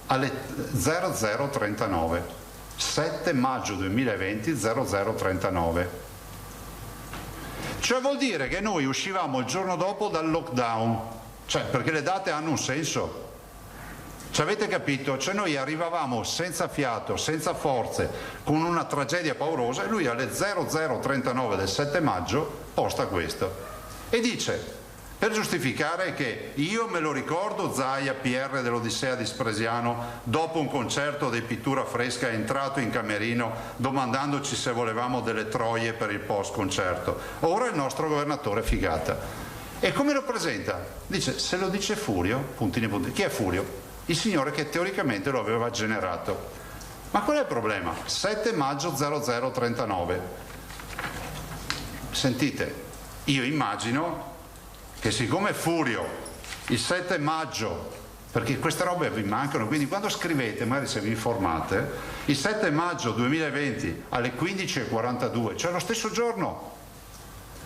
Speaker 4: alle 00:39. 7 maggio 2020 00:39. Cioè vuol dire che noi uscivamo il giorno dopo dal lockdown, cioè perché le date hanno un senso. Ci avete capito? Cioè noi arrivavamo senza fiato, senza forze, con una tragedia paurosa, e lui alle 00:39 del 7 maggio posta questo e dice, per giustificare che io me lo ricordo Zaia, PR dell'Odissea di Spresiano, dopo un concerto dei Pittura Fresca è entrato in camerino domandandoci se volevamo delle troie per il post concerto. Ora il nostro governatore figata. E come lo presenta? Dice, se lo dice Furio, puntini puntini. Chi è Furio? Il signore che teoricamente lo aveva generato. Ma qual è il problema? 7 maggio 00:39. Sentite, io immagino che siccome Furio il 7 maggio, perché queste robe vi mancano, quindi quando scrivete, magari se vi informate, il 7 maggio 2020 alle 15:42, cioè lo stesso giorno,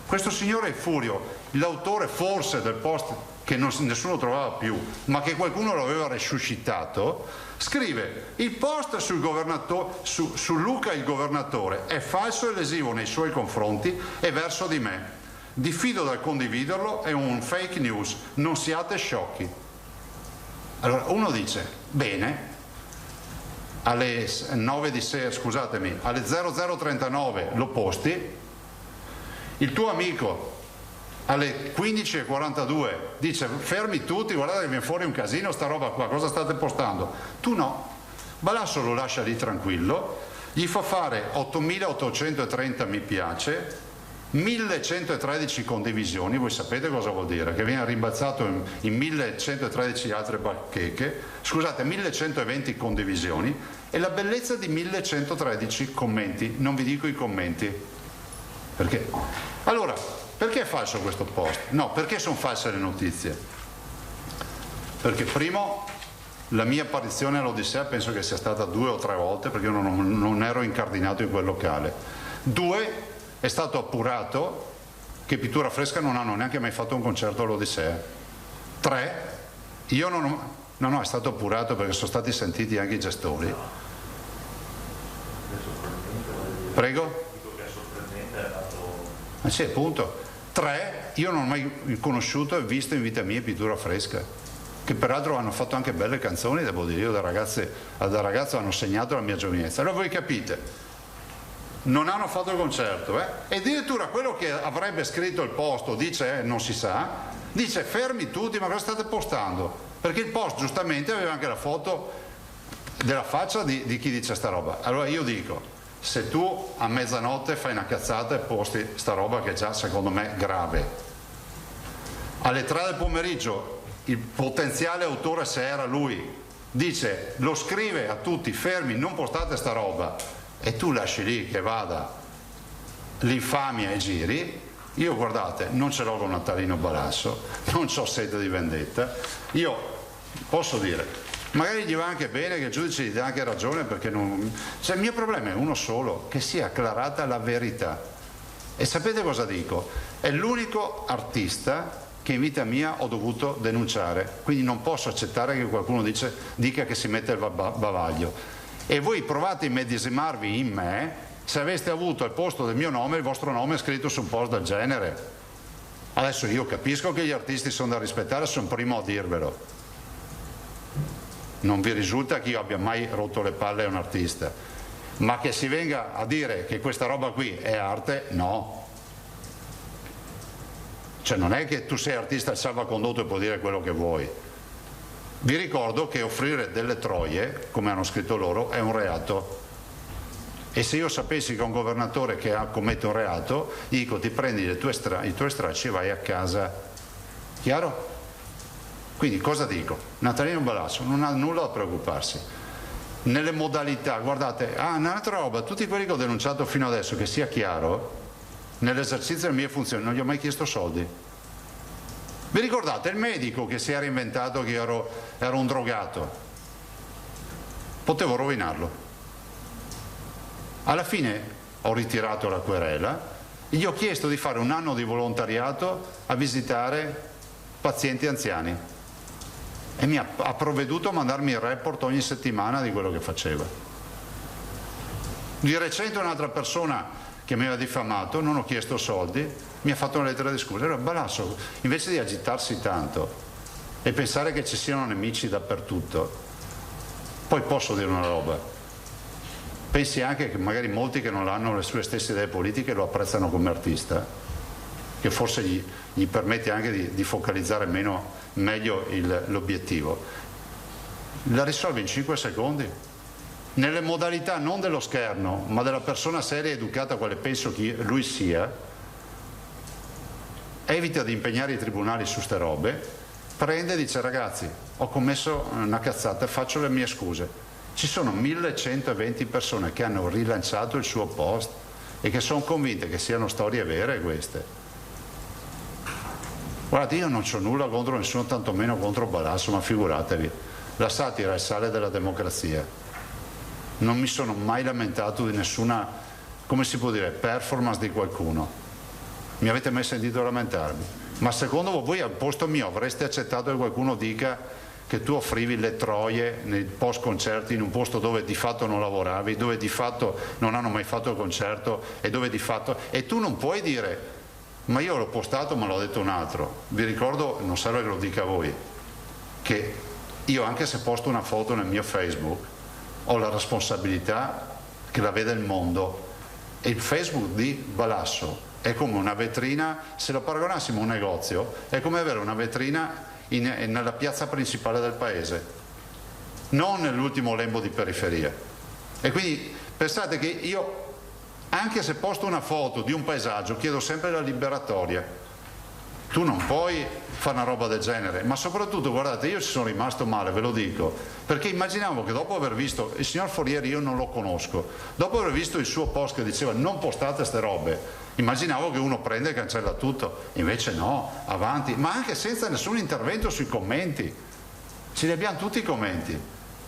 Speaker 4: questo signore Furio, l'autore forse del post che nessuno trovava più, ma che qualcuno lo aveva resuscitato, scrive: il post sul governatore, su Luca il governatore è falso e lesivo nei suoi confronti e verso di me. Diffido dal condividerlo, è un fake news, non siate sciocchi. Allora uno dice, bene, alle 9 di sera, scusatemi, alle 00:39 lo posti, il tuo amico alle 15:42 dice fermi tutti, guardate che viene fuori un casino sta roba qua, cosa state postando? Tu no, Balasso lo lascia lì tranquillo, gli fa fare 8.830 mi piace, 1.113 condivisioni. Voi sapete cosa vuol dire? Che viene rimbalzato in 1.113 altre bacheche, scusate, 1.120 condivisioni e la bellezza di 1.113 commenti. Non vi dico i commenti perché. Allora, perché è falso questo post? No, perché sono false le notizie? Perché primo, la mia apparizione all'Odissea penso che sia stata 2 o 3 volte, perché io non ero incardinato in quel locale. 2, è stato appurato che Pittura Fresca non hanno neanche mai fatto un concerto all'Odissea. 3, io non ho... No, è stato appurato perché sono stati sentiti anche i gestori. Prego? Ma sì, appunto. 3, io non ho mai conosciuto e visto in vita mia Pittura Fresca, che peraltro hanno fatto anche belle canzoni, devo dire, io da ragazzo hanno segnato la mia giovinezza. Allora voi capite, non hanno fatto il concerto, e addirittura quello che avrebbe scritto il post dice, non si sa, dice fermi tutti, ma cosa state postando? Perché il post giustamente aveva anche la foto della faccia di chi dice sta roba. Allora io dico, se tu a mezzanotte fai una cazzata e posti sta roba che è già secondo me grave, alle 3 del pomeriggio il potenziale autore, se era lui, dice, lo scrive a tutti, fermi, non postate sta roba, e tu lasci lì che vada l'infamia e giri. Io guardate, non ce l'ho con Natalino Balasso, non c'ho sete di vendetta, io posso dire, magari gli va anche bene, che il giudice gli dà anche ragione, perché non... Cioè, il mio problema è uno solo, che sia acclarata la verità. E sapete cosa dico? È l'unico artista che in vita mia ho dovuto denunciare, quindi non posso accettare che qualcuno dica che si mette il bavaglio. E voi provate a immedesimarvi in me se aveste avuto al posto del mio nome il vostro nome scritto su un post del genere. Adesso io capisco che gli artisti sono da rispettare, sono primo a dirvelo. Non vi risulta che io abbia mai rotto le palle a un artista, ma che si venga a dire che questa roba qui è arte, no. Cioè non è che tu sei artista al salvacondotto e puoi dire quello che vuoi. Vi ricordo che offrire delle troie, come hanno scritto loro, è un reato. E se io sapessi che un governatore che commette un reato, gli dico ti prendi i tuoi stracci e vai a casa. Chiaro? Quindi cosa dico? Natalino Balasso non ha nulla da preoccuparsi. Nelle modalità, guardate, un'altra roba, tutti quelli che ho denunciato fino adesso, che sia chiaro, nell'esercizio delle mie funzioni non gli ho mai chiesto soldi. Vi ricordate il medico che si era inventato che ero un drogato? Potevo rovinarlo. Alla fine ho ritirato la querela e gli ho chiesto di fare un anno di volontariato a visitare pazienti anziani e mi ha provveduto a mandarmi il report ogni settimana di quello che faceva. Di recente un'altra persona che mi aveva diffamato, non ho chiesto soldi, mi ha fatto una lettera di scusa. Allora Balasso, invece di agitarsi tanto e pensare che ci siano nemici dappertutto, poi posso dire una roba, pensi anche che magari molti che non hanno le sue stesse idee politiche lo apprezzano come artista, che forse gli permette anche di focalizzare meglio l'obiettivo. La risolve in 5 secondi. Nelle modalità non dello scherno, ma della persona seria e educata quale penso che lui sia, evita di impegnare i tribunali su ste robe, prende e dice ragazzi, ho commesso una cazzata, faccio le mie scuse. Ci sono 1120 persone che hanno rilanciato il suo post e che sono convinte che siano storie vere queste. Guardate, io non c'ho nulla contro nessuno, tantomeno contro Balasso, ma figuratevi, la satira è il sale della democrazia. Non mi sono mai lamentato di nessuna, come si può dire, performance di qualcuno. Mi avete mai sentito lamentarmi? Ma secondo voi al posto mio avreste accettato che qualcuno dica che tu offrivi le troie nei post concerti in un posto dove di fatto non lavoravi, dove di fatto non hanno mai fatto il concerto e dove di fatto... E tu non puoi dire, ma io l'ho postato ma l'ho detto un altro. Vi ricordo, non serve che lo dica a voi, che io anche se posto una foto nel mio Facebook ho la responsabilità che la vede il mondo, e il Facebook di Balasso è come una vetrina, se lo paragonassimo a un negozio, è come avere una vetrina nella piazza principale del paese, non nell'ultimo lembo di periferia. E quindi pensate che io, anche se posto una foto di un paesaggio, chiedo sempre la liberatoria. Tu non puoi fare una roba del genere, ma soprattutto, guardate, io ci sono rimasto male, ve lo dico, perché immaginavo che dopo aver visto, il signor Forieri io non lo conosco, dopo aver visto il suo post che diceva non postate ste robe, immaginavo che uno prende e cancella tutto, invece no, avanti, ma anche senza nessun intervento sui commenti, ce li abbiamo tutti i commenti,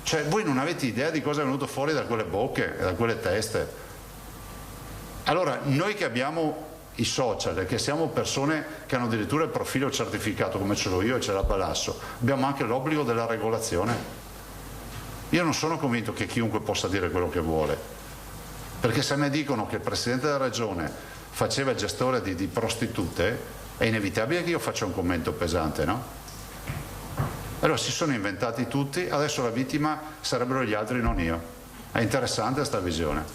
Speaker 4: cioè voi non avete idea di cosa è venuto fuori da quelle bocche e da quelle teste. Allora, noi che abbiamo i social e che siamo persone che hanno addirittura il profilo certificato come ce l'ho io e ce l'ha Balasso, abbiamo anche l'obbligo della regolazione. Io non sono convinto che chiunque possa dire quello che vuole, perché se mi dicono che il Presidente della Regione faceva il gestore di prostitute, è inevitabile che io faccia un commento pesante, no? Allora si sono inventati tutti, adesso la vittima sarebbero gli altri, non io. È interessante questa visione.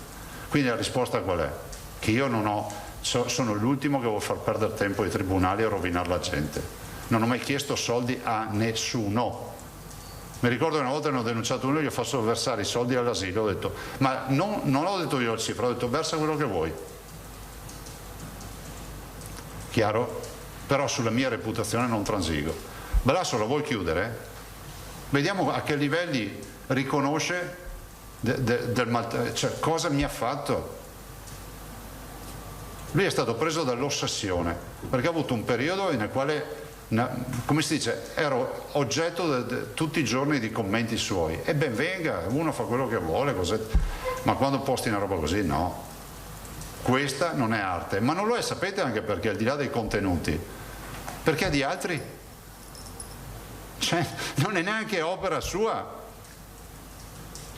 Speaker 4: Quindi la risposta qual è? Che io non ho... sono l'ultimo che vuole far perdere tempo ai tribunali e rovinare la gente. Non ho mai chiesto soldi a nessuno. Mi ricordo che una volta ne ho denunciato uno e gli ho fatto versare i soldi all'asilo, ho detto, ma non ho detto io la cifra, ho detto versa quello che vuoi. Chiaro? Però sulla mia reputazione non transigo. Balasso lo vuoi chiudere? Vediamo a che livelli riconosce cioè cosa mi ha fatto. Lui è stato preso dall'ossessione, perché ha avuto un periodo nel quale, come si dice, ero oggetto tutti i giorni di commenti suoi. E ben venga, uno fa quello che vuole, ma quando posti una roba così, no. Questa non è arte, ma non lo è, sapete anche perché al di là dei contenuti, perché di altri? Cioè, non è neanche opera sua.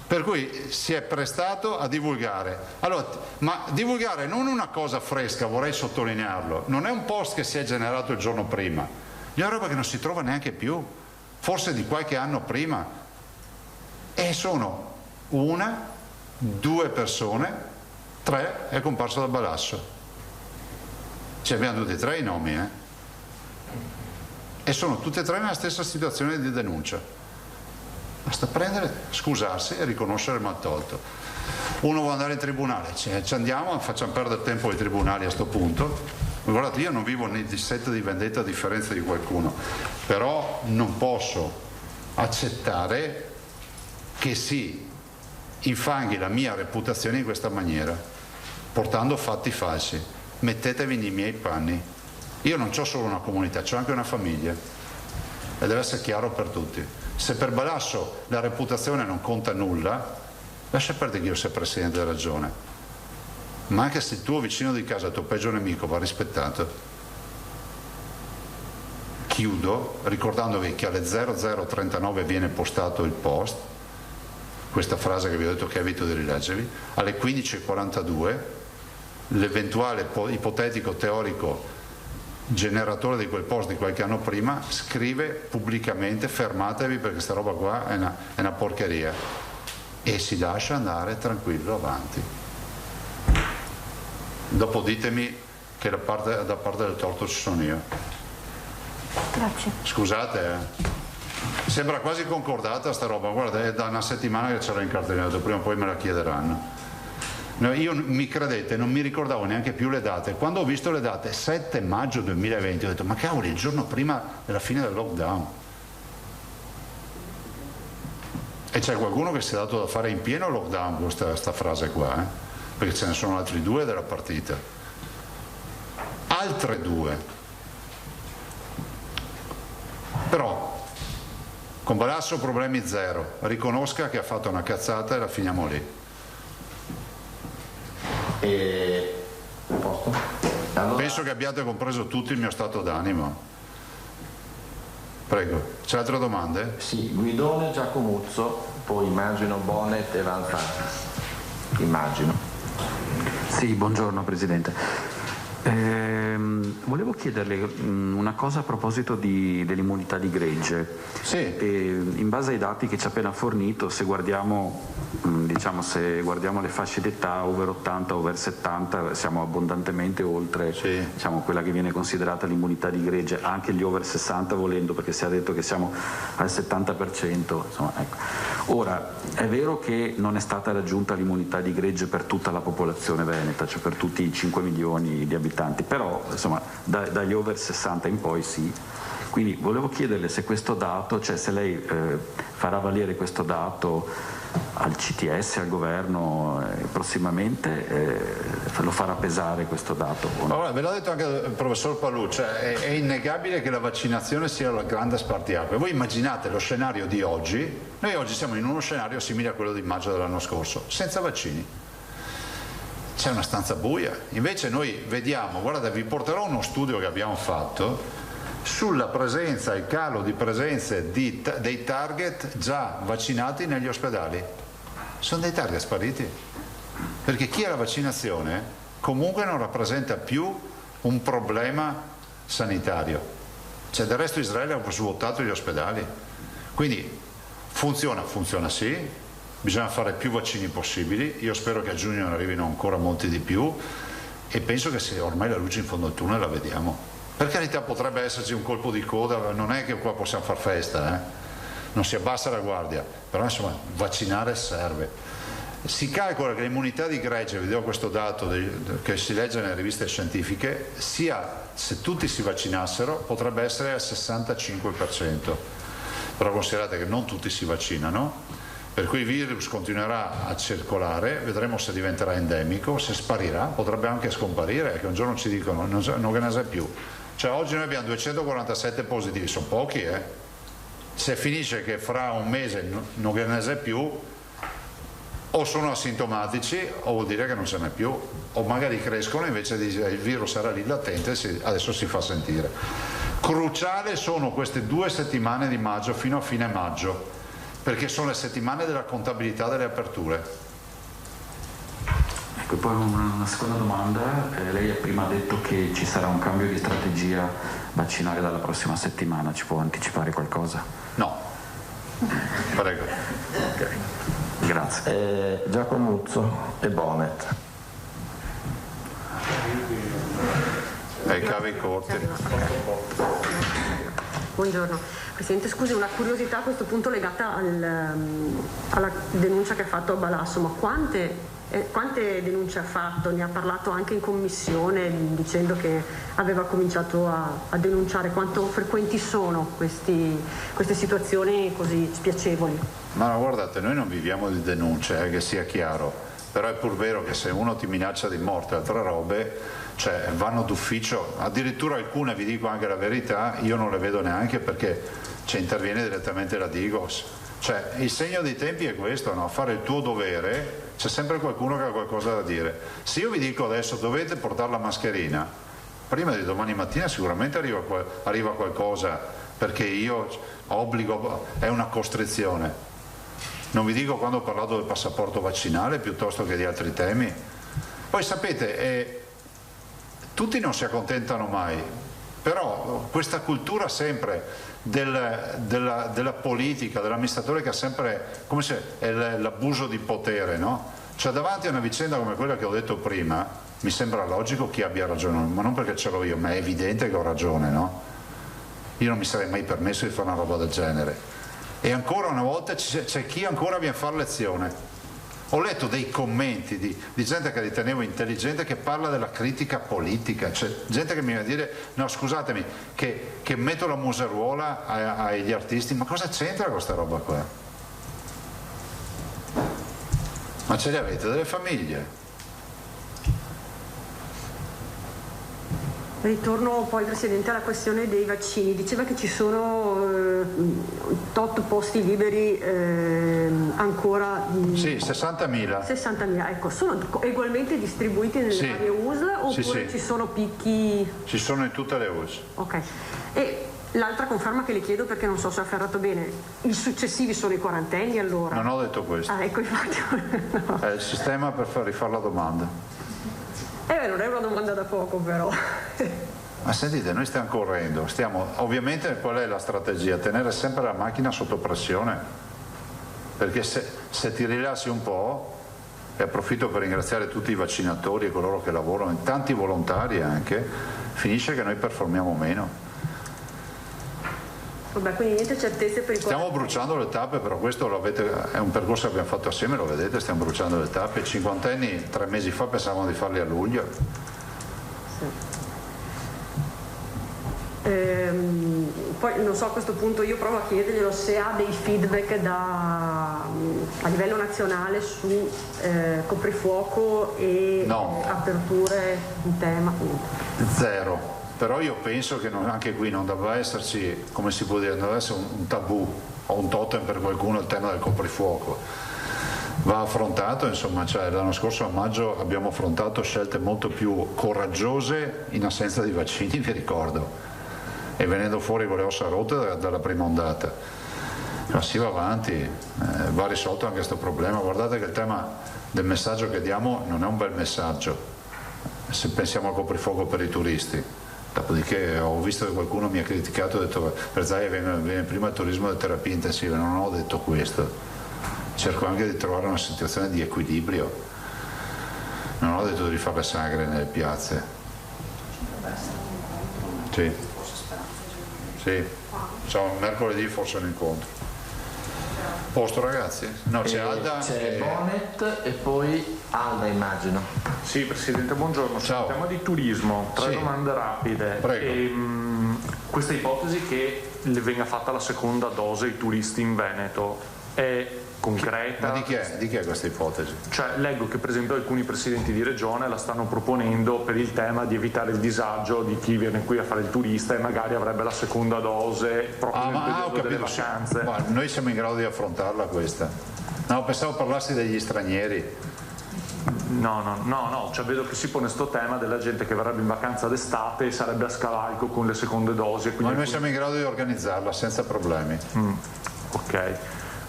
Speaker 4: Per cui si è prestato a divulgare. Allora, ma divulgare non una cosa fresca, vorrei sottolinearlo, non è un post che si è generato il giorno prima, è una roba che non si trova neanche più, forse di qualche anno prima, e sono 1, 2 persone, 3 è comparso da Balasso. Ci abbiamo tutti e 3 i nomi, e sono tutte e 3 nella stessa situazione di denuncia. Basta prendere, scusarsi e riconoscere il maltolto. Uno vuole andare in tribunale, ci andiamo, facciamo perdere tempo ai tribunali a sto punto. Guardate, io non vivo né di sette di vendetta a differenza di qualcuno, però non posso accettare che si infanghi la mia reputazione in questa maniera, portando fatti falsi. Mettetevi nei miei panni. Io non ho solo una comunità, ho anche una famiglia, e deve essere chiaro per tutti. Se per Balasso la reputazione non conta nulla, lascia perdere che io sia presidente della Regione, ma anche se il tuo vicino di casa, il tuo peggio nemico, va rispettato. Chiudo ricordandovi che alle 00:39 viene postato il post, questa frase che vi ho detto che evito di rileggervi, alle 15:42 l'eventuale ipotetico teorico generatore di quel post di qualche anno prima scrive pubblicamente: fermatevi perché sta roba qua è una porcheria, e si lascia andare tranquillo avanti. Dopo ditemi che da parte del torto ci sono io.
Speaker 21: Grazie.
Speaker 4: Scusate, sembra quasi concordata sta roba, guarda, è da una settimana che ce l'ho in cartellino, prima o poi me la chiederanno. No, io, mi credete, non mi ricordavo neanche più le date. Quando ho visto le date 7 maggio 2020 ho detto: ma cavoli, il giorno prima della fine del lockdown. E c'è qualcuno che si è dato da fare in pieno lockdown questa frase qua, perché ce ne sono altri 2 della partita, altre 2. Però con Balasso problemi zero, riconosca che ha fatto una cazzata e la finiamo lì. Allora, penso che abbiate compreso tutti il mio stato d'animo. Prego, c'è altre domande?
Speaker 20: Sì, Guidone, Giacomuzzo, poi immagino Bonnet e Van Francis. Immagino.
Speaker 6: Sì, buongiorno Presidente. Volevo chiederle una cosa a proposito dell'immunità di gregge.
Speaker 4: Sì.
Speaker 6: In base ai dati che ci ha appena fornito, se guardiamo le fasce d'età over 80, over 70, siamo abbondantemente oltre quella che viene considerata l'immunità di gregge, anche gli over 60 volendo, perché si è detto che siamo al 70%. Insomma, ecco. Ora, è vero che non è stata raggiunta l'immunità di gregge per tutta la popolazione veneta, cioè per tutti i 5 milioni di abitanti, però insomma dagli over 60 in poi sì. Quindi volevo chiederle se questo dato, cioè se lei farà valere questo dato al CTS, al governo prossimamente, lo farà pesare questo dato?
Speaker 4: Allora, ve l'ha detto anche il professor Palù, cioè è innegabile che la vaccinazione sia la grande spartiacque. Voi immaginate lo scenario di oggi, noi oggi siamo in uno scenario simile a quello di maggio dell'anno scorso, senza vaccini. C'è una stanza buia. Invece noi vediamo, guarda, vi porterò uno studio che abbiamo fatto sulla presenza, il calo di presenze dei target già vaccinati negli ospedali. Sono dei target spariti, perché chi ha la vaccinazione comunque non rappresenta più un problema sanitario. Cioè, del resto Israele ha svuotato gli ospedali, quindi funziona sì. Bisogna fare più vaccini possibili, io spero che a giugno ne arrivino ancora molti di più, e penso che se ormai la luce in fondo al tunnel la vediamo. Per carità, potrebbe esserci un colpo di coda, non è che qua possiamo far festa, non si abbassa la guardia, però insomma vaccinare serve. Si calcola che l'immunità di gregge, vi do questo dato che si legge nelle riviste scientifiche, sia se tutti si vaccinassero potrebbe essere al 65%, però considerate che non tutti si vaccinano. Per cui il virus continuerà a circolare, vedremo se diventerà endemico, se sparirà, potrebbe anche scomparire, che un giorno ci dicono non ne sa più. Cioè oggi noi abbiamo 247 positivi, sono pochi, Se finisce che fra un mese non ne sa più, o sono asintomatici o vuol dire che non ce n'è più, o magari crescono invece il virus era lì latente e adesso si fa sentire. Cruciale sono queste 2 settimane di maggio fino a fine maggio, perché sono le settimane della contabilità delle aperture.
Speaker 6: Ecco, poi una seconda domanda. Lei ha prima detto che ci sarà un cambio di strategia vaccinale dalla prossima settimana, ci può anticipare qualcosa?
Speaker 4: No. Prego.
Speaker 6: Okay. Grazie.
Speaker 20: Giacomuzzo e Bonet.
Speaker 4: E i cavi corti.
Speaker 11: Buongiorno. Presidente, scusi, una curiosità a questo punto legata alla denuncia che ha fatto a Balasso, ma quante denunce ha fatto? Ne ha parlato anche in commissione dicendo che aveva cominciato a denunciare. Quanto frequenti sono queste situazioni così spiacevoli?
Speaker 4: Ma guardate, noi non viviamo di denunce, che sia chiaro, però è pur vero che se uno ti minaccia di morte e altre robe, cioè vanno d'ufficio, addirittura alcune, vi dico anche la verità, io non le vedo neanche perché interviene direttamente la Digos. Cioè il segno dei tempi è questo, no? Fare il tuo dovere, c'è sempre qualcuno che ha qualcosa da dire. Se io vi dico adesso dovete portare la mascherina, prima di domani mattina sicuramente arriva qualcosa, perché io obbligo, è una costrizione. Non vi dico quando ho parlato del passaporto vaccinale piuttosto che di altri temi. Poi sapete, tutti non si accontentano mai, però questa cultura sempre della politica, dell'amministratore che ha sempre, come se è l'abuso di potere, no? Cioè davanti a una vicenda come quella che ho detto prima, mi sembra logico chi abbia ragione, ma non perché ce l'ho io, ma è evidente che ho ragione, no? Io non mi sarei mai permesso di fare una roba del genere. E ancora una volta c'è chi ancora viene a fare lezione. Ho letto dei commenti di gente che ritenevo intelligente che parla della critica politica, cioè gente che mi viene a dire no scusatemi che metto la museruola agli artisti, ma cosa c'entra questa roba qua? Ma ce le avete delle famiglie?
Speaker 11: Ritorno poi, Presidente, alla questione dei vaccini. Diceva che ci sono tot posti liberi ancora.
Speaker 4: Sì, 60.000.
Speaker 11: 60.000, ecco. Sono ugualmente distribuiti nelle varie USL oppure ci sono picchi?
Speaker 4: Ci sono in tutte le USL.
Speaker 11: Ok. E l'altra conferma che le chiedo, perché non so se ho afferrato bene, i successivi sono i quarantenni allora?
Speaker 4: Non ho detto questo.
Speaker 11: Ah, ecco, infatti. No.
Speaker 4: È il sistema per far rifare la domanda.
Speaker 11: Non è una domanda da poco però.
Speaker 4: Ma sentite, noi stiamo correndo, ovviamente qual è la strategia? Tenere sempre la macchina sotto pressione, perché se ti rilassi un po', e approfitto per ringraziare tutti i vaccinatori e coloro che lavorano, e tanti volontari anche, finisce che noi performiamo meno.
Speaker 11: Vabbè, quindi niente certezze per i
Speaker 4: Stiamo bruciando le tappe, però questo è un percorso che abbiamo fatto assieme, lo vedete, stiamo bruciando le tappe. I cinquantenni 3 mesi fa pensavamo di farli a luglio.
Speaker 11: Sì. Poi non so, a questo punto io provo a chiederglielo se ha dei feedback a livello nazionale su coprifuoco e aperture in tema.
Speaker 4: Zero. Però io penso che anche qui non doveva esserci, come si può dire, non deve essere un tabù o un totem per qualcuno il tema del coprifuoco. Va affrontato, insomma, cioè l'anno scorso a maggio abbiamo affrontato scelte molto più coraggiose in assenza di vaccini, vi ricordo, e venendo fuori con le ossa rotte dalla prima ondata. Ma si va avanti, va risolto anche questo problema. Guardate che il tema del messaggio che diamo non è un bel messaggio, se pensiamo al coprifuoco per i turisti. Dopodiché ho visto che qualcuno mi ha criticato, ha detto per Zaia viene prima il turismo di terapia intensiva. Non ho detto questo, cerco anche di trovare una situazione di equilibrio, non ho detto di fare le sagre nelle piazze. Sì, mercoledì forse un incontro. Posto ragazzi? No, c'è Alda.
Speaker 20: C'è Bonet e poi Alda, immagino.
Speaker 22: Sì, Presidente, buongiorno.
Speaker 4: Ciao.
Speaker 22: Sul tema di turismo, 3 domande rapide.
Speaker 4: Prego.
Speaker 22: Questa ipotesi che le venga fatta la seconda dose ai turisti in Veneto è concreta?
Speaker 4: Ma di chi è questa ipotesi?
Speaker 22: Cioè, leggo che per esempio alcuni presidenti di regione la stanno proponendo per il tema di evitare il disagio di chi viene qui a fare il turista e magari avrebbe la seconda dose proprio nel periodo delle vacanze.
Speaker 4: Noi siamo in grado di affrontarla questa. No, pensavo parlassi degli stranieri.
Speaker 22: No, cioè vedo che si pone sto tema della gente che verrebbe in vacanza d'estate e sarebbe a scavalco con le seconde dosi.
Speaker 3: Ma noi siamo in grado di organizzarla senza problemi.
Speaker 22: Ok.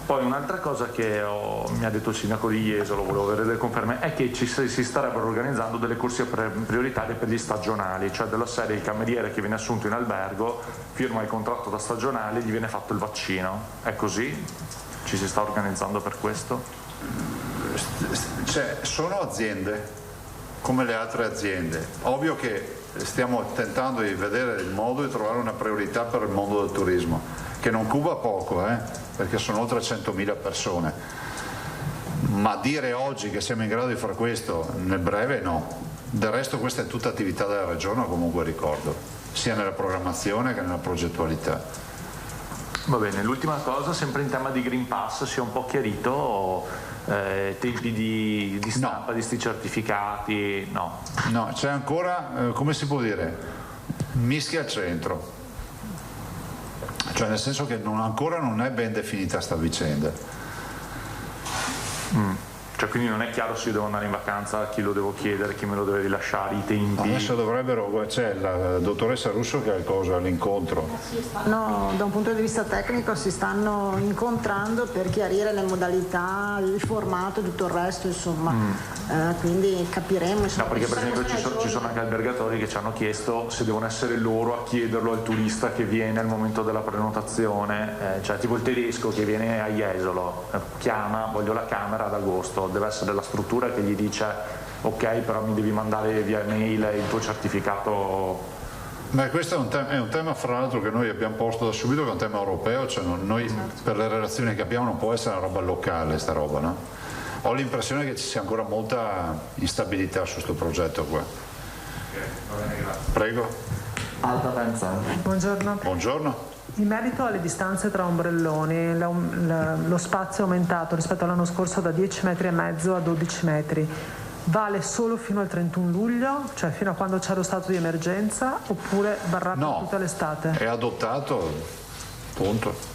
Speaker 22: Poi un'altra cosa che mi ha detto il sindaco di Jesolo, volevo avere delle conferme, è che si starebbero organizzando delle corsie prioritarie per gli stagionali, cioè della serie il cameriere che viene assunto in albergo, firma il contratto da stagionale e gli viene fatto il vaccino. È così? Ci si sta organizzando per questo?
Speaker 3: Cioè, sono aziende come le altre aziende. Ovvio che stiamo tentando di vedere il modo di trovare una priorità per il mondo del turismo, che non cuba poco, perché sono oltre 100.000 persone. Ma dire oggi che siamo in grado di fare questo nel breve, no. Del resto questa è tutta attività della Regione, comunque ricordo, sia nella programmazione che nella progettualità.
Speaker 22: Va bene, l'ultima cosa, sempre in tema di Green Pass, si è un po' chiarito tempi di stampa di sti certificati? No.
Speaker 3: No, c'è ancora, come si può dire, mischia al centro. Cioè nel senso che ancora non è ben definita sta vicenda.
Speaker 22: Cioè quindi non è chiaro se io devo andare in vacanza, chi lo devo chiedere, chi me lo deve rilasciare, i tempi.
Speaker 3: Adesso c'è la dottoressa Russo che ha l'incontro.
Speaker 7: No, da un punto di vista tecnico si stanno incontrando per chiarire le modalità, il formato e tutto il resto, insomma. Quindi capiremo.
Speaker 22: No, perché per esempio ci sono anche albergatori che ci hanno chiesto se devono essere loro a chiederlo al turista che viene al momento della prenotazione, cioè tipo il tedesco che viene a Jesolo, chiama, voglio la camera ad agosto, deve essere la struttura che gli dice ok, però mi devi mandare via mail il tuo certificato.
Speaker 3: Ma questo è un tema fra l'altro che noi abbiamo posto da subito, che è un tema europeo, cioè noi per le relazioni che abbiamo non può essere una roba locale sta roba, no? Ho l'impressione che ci sia ancora molta instabilità su questo progetto qua.
Speaker 22: Va bene, grazie.
Speaker 3: Prego.
Speaker 9: Alta Penzani. Buongiorno.
Speaker 3: Buongiorno.
Speaker 9: In merito alle distanze tra ombrelloni, lo spazio è aumentato rispetto all'anno scorso da 10,5 metri a 12 metri. Vale solo fino al 31 luglio, cioè fino a quando c'è lo stato di emergenza, oppure varrà per tutta l'estate?
Speaker 3: È adottato, punto.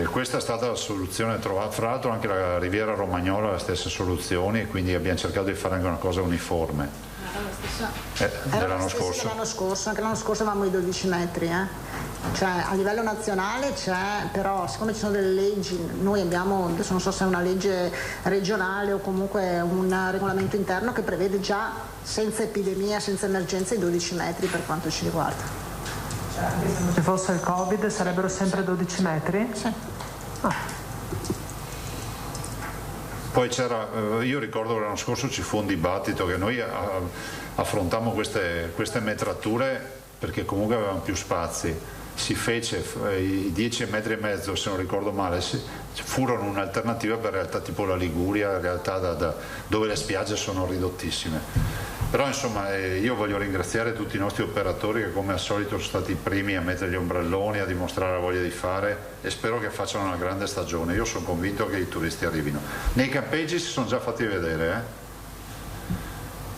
Speaker 3: Questa è stata la soluzione trovata, fra l'altro anche la Riviera Romagnola ha le stesse soluzioni e quindi abbiamo cercato di fare anche una cosa uniforme. Dell'anno scorso.
Speaker 7: Anche l'anno scorso avevamo i 12 metri. Cioè a livello nazionale c'è, però siccome ci sono delle leggi, noi abbiamo, adesso non so se è una legge regionale o comunque un regolamento interno che prevede già senza epidemia, senza emergenza i 12 metri per quanto ci riguarda.
Speaker 9: Cioè anche se non ci fosse il Covid sarebbero sempre 12 metri?
Speaker 7: Sì.
Speaker 3: Poi io ricordo che l'anno scorso ci fu un dibattito che noi affrontammo queste metrature perché comunque avevano più spazi. Si fece i 10,5 metri, se non ricordo male, furono un'alternativa per realtà tipo la Liguria, realtà dove le spiagge sono ridottissime. Però insomma io voglio ringraziare tutti i nostri operatori che come al solito sono stati i primi a mettere gli ombrelloni, a dimostrare la voglia di fare e spero che facciano una grande stagione. Io sono convinto che i turisti arrivino. Nei campeggi si sono già fatti vedere,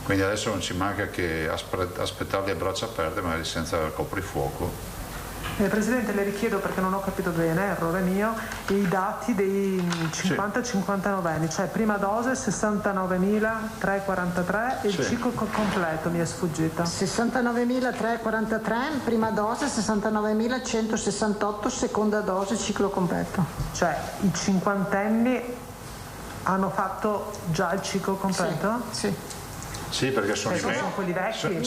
Speaker 3: quindi adesso non ci manca che aspettarli a braccia aperte, magari senza coprifuoco.
Speaker 9: Presidente, le richiedo, perché non ho capito bene, errore mio, i dati dei 50-59 anni, cioè prima dose 69.343 e il ciclo completo mi è sfuggito.
Speaker 7: 69.343, prima dose, 69.168, seconda dose, ciclo completo.
Speaker 9: Cioè i cinquantenni hanno fatto già il ciclo completo?
Speaker 7: Sì.
Speaker 3: Sì, perché sono
Speaker 9: quelli vecchi,
Speaker 3: quelli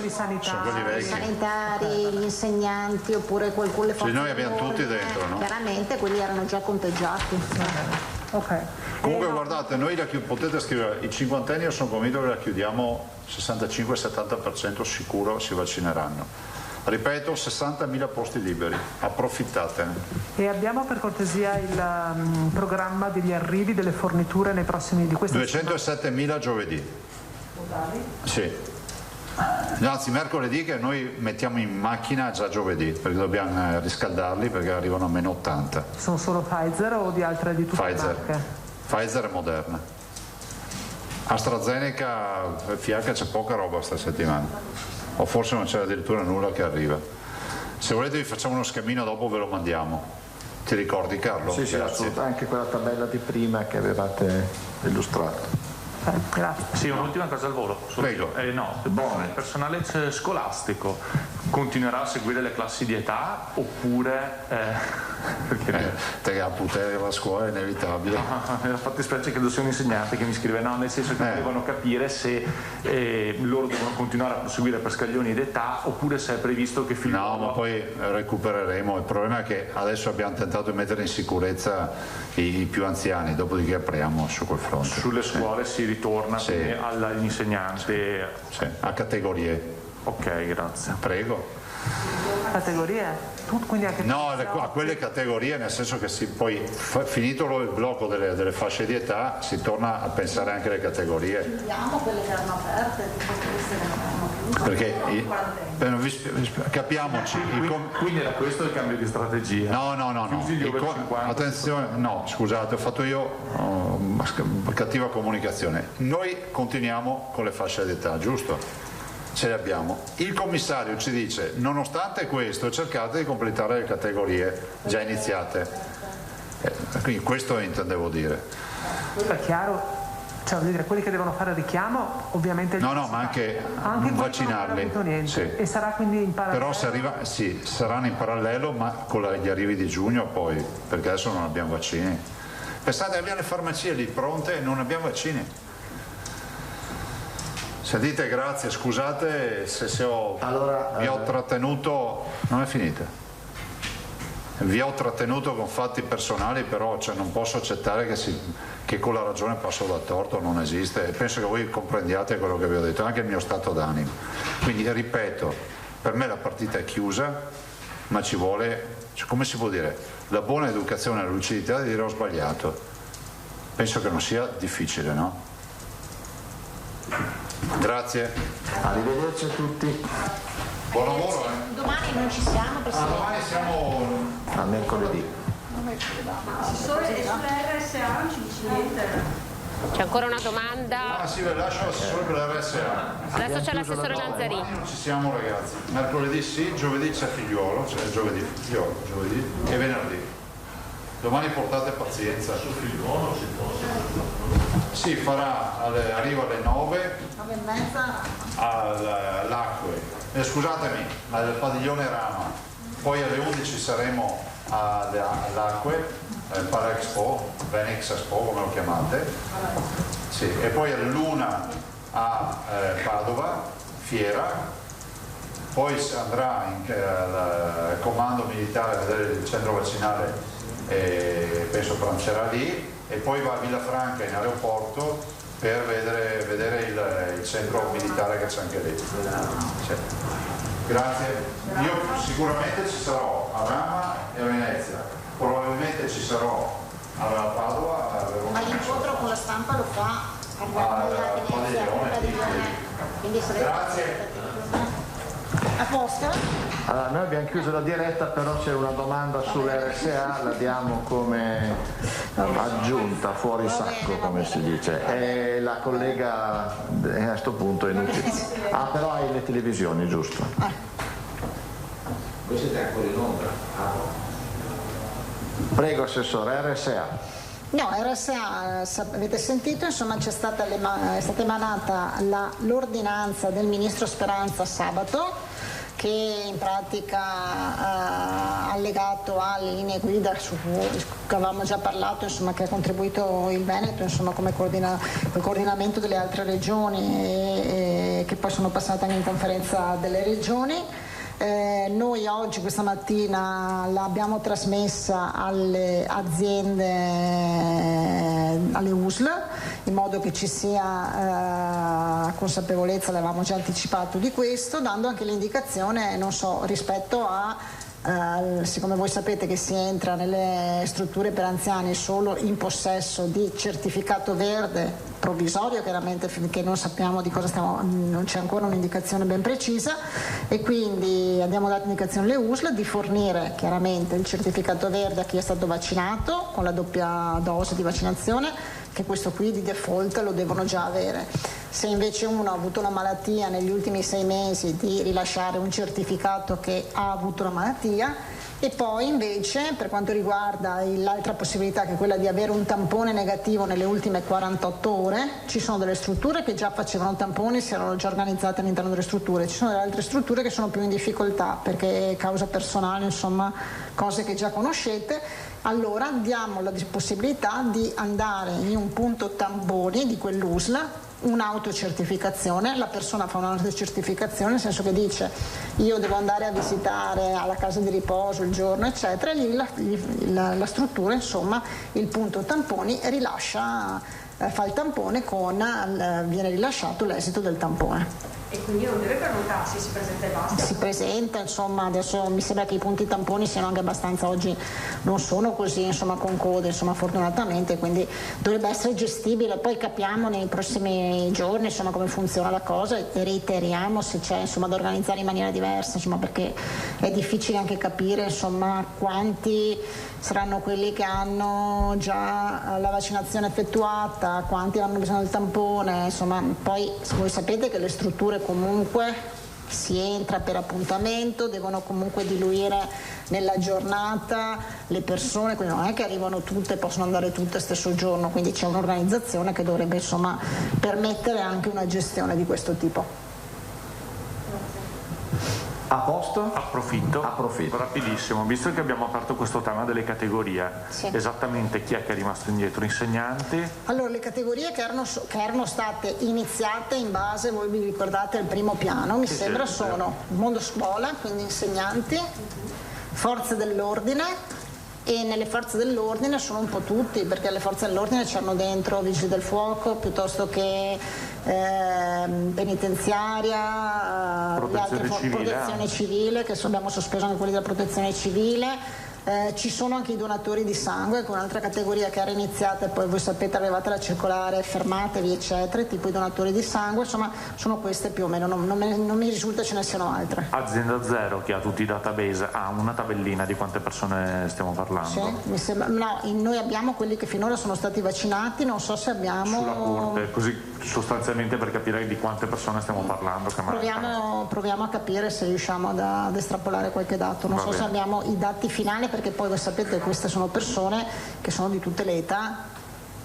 Speaker 9: sanitari,
Speaker 3: sono quelli vecchi.
Speaker 7: I sanitari, gli insegnanti oppure qualcuno.
Speaker 3: Sì, noi abbiamo tutti dentro, no?
Speaker 7: Chiaramente quelli erano già conteggiati.
Speaker 9: Okay.
Speaker 3: Comunque guardate, noi potete scrivere, i cinquantenni io sono convinto che la chiudiamo 65-70% sicuro si vaccineranno. Ripeto, 60.000 posti liberi, approfittatene.
Speaker 9: E abbiamo per cortesia il programma degli arrivi delle forniture nei prossimi di questa
Speaker 3: 207.000 giovedì. Sì. Anzi, mercoledì che noi mettiamo in macchina già giovedì, perché dobbiamo riscaldarli perché arrivano a meno 80.
Speaker 9: Sono solo Pfizer o di altre di tutte le marche?
Speaker 3: Pfizer e Moderna. AstraZeneca e FIAC c'è poca roba questa settimana, o forse non c'è addirittura nulla che arriva. Se volete vi facciamo uno schemino, dopo ve lo mandiamo. Ti ricordi, Carlo?
Speaker 9: Sì,
Speaker 3: grazie.
Speaker 9: Anche quella tabella di prima che avevate illustrato. Grazie.
Speaker 22: Sì, un'ultima cosa al volo.
Speaker 3: Prego.
Speaker 22: Il personale scolastico continuerà a seguire le classi di età oppure...
Speaker 3: te che apputare la scuola è inevitabile.
Speaker 22: Mi ha fatto specie che sia un insegnante che mi scrive nel senso che devono capire se loro devono continuare a proseguire per scaglioni d'età oppure se è previsto che
Speaker 3: No, ma poi recupereremo. Il problema è che adesso abbiamo tentato di mettere in sicurezza i più anziani, dopodiché apriamo su quel fronte.
Speaker 22: Sulle scuole si ritorna all'insegnante
Speaker 3: a categorie.
Speaker 22: Ok, grazie.
Speaker 3: Prego.
Speaker 9: Categorie? Quindi anche
Speaker 3: a quelle categorie, nel senso che poi finito il blocco delle fasce di età si torna a pensare anche alle categorie.
Speaker 7: Chiudiamo quelle che erano aperte, tipo queste che non erano
Speaker 3: Perché capiamoci.
Speaker 22: Quindi era questo il cambio di strategia?
Speaker 3: No. Attenzione, no, scusate, ho fatto io cattiva comunicazione. Noi continuiamo con le fasce di età, giusto? Ce le abbiamo. Il commissario ci dice, nonostante questo, cercate di completare le categorie già iniziate. Quindi questo intendevo dire.
Speaker 9: È chiaro, cioè voglio dire, quelli che devono fare richiamo, ovviamente...
Speaker 3: No, ma anche vaccinarli. Sì.
Speaker 9: E sarà quindi in parallelo?
Speaker 3: Però saranno in parallelo, ma con gli arrivi di giugno poi, perché adesso non abbiamo vaccini. Pensate, abbiamo le farmacie lì pronte e non abbiamo vaccini. Sentite, grazie, scusate se vi ho trattenuto, non è finita. Vi ho trattenuto con fatti personali, però non posso accettare che con la ragione passo da torto, non esiste, e penso che voi comprendiate quello che vi ho detto, anche il mio stato d'animo. Quindi ripeto, per me la partita è chiusa, ma ci vuole, come si può dire, la buona educazione e la lucidità di dire ho sbagliato. Penso che non sia difficile, no? Grazie.
Speaker 20: Arrivederci a tutti.
Speaker 3: Buon lavoro.
Speaker 7: Domani non ci siamo, Presidente.
Speaker 3: Domani siamo
Speaker 20: a mercoledì.
Speaker 11: Sull'RSA non ci dici niente.
Speaker 1: C'è ancora una domanda.
Speaker 3: Sì, ve lascio l'assessore per l'RSA.
Speaker 1: Adesso c'è l'assessore Lanzarini.
Speaker 3: Domani non ci siamo, ragazzi. Mercoledì sì, giovedì c'è Figliuolo, giovedì e venerdì. Domani portate pazienza. Su Figliuolo si può. Sì, arriva alle 9.
Speaker 7: 9:30.
Speaker 3: All'Acque. Scusatemi, al padiglione Rama. Poi alle 11 saremo all'Acque, Parexpo, Venex Expo, come lo chiamate. Sì, e poi all'1 a Padova, Fiera. Poi andrà al comando militare a vedere il centro vaccinale. Penso prancerà lì e poi va a Villafranca in aeroporto per vedere il centro militare che c'è anche lì. Sì. Grazie. Io sicuramente ci sarò a Rama e a Venezia, probabilmente ci sarò a Padova, a Verona.
Speaker 7: Ma l'incontro con la stampa lo fa
Speaker 3: al padiglione. Grazie.
Speaker 7: A posto?
Speaker 20: Allora, noi abbiamo chiuso la diretta, però c'è una domanda sull'RSA, la diamo come aggiunta, fuori sacco come si dice, e la collega a questo punto è inutile. Però hai le televisioni, giusto? Voi siete ancora in ombra? Prego Assessore, RSA.
Speaker 7: No, RSA, avete sentito, insomma è stata emanata l'ordinanza del Ministro Speranza sabato, che in pratica ha allegato alle linee guida che avevamo già parlato, insomma, che ha contribuito il Veneto, insomma, come coordinamento delle altre regioni e che poi sono passate anche in conferenza delle regioni. Noi oggi, questa mattina, l'abbiamo trasmessa alle aziende, alle USL, in modo che ci sia consapevolezza, l'avevamo già anticipato di questo, dando anche l'indicazione, non so, rispetto a siccome voi sapete che si entra nelle strutture per anziani solo in possesso di certificato verde provvisorio, chiaramente finché non sappiamo di cosa non c'è ancora un'indicazione ben precisa, e quindi abbiamo dato indicazione alle USL di fornire chiaramente il certificato verde a chi è stato vaccinato con la doppia dose di vaccinazione, che questo qui di default lo devono già avere. Se invece uno ha avuto una malattia negli ultimi 6 mesi, di rilasciare un certificato che ha avuto la malattia, E poi invece per quanto riguarda l'altra possibilità, che è quella di avere un tampone negativo nelle ultime 48 ore, ci sono delle strutture che già facevano tamponi, si erano già organizzate all'interno delle strutture, ci sono delle altre strutture che sono più in difficoltà perché causa personale, insomma cose che già conoscete. Allora diamo la possibilità di andare in un punto tamponi di quell'USL, un'autocertificazione, la persona fa un'autocertificazione nel senso che dice io devo andare a visitare alla casa di riposo il giorno eccetera, e la struttura, insomma il punto tamponi rilascia, fa il tampone viene rilasciato l'esito del tampone.
Speaker 11: E quindi non deve prenotarsi, si presenta e basta?
Speaker 7: Si presenta, insomma, adesso mi sembra che i punti tamponi siano anche abbastanza, oggi non sono così, insomma, con code, insomma, fortunatamente, quindi dovrebbe essere gestibile. Poi capiamo nei prossimi giorni, insomma, come funziona la cosa e reiteriamo se c'è, insomma, da organizzare in maniera diversa, insomma, perché è difficile anche capire, insomma, quanti saranno quelli che hanno già la vaccinazione effettuata, quanti hanno bisogno del tampone, insomma, poi voi sapete che le strutture comunque si entra per appuntamento, devono comunque diluire nella giornata le persone, quindi non è che arrivano tutte, possono andare tutte stesso giorno, quindi c'è un'organizzazione che dovrebbe, insomma, permettere anche una gestione di questo tipo.
Speaker 22: A posto? Approfitto rapidissimo, visto che abbiamo aperto questo tema delle categorie,
Speaker 7: sì.
Speaker 22: Esattamente chi è che è rimasto indietro? Insegnanti?
Speaker 7: Allora, le categorie che erano state iniziate in base, voi vi ricordate, il primo piano, mi sembra, sono mondo scuola, quindi insegnanti, forze dell'ordine, e nelle forze dell'ordine sono un po' tutti, perché le forze dell'ordine c'erano dentro vigili del fuoco, piuttosto che penitenziaria, protezione civile, che abbiamo sospeso anche quelli della protezione civile. Ci sono anche i donatori di sangue, che è un'altra categoria che era iniziata e poi voi sapete arrivate la circolare fermatevi eccetera, tipo i donatori di sangue, insomma sono queste più o meno, non mi risulta ce ne siano altre.
Speaker 22: Azienda Zero, che ha tutti i database, ha una tabellina di quante persone stiamo parlando?
Speaker 7: Sì, mi sembra, no, noi abbiamo quelli che finora sono stati vaccinati, non so se abbiamo...
Speaker 22: Sulla corte, così sostanzialmente per capire di quante persone stiamo parlando. Che
Speaker 7: proviamo a capire se riusciamo ad estrapolare qualche dato, non so se abbiamo i dati finali, perché poi voi sapete che queste sono persone che sono di tutte le età,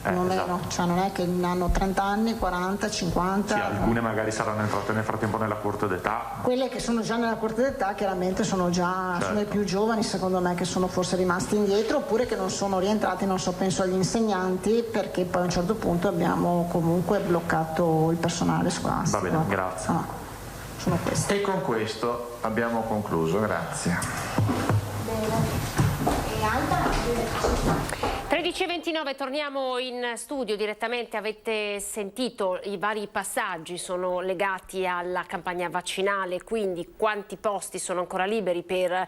Speaker 7: cioè non è che hanno 30 anni, 40, 50.
Speaker 22: Sì, alcune magari saranno entrate nel frattempo nella corte d'età.
Speaker 7: Quelle che sono già nella corte d'età chiaramente sono già sono i più giovani, secondo me, che sono forse rimasti indietro, oppure che non sono rientrati, non so, penso agli insegnanti, perché poi a un certo punto abbiamo comunque bloccato il personale scolastico.
Speaker 22: Va bene, grazie.
Speaker 7: Sono queste.
Speaker 22: E con questo abbiamo concluso, grazie.
Speaker 1: 13:29, torniamo in studio direttamente. Avete sentito i vari passaggi, sono legati alla campagna vaccinale, quindi quanti posti sono ancora liberi per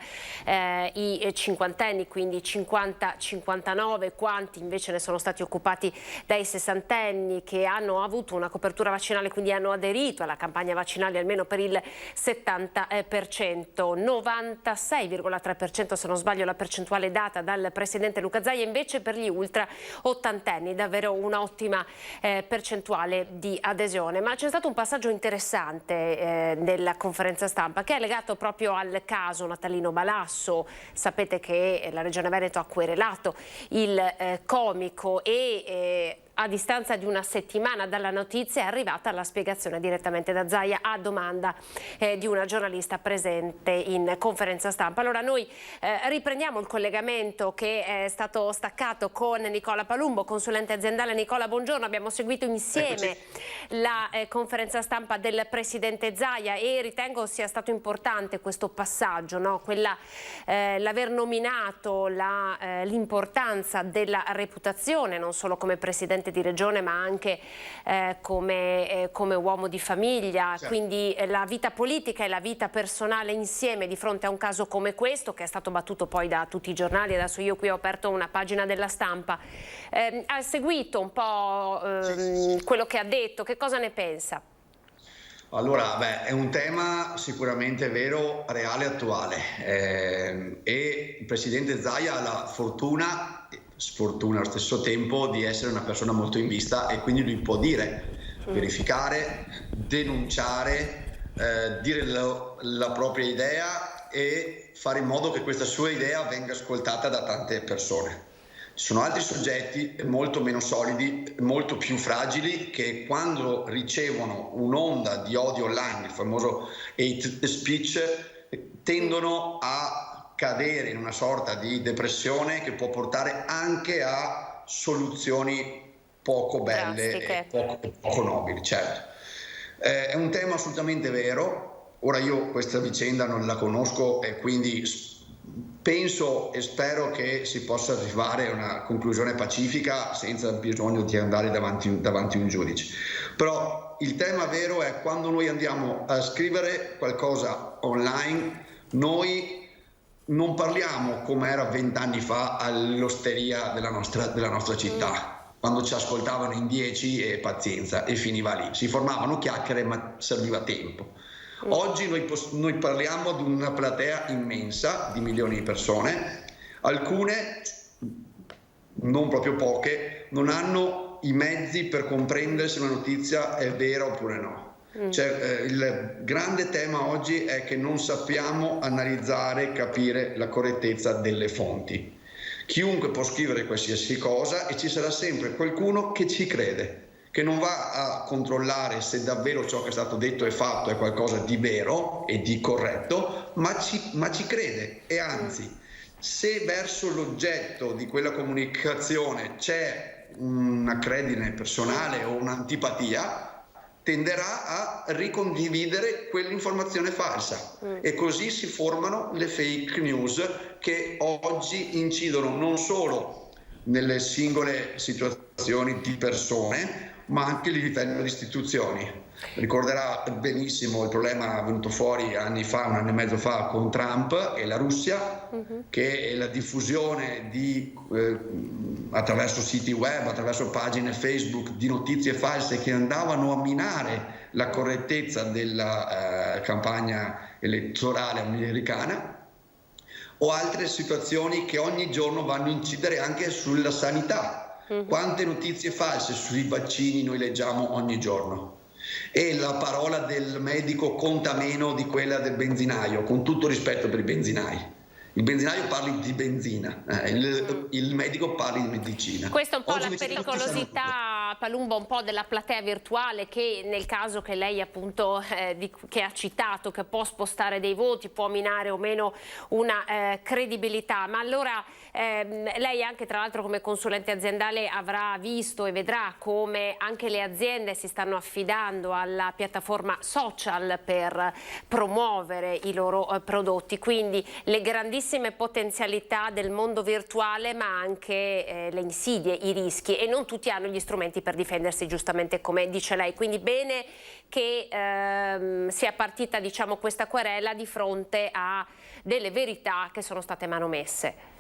Speaker 1: i cinquantenni, quindi 50-59, quanti invece ne sono stati occupati dai sessantenni che hanno avuto una copertura vaccinale, quindi hanno aderito alla campagna vaccinale almeno per il 70%, 96,3% se non sbaglio la percentuale data dal Presidente Luca Zaia, invece per gli ultra ottantenni, davvero un'ottima percentuale di adesione. Ma c'è stato un passaggio interessante nella conferenza stampa che è legato proprio al caso Natalino Balasso. Sapete che la Regione Veneto ha querelato il comico e a distanza di una settimana dalla notizia è arrivata la spiegazione direttamente da Zaia a domanda di una giornalista presente in conferenza stampa. Allora noi riprendiamo il collegamento che è stato staccato con Nicola Palumbo, consulente aziendale. Nicola, buongiorno, abbiamo seguito insieme la conferenza stampa del Presidente Zaia e ritengo sia stato importante questo passaggio, no? L'aver nominato l'importanza della reputazione, non solo come Presidente di Regione ma anche come uomo di famiglia, certo. Quindi la vita politica e la vita personale insieme di fronte a un caso come questo, che è stato battuto poi da tutti i giornali. Adesso io qui ho aperto una pagina della Stampa, ha seguito un po' quello che ha detto, che cosa ne pensa?
Speaker 19: Allora, è un tema sicuramente vero, reale e attuale, e il Presidente Zaia ha la sfortuna allo stesso tempo di essere una persona molto in vista, e quindi lui può dire, verificare, denunciare, dire la propria idea e fare in modo che questa sua idea venga ascoltata da tante persone. Ci sono altri soggetti molto meno solidi, molto più fragili, che quando ricevono un'onda di odio online, il famoso hate speech, tendono a cadere in una sorta di depressione che può portare anche a soluzioni poco belle e poco nobili. Certo. È un tema assolutamente vero. Ora io questa vicenda non la conosco e quindi penso e spero che si possa arrivare a una conclusione pacifica senza bisogno di andare davanti a un giudice. Però il tema vero è quando noi andiamo a scrivere qualcosa online, noi non parliamo come era 20 anni fa all'osteria della nostra città, quando ci ascoltavano in 10 e pazienza e finiva lì. Si formavano chiacchiere ma serviva tempo. Oggi noi parliamo di una platea immensa di milioni di persone, alcune, non proprio poche, non hanno i mezzi per comprendere se una notizia è vera oppure no. Cioè, il grande tema oggi è che non sappiamo analizzare e capire la correttezza delle fonti. Chiunque può scrivere qualsiasi cosa e ci sarà sempre qualcuno che ci crede, che non va a controllare se davvero ciò che è stato detto e fatto è qualcosa di vero e di corretto, ma ci crede. E anzi, se verso l'oggetto di quella comunicazione c'è un'accredine personale o un'antipatia, tenderà a ricondividere quell'informazione falsa e così si formano le fake news che oggi incidono non solo nelle singole situazioni di persone, ma anche a livello di istituzioni. Ricorderà benissimo il problema venuto fuori anni fa, un anno e mezzo fa, con Trump e la Russia, che è la diffusione attraverso siti web, attraverso pagine Facebook di notizie false che andavano a minare la correttezza della campagna elettorale americana, o altre situazioni che ogni giorno vanno a incidere anche sulla sanità. Quante notizie false sui vaccini noi leggiamo ogni giorno? E la parola del medico conta meno di quella del benzinaio, con tutto rispetto per i benzinai. Il benzinaio parli di benzina, il medico parli di medicina.
Speaker 1: Questa è un po' la pericolosità, Palumbo, un po' della platea virtuale, che nel caso che lei appunto che ha citato, che può spostare dei voti, può minare o meno una credibilità. Ma allora lei anche, tra l'altro, come consulente aziendale avrà visto e vedrà come anche le aziende si stanno affidando alla piattaforma social per promuovere i loro prodotti, quindi le grandissime potenzialità del mondo virtuale, ma anche le insidie, i rischi, e non tutti hanno gli strumenti per difendersi, giustamente come dice lei. Quindi bene che sia partita, diciamo, questa querela di fronte a delle verità che sono state manomesse.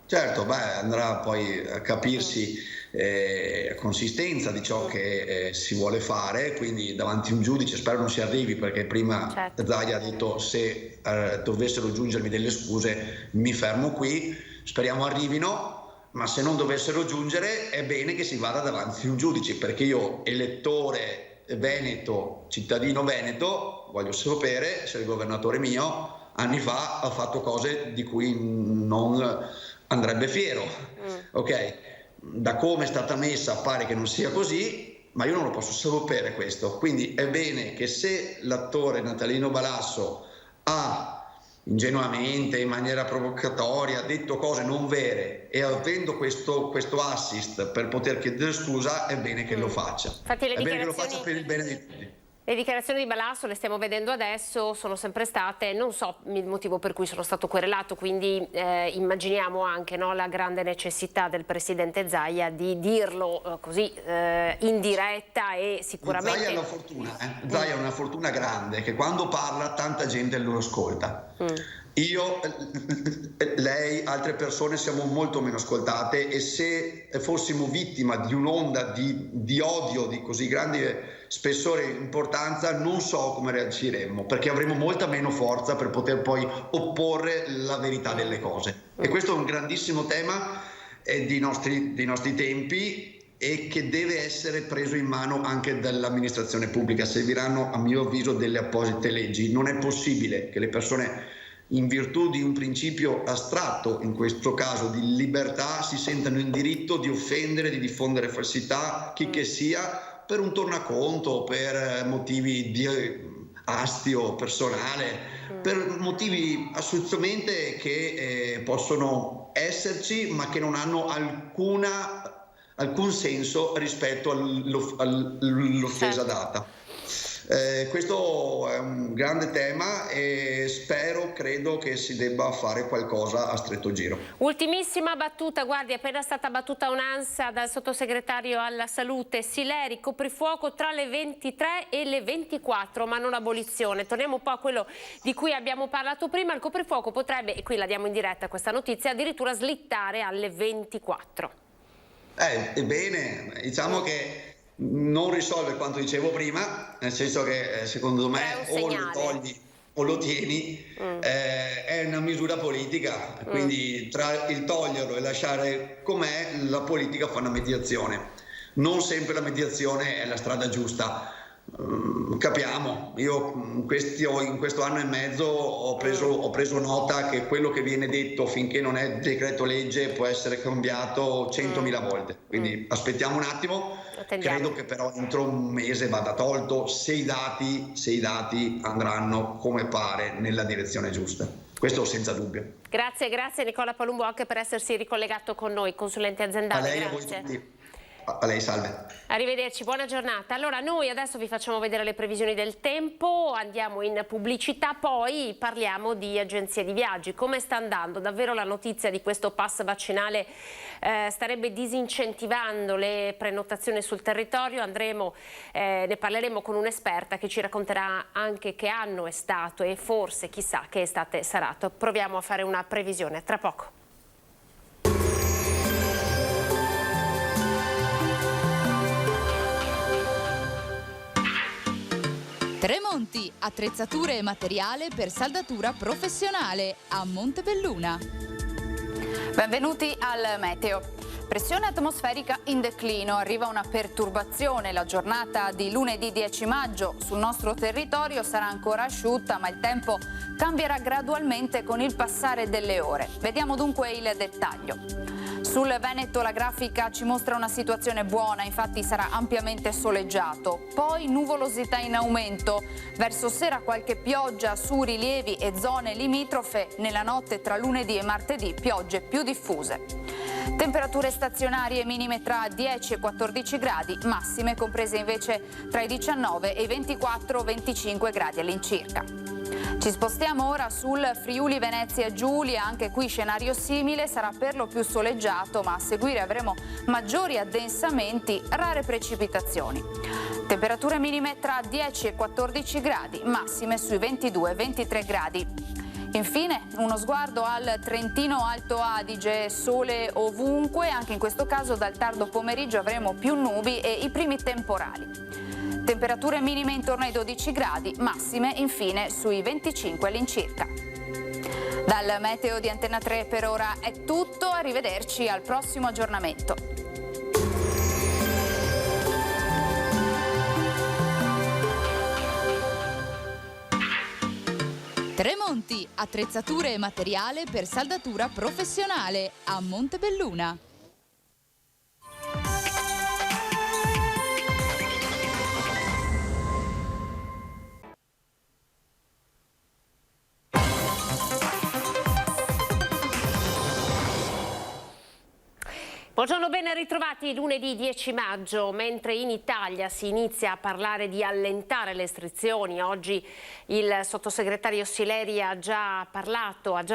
Speaker 19: Certo, andrà poi a capirsi la consistenza di ciò che si vuole fare, quindi davanti a un giudice spero non si arrivi, perché prima Zaia ha detto se dovessero giungermi delle scuse mi fermo qui, speriamo arrivino, ma se non dovessero giungere è bene che si vada davanti a un giudice, perché io, elettore veneto, cittadino veneto, voglio sapere se il governatore mio anni fa ha fatto cose di cui non andrebbe fiero. Ok, da come è stata messa pare che non sia così, ma io non lo posso sapere questo. Quindi è bene che se l'attore Natalino Balasso ha ingenuamente, in maniera provocatoria, detto cose non vere, e avendo questo assist per poter chiedere scusa, è bene che lo faccia.
Speaker 1: Infatti
Speaker 19: è bene che lo faccia per il bene di tutti.
Speaker 1: Le dichiarazioni di Balasso, le stiamo vedendo adesso, sono sempre state, non so il motivo per cui sono stato querelato, quindi immaginiamo anche, no, la grande necessità del presidente Zaia di dirlo così in diretta, e sicuramente...
Speaker 19: Zaia ha una fortuna, Zaia ha una fortuna grande, che quando parla tanta gente lo ascolta. Io, lei, altre persone siamo molto meno ascoltate, e se fossimo vittima di un'onda di odio di così grande spessore e importanza non so come reagiremmo, perché avremo molta meno forza per poter poi opporre la verità delle cose. E questo è un grandissimo tema dei nostri tempi, e che deve essere preso in mano anche dall'amministrazione pubblica. Serviranno, a mio avviso, delle apposite leggi. Non è possibile che le persone in virtù di un principio astratto, in questo caso di libertà, si sentano in diritto di offendere, di diffondere falsità, chi che sia, per un tornaconto, per motivi di astio personale, per motivi assolutamente che possono esserci, ma che non hanno alcun senso rispetto all'offesa data. Questo è un grande tema e credo che si debba fare qualcosa a stretto giro.
Speaker 1: Ultimissima battuta, guardi, è appena stata battuta un'ansia dal sottosegretario alla salute Sileri, coprifuoco tra le 23 e le 24, ma non abolizione. Torniamo un po' a quello di cui abbiamo parlato prima, il coprifuoco potrebbe, e qui la diamo in diretta questa notizia, addirittura slittare alle 24.
Speaker 19: Ebbene, diciamo che non risolve quanto dicevo prima, nel senso che secondo me o lo togli o lo tieni, è una misura politica, quindi tra il toglierlo e lasciare com'è, la politica fa una mediazione. Non sempre la mediazione è la strada giusta. Capiamo, io in questo anno e mezzo ho preso nota che quello che viene detto finché non è decreto legge può essere cambiato 100.000 volte, quindi aspettiamo un attimo. Credo che però entro un mese vada tolto se i dati andranno come pare nella direzione giusta, questo senza dubbio.
Speaker 1: Grazie Nicola Palumbo anche per essersi ricollegato con noi, consulente aziendale.
Speaker 19: A lei, grazie. A voi tutti. A lei, salve.
Speaker 1: Arrivederci, buona giornata. Allora noi adesso vi facciamo vedere le previsioni del tempo, andiamo in pubblicità, poi parliamo di agenzie di viaggi. Come sta andando? Davvero la notizia di questo pass vaccinale starebbe disincentivando le prenotazioni sul territorio. Ne parleremo con un'esperta che ci racconterà anche che anno è stato e forse chissà che estate sarà. Proviamo a fare una previsione, tra poco.
Speaker 12: Tremonti, attrezzature e materiale per saldatura professionale a Montebelluna.
Speaker 13: Benvenuti al meteo. Pressione atmosferica in declino, arriva una perturbazione. La giornata di lunedì 10 maggio sul nostro territorio sarà ancora asciutta, ma il tempo cambierà gradualmente con il passare delle ore. Vediamo dunque il dettaglio. Sul Veneto la grafica ci mostra una situazione buona, infatti sarà ampiamente soleggiato. Poi nuvolosità in aumento, verso sera qualche pioggia su rilievi e zone limitrofe, nella notte tra lunedì e martedì piogge più diffuse. Temperature stazionarie minime tra 10 e 14 gradi, massime comprese invece tra i 19 e i 24-25 gradi all'incirca. Ci spostiamo ora sul Friuli Venezia Giulia, anche qui scenario simile, sarà per lo più soleggiato, ma a seguire avremo maggiori addensamenti, rare precipitazioni. Temperature minime tra 10 e 14 gradi, massime sui 22-23 gradi. Infine uno sguardo al Trentino Alto Adige, sole ovunque, anche in questo caso dal tardo pomeriggio avremo più nubi e i primi temporali. Temperature minime intorno ai 12 gradi, massime infine sui 25 all'incirca. Dal meteo di Antenna 3 per ora è tutto, arrivederci al prossimo aggiornamento.
Speaker 12: Tremonti, attrezzature e materiale per saldatura professionale a Montebelluna.
Speaker 1: Buongiorno, ben ritrovati lunedì 10 maggio, mentre in Italia si inizia a parlare di allentare le restrizioni. Oggi il sottosegretario Sileri ha già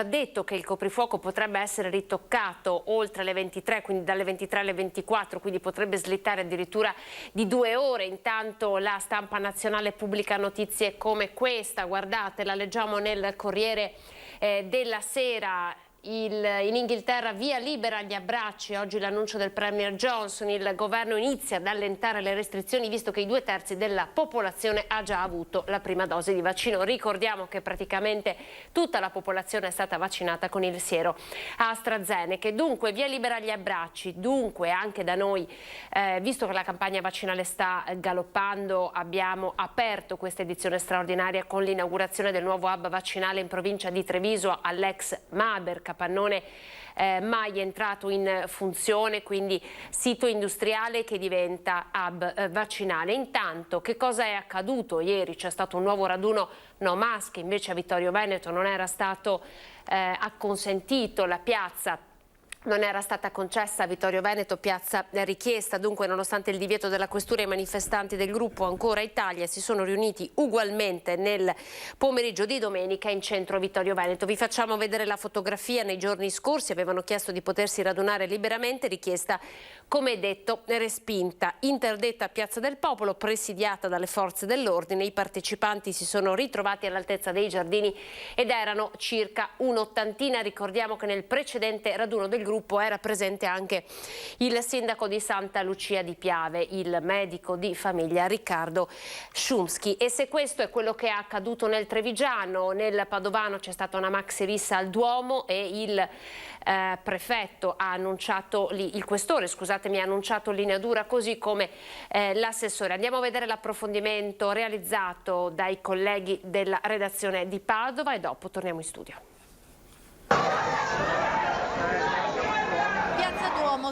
Speaker 1: detto che il coprifuoco potrebbe essere ritoccato oltre le 23, quindi dalle 23 alle 24, quindi potrebbe slittare addirittura di 2 ore. Intanto la stampa nazionale pubblica notizie come questa, guardate, la leggiamo nel Corriere della Sera. in Inghilterra via libera agli abbracci, oggi l'annuncio del Premier Johnson, il governo inizia ad allentare le restrizioni visto che i 2/3 della popolazione ha già avuto la prima dose di vaccino. Ricordiamo che praticamente tutta la popolazione è stata vaccinata con il siero AstraZeneca. Dunque via libera agli abbracci, dunque anche da noi, visto che la campagna vaccinale sta galoppando, abbiamo aperto questa edizione straordinaria con l'inaugurazione del nuovo hub vaccinale in provincia di Treviso all'ex Maber, capannone mai entrato in funzione, quindi sito industriale che diventa hub vaccinale. Intanto che cosa è accaduto ieri? C'è stato un nuovo raduno no mask, invece a Vittorio Veneto non era stato acconsentito, la piazza non era stata concessa a Vittorio Veneto, piazza richiesta. Dunque, nonostante il divieto della questura, i manifestanti del gruppo Ancora Italia si sono riuniti ugualmente nel pomeriggio di domenica in centro a Vittorio Veneto. Vi facciamo vedere la fotografia. Nei giorni scorsi avevano chiesto di potersi radunare liberamente, richiesta, come detto, respinta. Interdetta Piazza del Popolo, presidiata dalle forze dell'ordine. I partecipanti si sono ritrovati all'altezza dei giardini ed erano circa un'ottantina. Ricordiamo che nel precedente raduno del gruppo era presente anche il sindaco di Santa Lucia di Piave, il medico di famiglia Riccardo Szumski. E se questo è quello che è accaduto nel Trevigiano, nel Padovano c'è stata una maxi rissa al Duomo e il prefetto ha annunciato, il questore, scusatemi, ha annunciato linea dura, così come l'assessore. Andiamo a vedere l'approfondimento realizzato dai colleghi della redazione di Padova e dopo torniamo in studio.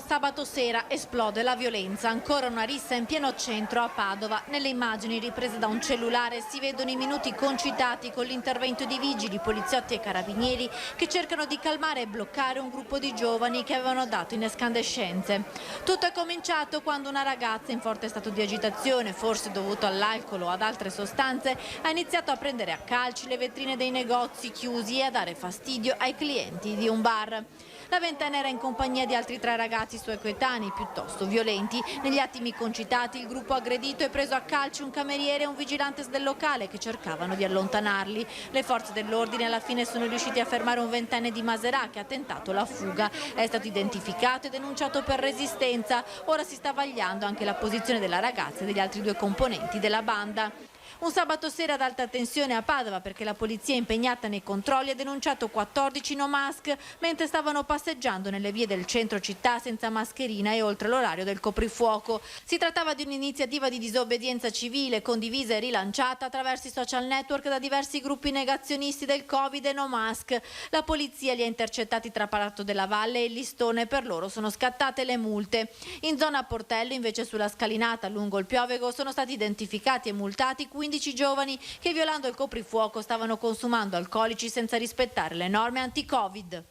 Speaker 8: Sabato sera esplode la violenza, ancora una rissa in pieno centro a Padova. Nelle immagini riprese da un cellulare si vedono i minuti concitati con l'intervento di vigili, poliziotti e carabinieri che cercano di calmare e bloccare un gruppo di giovani che avevano dato in escandescenze. Tutto è cominciato quando una ragazza in forte stato di agitazione, forse dovuto all'alcol o ad altre sostanze, ha iniziato a prendere a calci le vetrine dei negozi chiusi e a dare fastidio ai clienti di un bar. La ventenne era in compagnia di altri 3 ragazzi suoi coetanei, piuttosto violenti. Negli attimi concitati il gruppo ha aggredito e preso a calci un cameriere e un vigilante del locale che cercavano di allontanarli. Le forze dell'ordine alla fine sono riusciti a fermare un ventenne di Maserà che ha tentato la fuga. È stato identificato e denunciato per resistenza. Ora si sta vagliando anche la posizione della ragazza e degli altri 2 componenti della banda. Un sabato sera ad alta tensione a Padova perché la polizia impegnata nei controlli ha denunciato 14 no mask mentre stavano passeggiando nelle vie del centro città senza mascherina e oltre l'orario del coprifuoco. Si trattava di un'iniziativa di disobbedienza civile condivisa e rilanciata attraverso i social network da diversi gruppi negazionisti del Covid e no mask. La polizia li ha intercettati tra Palazzo della Valle e Listone e per loro sono scattate le multe. In zona Portello, invece, sulla scalinata lungo il Piovego sono stati identificati e multati 15 giovani che violando il coprifuoco stavano consumando alcolici senza rispettare le norme anti-Covid.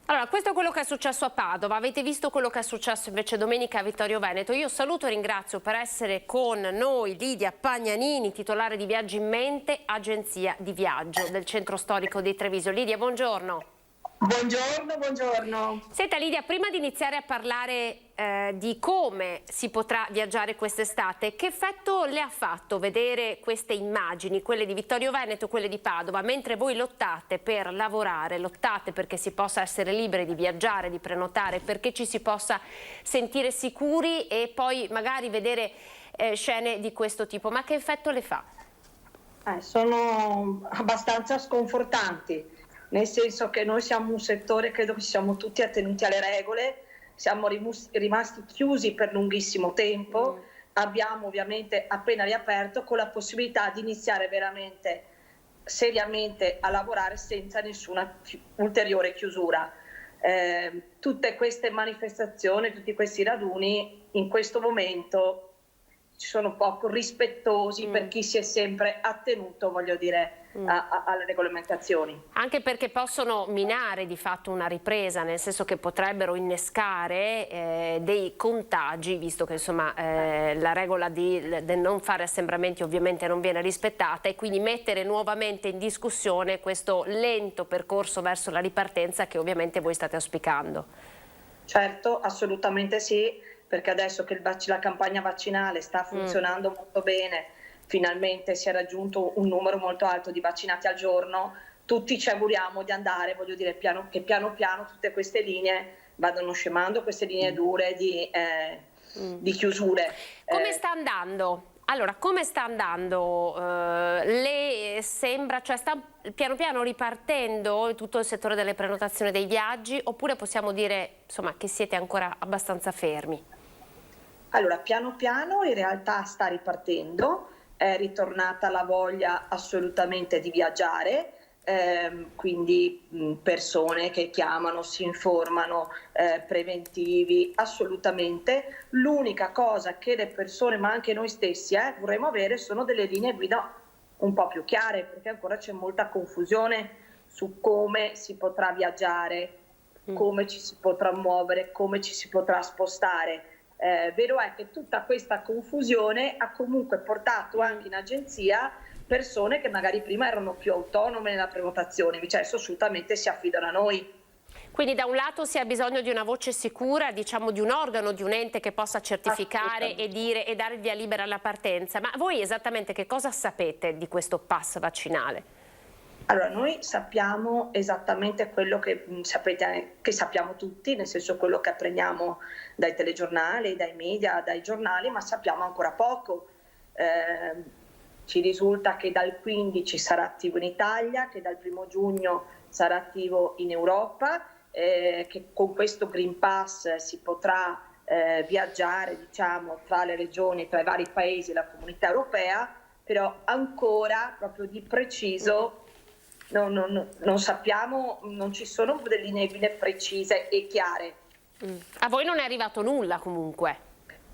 Speaker 1: Allora, questo è quello che è successo a Padova. Avete visto quello che è successo invece domenica a Vittorio Veneto. Io saluto e ringrazio per essere con noi Lidia Pagnanini, titolare di Viaggi in Mente, agenzia di viaggio del centro storico di Treviso. Lidia, buongiorno.
Speaker 14: Buongiorno, buongiorno.
Speaker 1: Senta Lidia, prima di iniziare a parlare di come si potrà viaggiare quest'estate, che effetto le ha fatto vedere queste immagini, quelle di Vittorio Veneto, quelle di Padova, mentre voi lottate per lavorare, lottate perché si possa essere liberi di viaggiare, di prenotare, perché ci si possa sentire sicuri e poi magari vedere scene di questo tipo, ma che effetto le fa?
Speaker 14: Sono abbastanza sconfortanti. Nel senso che noi siamo un settore, credo che siamo tutti attenuti alle regole, siamo rimasti chiusi per lunghissimo tempo, abbiamo ovviamente appena riaperto con la possibilità di iniziare veramente seriamente a lavorare senza nessuna ulteriore chiusura. Tutte queste manifestazioni, tutti questi raduni in questo momento ci sono poco rispettosi per chi si è sempre attenuto, voglio dire, alle regolamentazioni.
Speaker 1: Anche perché possono minare di fatto una ripresa, nel senso che potrebbero innescare dei contagi, visto che insomma la regola del non fare assembramenti ovviamente non viene rispettata, e quindi mettere nuovamente in discussione questo lento percorso verso la ripartenza che ovviamente voi state auspicando.
Speaker 14: Certo, assolutamente sì, perché adesso che la campagna vaccinale sta funzionando molto bene, finalmente si è raggiunto un numero molto alto di vaccinati al giorno, tutti ci auguriamo di andare, voglio dire, che piano piano tutte queste linee vadano scemando, queste linee dure di chiusure.
Speaker 1: Come sta andando? Allora, come sta andando? Le sembra, cioè sta piano piano ripartendo tutto il settore delle prenotazioni dei viaggi, oppure possiamo dire, insomma, che siete ancora abbastanza fermi?
Speaker 14: Allora, piano piano in realtà sta ripartendo, è ritornata la voglia assolutamente di viaggiare, quindi persone che chiamano, si informano, preventivi, assolutamente. L'unica cosa che le persone, ma anche noi stessi, vorremmo avere sono delle linee guida un po' più chiare, perché ancora c'è molta confusione su come si potrà viaggiare, come ci si potrà muovere, come ci si potrà spostare. Vero è che tutta questa confusione ha comunque portato anche in agenzia persone che magari prima erano più autonome nella prenotazione, invece adesso assolutamente si affidano a noi.
Speaker 1: Quindi da un lato si ha bisogno di una voce sicura, diciamo di un organo, di un ente che possa certificare e dire e dare il via libera alla partenza, ma voi esattamente che cosa sapete di questo pass vaccinale?
Speaker 14: Allora, noi sappiamo esattamente quello che sapete, che sappiamo tutti, nel senso quello che apprendiamo dai telegiornali, dai media, dai giornali, ma sappiamo ancora poco. Ci risulta che dal 15 sarà attivo in Italia, che dal 1 giugno sarà attivo in Europa, che con questo Green Pass si potrà viaggiare, diciamo, tra le regioni, tra i vari paesi della Comunità Europea, però ancora proprio di preciso non sappiamo, non ci sono delle linee precise e chiare.
Speaker 1: A voi non è arrivato nulla comunque?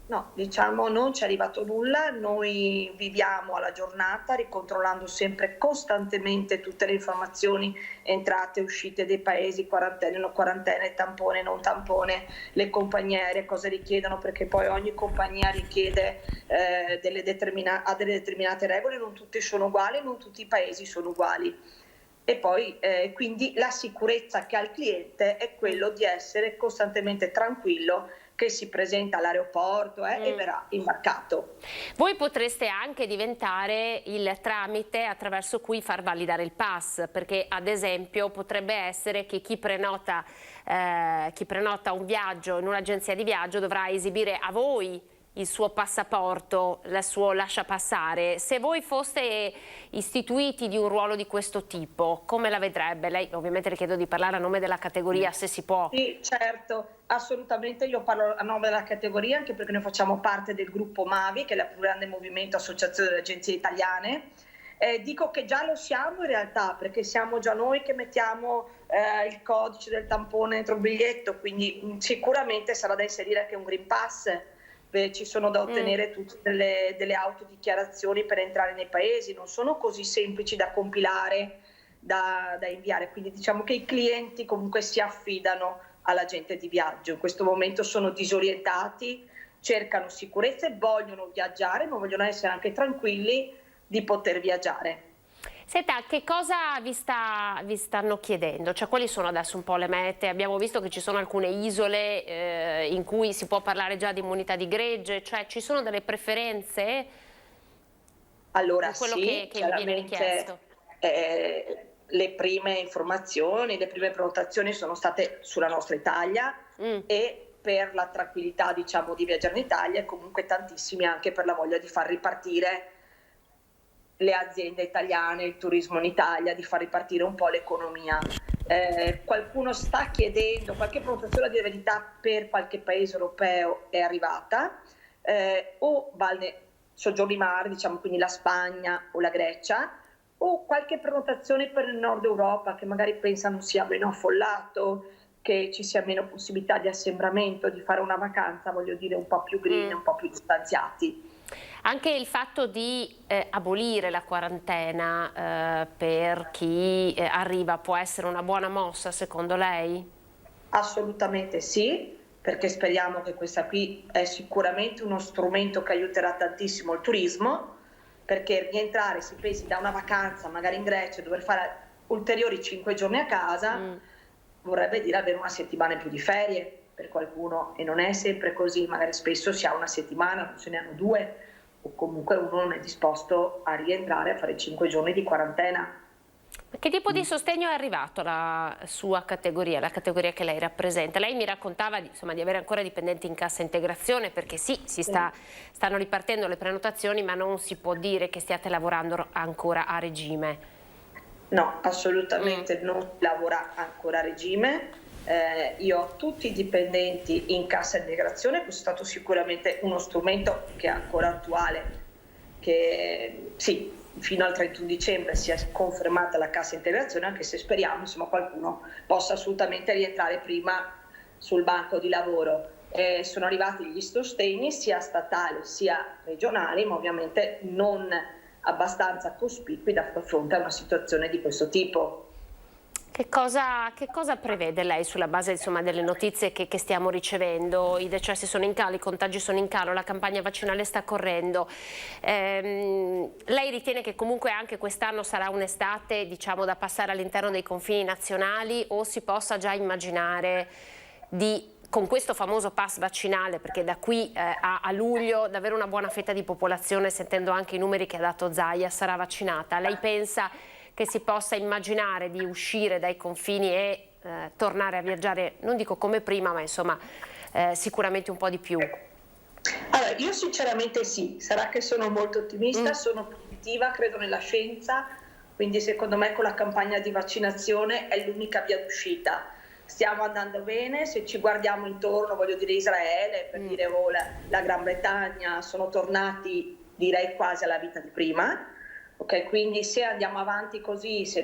Speaker 14: No, diciamo non ci è arrivato nulla, noi viviamo alla giornata ricontrollando sempre costantemente tutte le informazioni, entrate e uscite dei paesi, quarantene, non quarantene, tampone, non tampone, le compagnie aeree cosa richiedono, perché poi ogni compagnia richiede ha delle determinate regole, non tutte sono uguali, non tutti i paesi sono uguali. E poi quindi la sicurezza che ha il cliente è quello di essere costantemente tranquillo che si presenta all'aeroporto e verrà imbarcato.
Speaker 1: Voi potreste anche diventare il tramite attraverso cui far validare il pass, perché ad esempio potrebbe essere che chi prenota un viaggio in un'agenzia di viaggio dovrà esibire a voi il suo passaporto, il suo lasciapassare. Se voi foste istituiti di un ruolo di questo tipo, come la vedrebbe? Lei ovviamente le chiedo di parlare a nome della categoria, se si può.
Speaker 14: Sì, certo, assolutamente io parlo a nome della categoria, anche perché noi facciamo parte del gruppo MAVI, che è il più grande movimento associazione delle agenzie italiane. Dico che già lo siamo in realtà, perché siamo già noi che mettiamo il codice del tampone dentro il biglietto, quindi sicuramente sarà da inserire anche un Green Pass. Ci sono da ottenere tutte delle autodichiarazioni per entrare nei paesi, non sono così semplici da compilare, da inviare, quindi diciamo che i clienti comunque si affidano all'agente di viaggio, in questo momento sono disorientati, cercano sicurezza e vogliono viaggiare, ma vogliono essere anche tranquilli di poter viaggiare.
Speaker 1: Senta, che cosa vi stanno chiedendo? Cioè, quali sono adesso un po' le mete? Abbiamo visto che ci sono alcune isole in cui si può parlare già di immunità di gregge, cioè ci sono delle preferenze?
Speaker 14: Allora
Speaker 1: quello
Speaker 14: sì,
Speaker 1: che viene richiesto.
Speaker 14: Le prime informazioni, le prime prenotazioni sono state sulla nostra Italia e per la tranquillità, diciamo, di viaggiare in Italia e comunque tantissimi anche per la voglia di far ripartire le aziende italiane, il turismo in Italia, di far ripartire un po' l'economia. Qualcuno sta chiedendo, qualche prenotazione a dire la verità per qualche paese europeo è arrivata, o soggiorni mare, diciamo, quindi la Spagna o la Grecia, o qualche prenotazione per il nord Europa che magari pensano sia meno affollato, che ci sia meno possibilità di assembramento, di fare una vacanza, voglio dire, un po' più green, un po' più distanziati.
Speaker 1: Anche il fatto di abolire la quarantena per chi arriva può essere una buona mossa, secondo lei?
Speaker 14: Assolutamente sì, perché speriamo che questa qui è sicuramente uno strumento che aiuterà tantissimo il turismo, perché rientrare, si pensi, da una vacanza magari in Grecia, dover fare ulteriori 5 giorni a casa, vorrebbe dire avere una settimana in più di ferie per qualcuno, e non è sempre così, magari spesso si ha una settimana, non se ne hanno 2, o comunque uno non è disposto a rientrare a fare 5 giorni di quarantena.
Speaker 1: Che tipo di sostegno è arrivato alla sua categoria, la categoria che lei rappresenta? Lei mi raccontava insomma, di avere ancora dipendenti in cassa integrazione, perché sì, stanno ripartendo le prenotazioni, ma non si può dire che stiate lavorando ancora a regime.
Speaker 14: No, assolutamente non lavora ancora a regime. Io ho tutti i dipendenti in cassa integrazione, questo è stato sicuramente uno strumento che è ancora attuale, che sì, fino al 31 dicembre si è confermata la cassa integrazione, anche se speriamo insomma qualcuno possa assolutamente rientrare prima sul banco di lavoro. Sono arrivati gli sostegni sia statali sia regionali, ma ovviamente non abbastanza cospicui da far fronte a una situazione di questo tipo.
Speaker 1: Che cosa prevede lei sulla base insomma, delle notizie che stiamo ricevendo? I decessi sono in calo, i contagi sono in calo, la campagna vaccinale sta correndo. Lei ritiene che comunque anche quest'anno sarà un'estate diciamo, da passare all'interno dei confini nazionali, o si possa già immaginare con questo famoso pass vaccinale, perché da qui a luglio davvero una buona fetta di popolazione, sentendo anche i numeri che ha dato Zaia, sarà vaccinata? Lei pensa che si possa immaginare di uscire dai confini e tornare a viaggiare, non dico come prima, ma insomma sicuramente un po' di più?
Speaker 14: Allora, io sinceramente sì, sarà che sono molto ottimista, sono positiva, credo nella scienza, quindi secondo me con la campagna di vaccinazione è l'unica via d'uscita. Stiamo andando bene, se ci guardiamo intorno, voglio dire Israele, per dire la Gran Bretagna, sono tornati direi quasi alla vita di prima. Ok, quindi se andiamo avanti così, se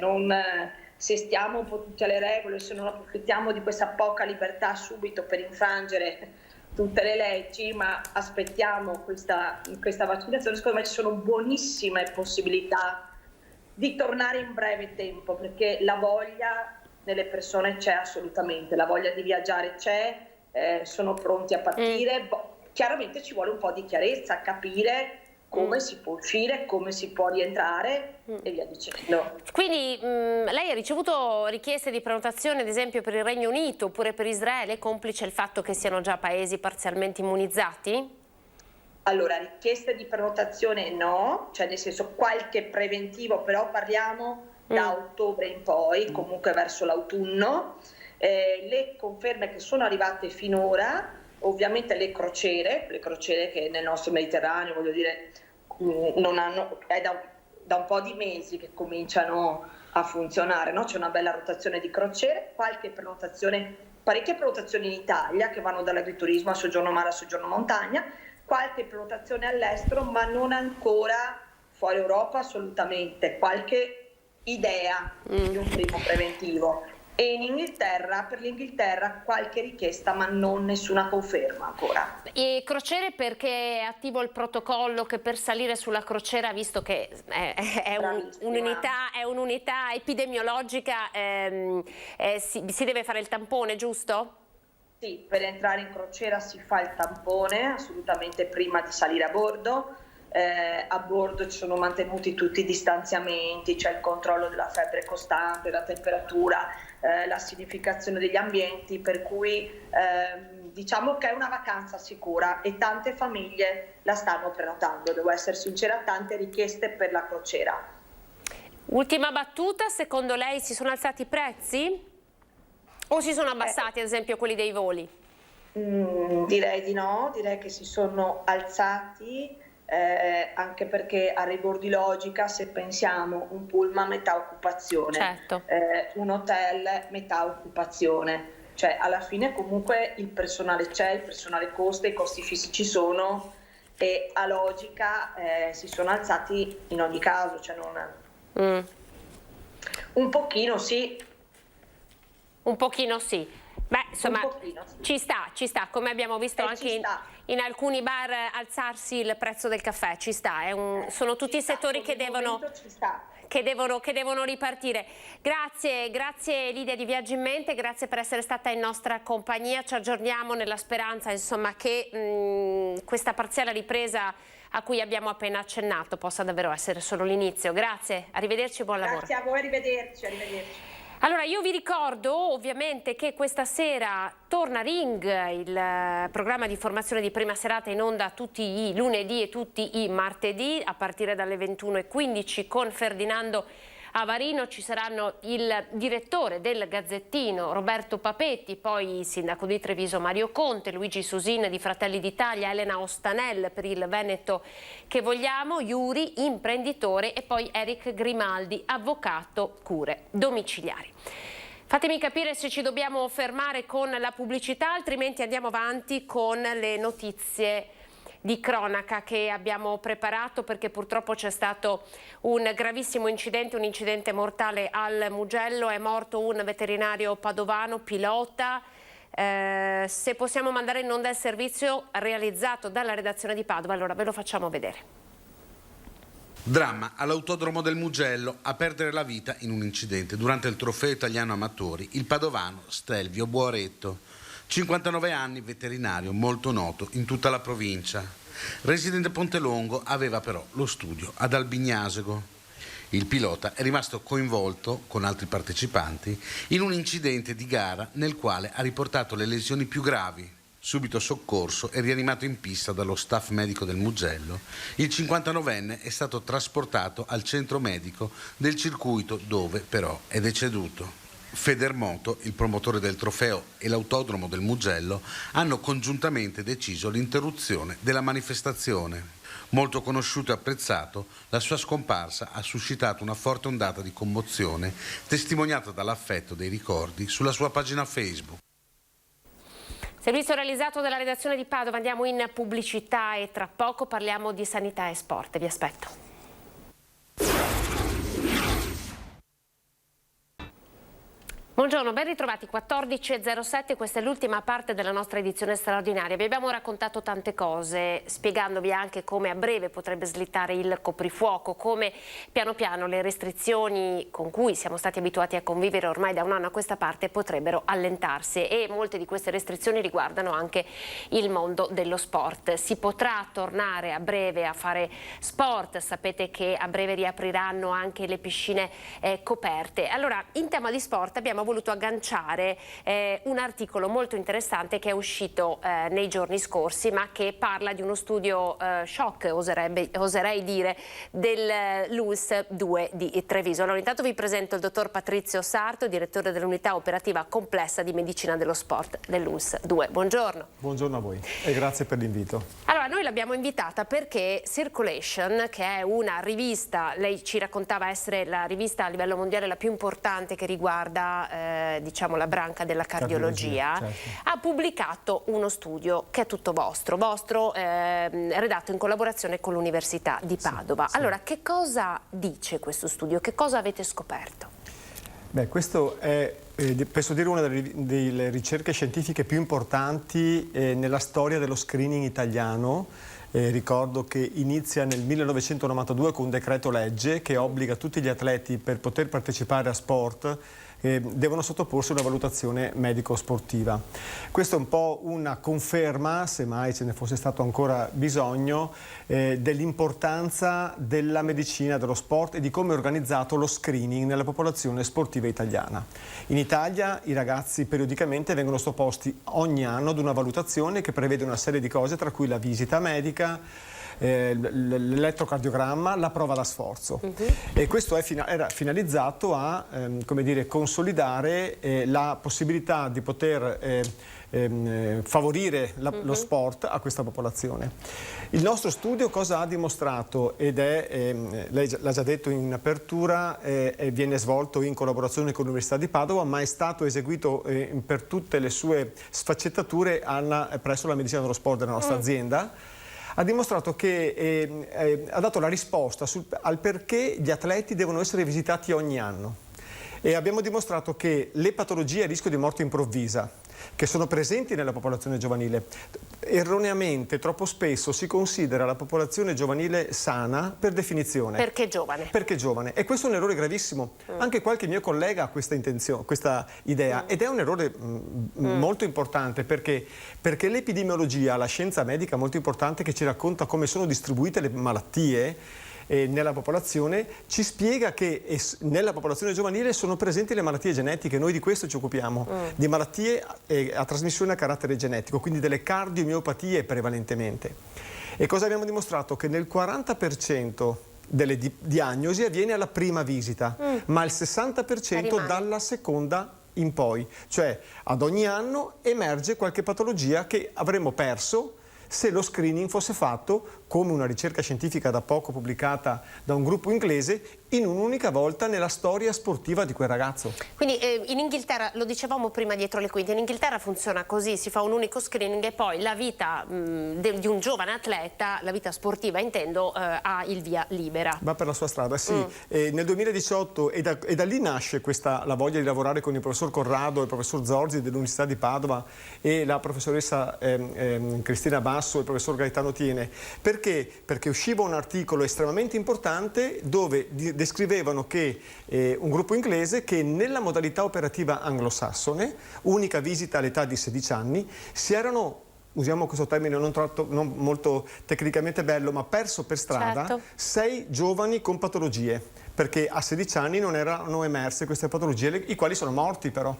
Speaker 14: stiamo un po' tutti alle regole, se non approfittiamo di questa poca libertà subito per infrangere tutte le leggi, ma aspettiamo questa vaccinazione, secondo me ci sono buonissime possibilità di tornare in breve tempo, perché la voglia nelle persone c'è assolutamente, la voglia di viaggiare c'è, sono pronti a partire. Chiaramente ci vuole un po' di chiarezza, capire come si può uscire, come si può rientrare e via dicendo.
Speaker 1: Quindi lei ha ricevuto richieste di prenotazione ad esempio per il Regno Unito oppure per Israele, complice il fatto che siano già paesi parzialmente immunizzati?
Speaker 14: Allora, richieste di prenotazione no, cioè nel senso qualche preventivo, però parliamo da ottobre in poi, comunque verso l'autunno. Le conferme che sono arrivate finora, ovviamente le crociere che nel nostro Mediterraneo, voglio dire, non hanno, è da un po' di mesi che cominciano a funzionare, no? C'è una bella rotazione di crociere, parecchie prenotazioni in Italia che vanno dall'agriturismo a soggiorno mare a soggiorno montagna, qualche prenotazione all'estero, ma non ancora fuori Europa assolutamente, qualche idea di un primo preventivo. E in Inghilterra, per l'Inghilterra qualche richiesta, ma non nessuna conferma ancora.
Speaker 1: E crociere, perché è attivo il protocollo che per salire sulla crociera, visto che è un'unità epidemiologica, si deve fare il tampone, giusto?
Speaker 14: Sì, per entrare in crociera si fa il tampone assolutamente prima di salire a bordo. A bordo ci sono mantenuti tutti i distanziamenti, c'è il controllo della febbre costante, la temperatura, la significazione degli ambienti, per cui diciamo che è una vacanza sicura e tante famiglie la stanno prenotando, devo essere sincera, tante richieste per la crociera.
Speaker 1: Ultima battuta, secondo lei si sono alzati i prezzi o si sono abbassati ad esempio quelli dei voli?
Speaker 14: Direi di no, direi che si sono alzati. Anche perché a rigor di logica, se pensiamo un pullman metà occupazione, certo. Un hotel metà occupazione, cioè alla fine comunque il personale c'è, il personale costa, i costi fissi ci sono e a logica si sono alzati in ogni caso, cioè non... Un pochino sì.
Speaker 1: Un pochino sì. Beh, insomma, ci sta, come abbiamo visto anche in alcuni bar alzarsi il prezzo del caffè, ci sta, sono tutti settori che devono ripartire. Grazie Lidia di Viaggi in Mente, grazie per essere stata in nostra compagnia, ci aggiorniamo nella speranza insomma che questa parziale ripresa a cui abbiamo appena accennato possa davvero essere solo l'inizio. Grazie, arrivederci, buon lavoro.
Speaker 14: Grazie a voi, arrivederci.
Speaker 1: Allora, io vi ricordo ovviamente che questa sera torna Ring, il programma di formazione di prima serata in onda tutti i lunedì e tutti i martedì a partire dalle 21:15 con Ferdinando Avarino, ci saranno il direttore del Gazzettino Roberto Papetti, poi il sindaco di Treviso Mario Conte, Luigi Susin di Fratelli d'Italia, Elena Ostanel per il Veneto che vogliamo, Iuri, imprenditore, e poi Eric Grimaldi, avvocato, cure domiciliari. Fatemi capire se ci dobbiamo fermare con la pubblicità, altrimenti andiamo avanti con le notizie di cronaca che abbiamo preparato, perché purtroppo c'è stato un gravissimo incidente, un incidente mortale al Mugello, è morto un veterinario padovano, pilota. Se possiamo mandare in onda il servizio realizzato dalla redazione di Padova, allora ve lo facciamo vedere.
Speaker 5: Dramma all'autodromo del Mugello, a perdere la vita in un incidente durante il trofeo italiano amatori, il padovano Stelvio Buoretto, 59 anni, veterinario molto noto in tutta la provincia. Residente a Pontelongo, aveva però lo studio ad Albignasego. Il pilota è rimasto coinvolto, con altri partecipanti, in un incidente di gara nel quale ha riportato le lesioni più gravi. Subito soccorso e rianimato in pista dallo staff medico del Mugello, il 59enne è stato trasportato al centro medico del circuito, dove però è deceduto. Federmoto, il promotore del trofeo, e l'autodromo del Mugello hanno congiuntamente deciso l'interruzione della manifestazione. Molto conosciuto e apprezzato, la sua scomparsa ha suscitato una forte ondata di commozione, testimoniata dall'affetto dei ricordi sulla sua pagina Facebook.
Speaker 1: Servizio realizzato dalla redazione di Padova, andiamo in pubblicità e tra poco parliamo di sanità e sport. Vi aspetto. Buongiorno, ben ritrovati, 14.07, questa è l'ultima parte della nostra edizione straordinaria. Vi abbiamo raccontato tante cose, spiegandovi anche come a breve potrebbe slittare il coprifuoco, come piano piano le restrizioni con cui siamo stati abituati a convivere ormai da un anno a questa parte potrebbero allentarsi, e molte di queste restrizioni riguardano anche il mondo dello sport. Si potrà tornare a breve a fare sport, sapete che a breve riapriranno anche le piscine coperte. Allora, in tema di sport abbiamo voluto agganciare un articolo molto interessante che è uscito nei giorni scorsi, ma che parla di uno studio shock, oserei dire, del LULS 2 di Treviso. Allora, intanto vi presento il dottor Patrizio Sarto, direttore dell'unità operativa complessa di medicina dello sport del LULS 2. Buongiorno.
Speaker 15: Buongiorno a voi e grazie per l'invito.
Speaker 1: Allora, noi l'abbiamo invitata perché Circulation, che è una rivista, lei ci raccontava essere la rivista a livello mondiale la più importante che riguarda diciamo la branca della cardiologia, certo, ha pubblicato uno studio che è tutto vostro, redatto in collaborazione con l'Università di Padova. Sì. Allora, che cosa dice questo studio? Che cosa avete scoperto?
Speaker 15: Beh, questo è, penso dire, una delle ricerche scientifiche più importanti nella storia dello screening italiano. Ricordo che inizia nel 1992 con un decreto legge che obbliga tutti gli atleti, per poter partecipare a sport, devono sottoporsi a una valutazione medico-sportiva. Questo è un po' una conferma, se mai ce ne fosse stato ancora bisogno, dell'importanza della medicina dello sport e di come è organizzato lo screening nella popolazione sportiva italiana. In Italia i ragazzi periodicamente vengono sottoposti ogni anno ad una valutazione che prevede una serie di cose, tra cui la visita medica, l'elettrocardiogramma, la prova da sforzo. E questo era finalizzato a come dire, consolidare la possibilità di poter favorire lo sport a questa popolazione. Il nostro studio cosa ha dimostrato, ed è, lei l'ha già detto in apertura, viene svolto in collaborazione con l'Università di Padova, ma è stato eseguito per tutte le sue sfaccettature presso la medicina dello sport della nostra azienda. Ha dimostrato che ha dato la risposta al perché gli atleti devono essere visitati ogni anno. E abbiamo dimostrato che le patologie a rischio di morte improvvisa, che sono presenti nella popolazione giovanile, erroneamente troppo spesso si considera la popolazione giovanile sana per definizione.
Speaker 1: Perché giovane?
Speaker 15: Perché giovane. E questo è un errore gravissimo. Anche qualche mio collega ha questa idea, ed è un errore molto importante, perché l'epidemiologia, la scienza medica molto importante che ci racconta come sono distribuite le malattie nella popolazione, ci spiega che nella popolazione giovanile sono presenti le malattie genetiche. Noi di questo ci occupiamo, di malattie a trasmissione a carattere genetico, quindi delle cardiomiopatie prevalentemente. E cosa abbiamo dimostrato? Che nel 40% delle diagnosi avviene alla prima visita, ma il 60% dalla seconda in poi. Cioè ad ogni anno emerge qualche patologia che avremmo perso se lo screening fosse fatto, come una ricerca scientifica da poco pubblicata da un gruppo inglese, in un'unica volta nella storia sportiva di quel ragazzo.
Speaker 1: Quindi in Inghilterra, lo dicevamo prima dietro le quinte, in Inghilterra funziona così, si fa un unico screening e poi la vita di un giovane atleta, la vita sportiva intendo, ha il via libera.
Speaker 15: Va per la sua strada, sì. Nel 2018 e da lì nasce la voglia di lavorare con il professor Corrado e il professor Zorzi dell'Università di Padova e la professoressa Cristina Basso e il professor Gaetano Tiene. Perché? Perché usciva un articolo estremamente importante dove descrivevano che un gruppo inglese che nella modalità operativa anglosassone, unica visita all'età di 16 anni, si erano, usiamo questo termine non molto tecnicamente bello, ma perso per strada 6 giovani con patologie, perché a 16 anni non erano emerse queste patologie, i quali sono morti però.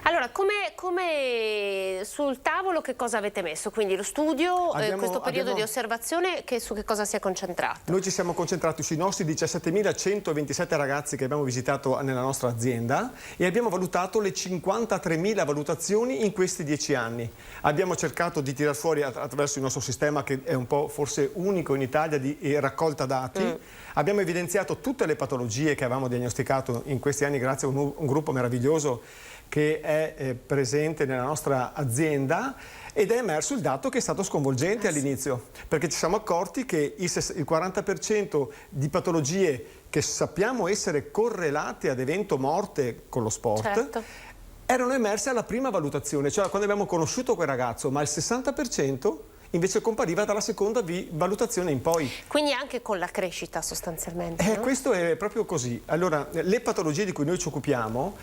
Speaker 1: Allora, come sul tavolo che cosa avete messo? Quindi lo studio, questo periodo di osservazione, su che cosa si è concentrato?
Speaker 15: Noi ci siamo concentrati sui nostri 17.127 ragazzi che abbiamo visitato nella nostra azienda e abbiamo valutato le 53.000 valutazioni in questi 10 anni. Abbiamo cercato di tirar fuori attraverso il nostro sistema, che è un po' forse unico in Italia di raccolta dati. Abbiamo evidenziato tutte le patologie che avevamo diagnosticato in questi anni grazie a un gruppo meraviglioso che è presente nella nostra azienda, ed è emerso il dato che è stato sconvolgente all'inizio, perché ci siamo accorti che il 40% di patologie che sappiamo essere correlate ad evento morte con lo sport erano emerse alla prima valutazione, cioè quando abbiamo conosciuto quel ragazzo, ma il 60% invece compariva dalla seconda valutazione in poi.
Speaker 1: Quindi anche con la crescita sostanzialmente, no?
Speaker 15: Questo è proprio così. Allora, le patologie di cui noi ci occupiamo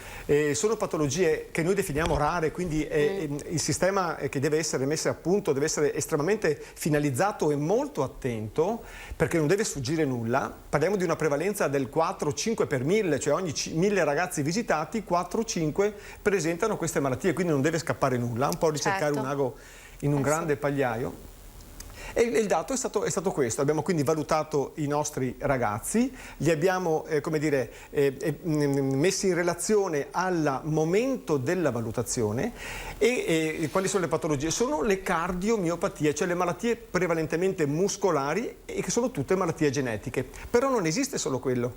Speaker 15: sono patologie che noi definiamo rare, quindi il sistema che deve essere messo a punto deve essere estremamente finalizzato e molto attento, perché non deve sfuggire nulla. Parliamo di una prevalenza del 4-5 per 1000, cioè ogni 1000 ragazzi visitati 4-5 presentano queste malattie, quindi non deve scappare nulla, un po' ricercare un ago in un grande pagliaio. E il dato è stato questo. Abbiamo quindi valutato i nostri ragazzi, li abbiamo messi in relazione al momento della valutazione e quali sono le patologie? Sono le cardiomiopatie, cioè le malattie prevalentemente muscolari e che sono tutte malattie genetiche. Però non esiste solo quello.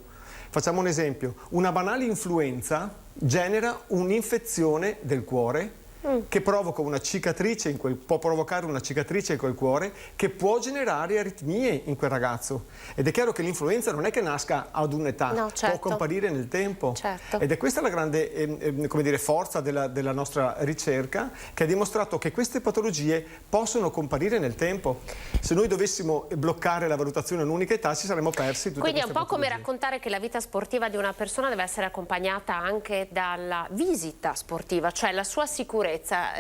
Speaker 15: Facciamo un esempio. Una banale influenza genera un'infezione del cuore che provoca una cicatrice può provocare una cicatrice in quel cuore che può generare aritmie in quel ragazzo. Ed è chiaro che l'influenza non è che nasca ad un'età, può comparire nel tempo. Ed è questa la grande forza della nostra ricerca, che ha dimostrato che queste patologie possono comparire nel tempo. Se noi dovessimo bloccare la valutazione in un'unica età ci saremmo persi tutte
Speaker 1: Quindi è
Speaker 15: queste
Speaker 1: un po' come raccontare che la vita sportiva di una persona deve essere accompagnata anche dalla visita sportiva, cioè la sua sicurezza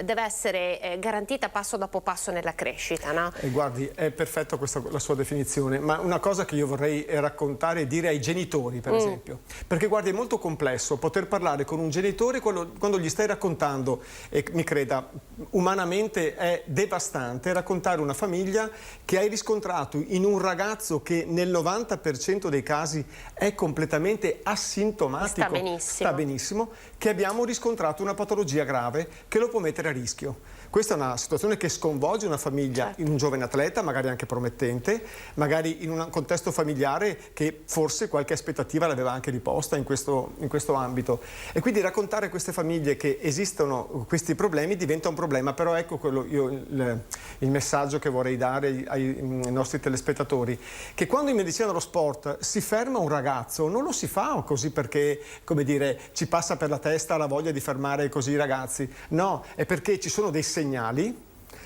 Speaker 1: deve essere garantita passo dopo passo nella crescita, no?
Speaker 15: Guardi, è perfetta la sua definizione, ma una cosa che io vorrei raccontare e dire ai genitori, per esempio, perché guardi, è molto complesso poter parlare con un genitore quando gli stai raccontando, e mi creda, umanamente è devastante raccontare una famiglia che hai riscontrato in un ragazzo che nel 90% dei casi è completamente asintomatico, sta benissimo, che abbiamo riscontrato una patologia grave che lo può mettere a rischio. Questa è una situazione che sconvolge una famiglia in un giovane atleta, magari anche promettente, magari in un contesto familiare che forse qualche aspettativa l'aveva anche riposta in questo ambito. E quindi raccontare a queste famiglie che esistono questi problemi diventa un problema, però ecco il messaggio che vorrei dare ai nostri telespettatori, che quando in medicina dello sport si ferma un ragazzo non lo si fa così perché, come dire, ci passa per la testa la voglia di fermare così i ragazzi. No, è perché ci sono dei segnali,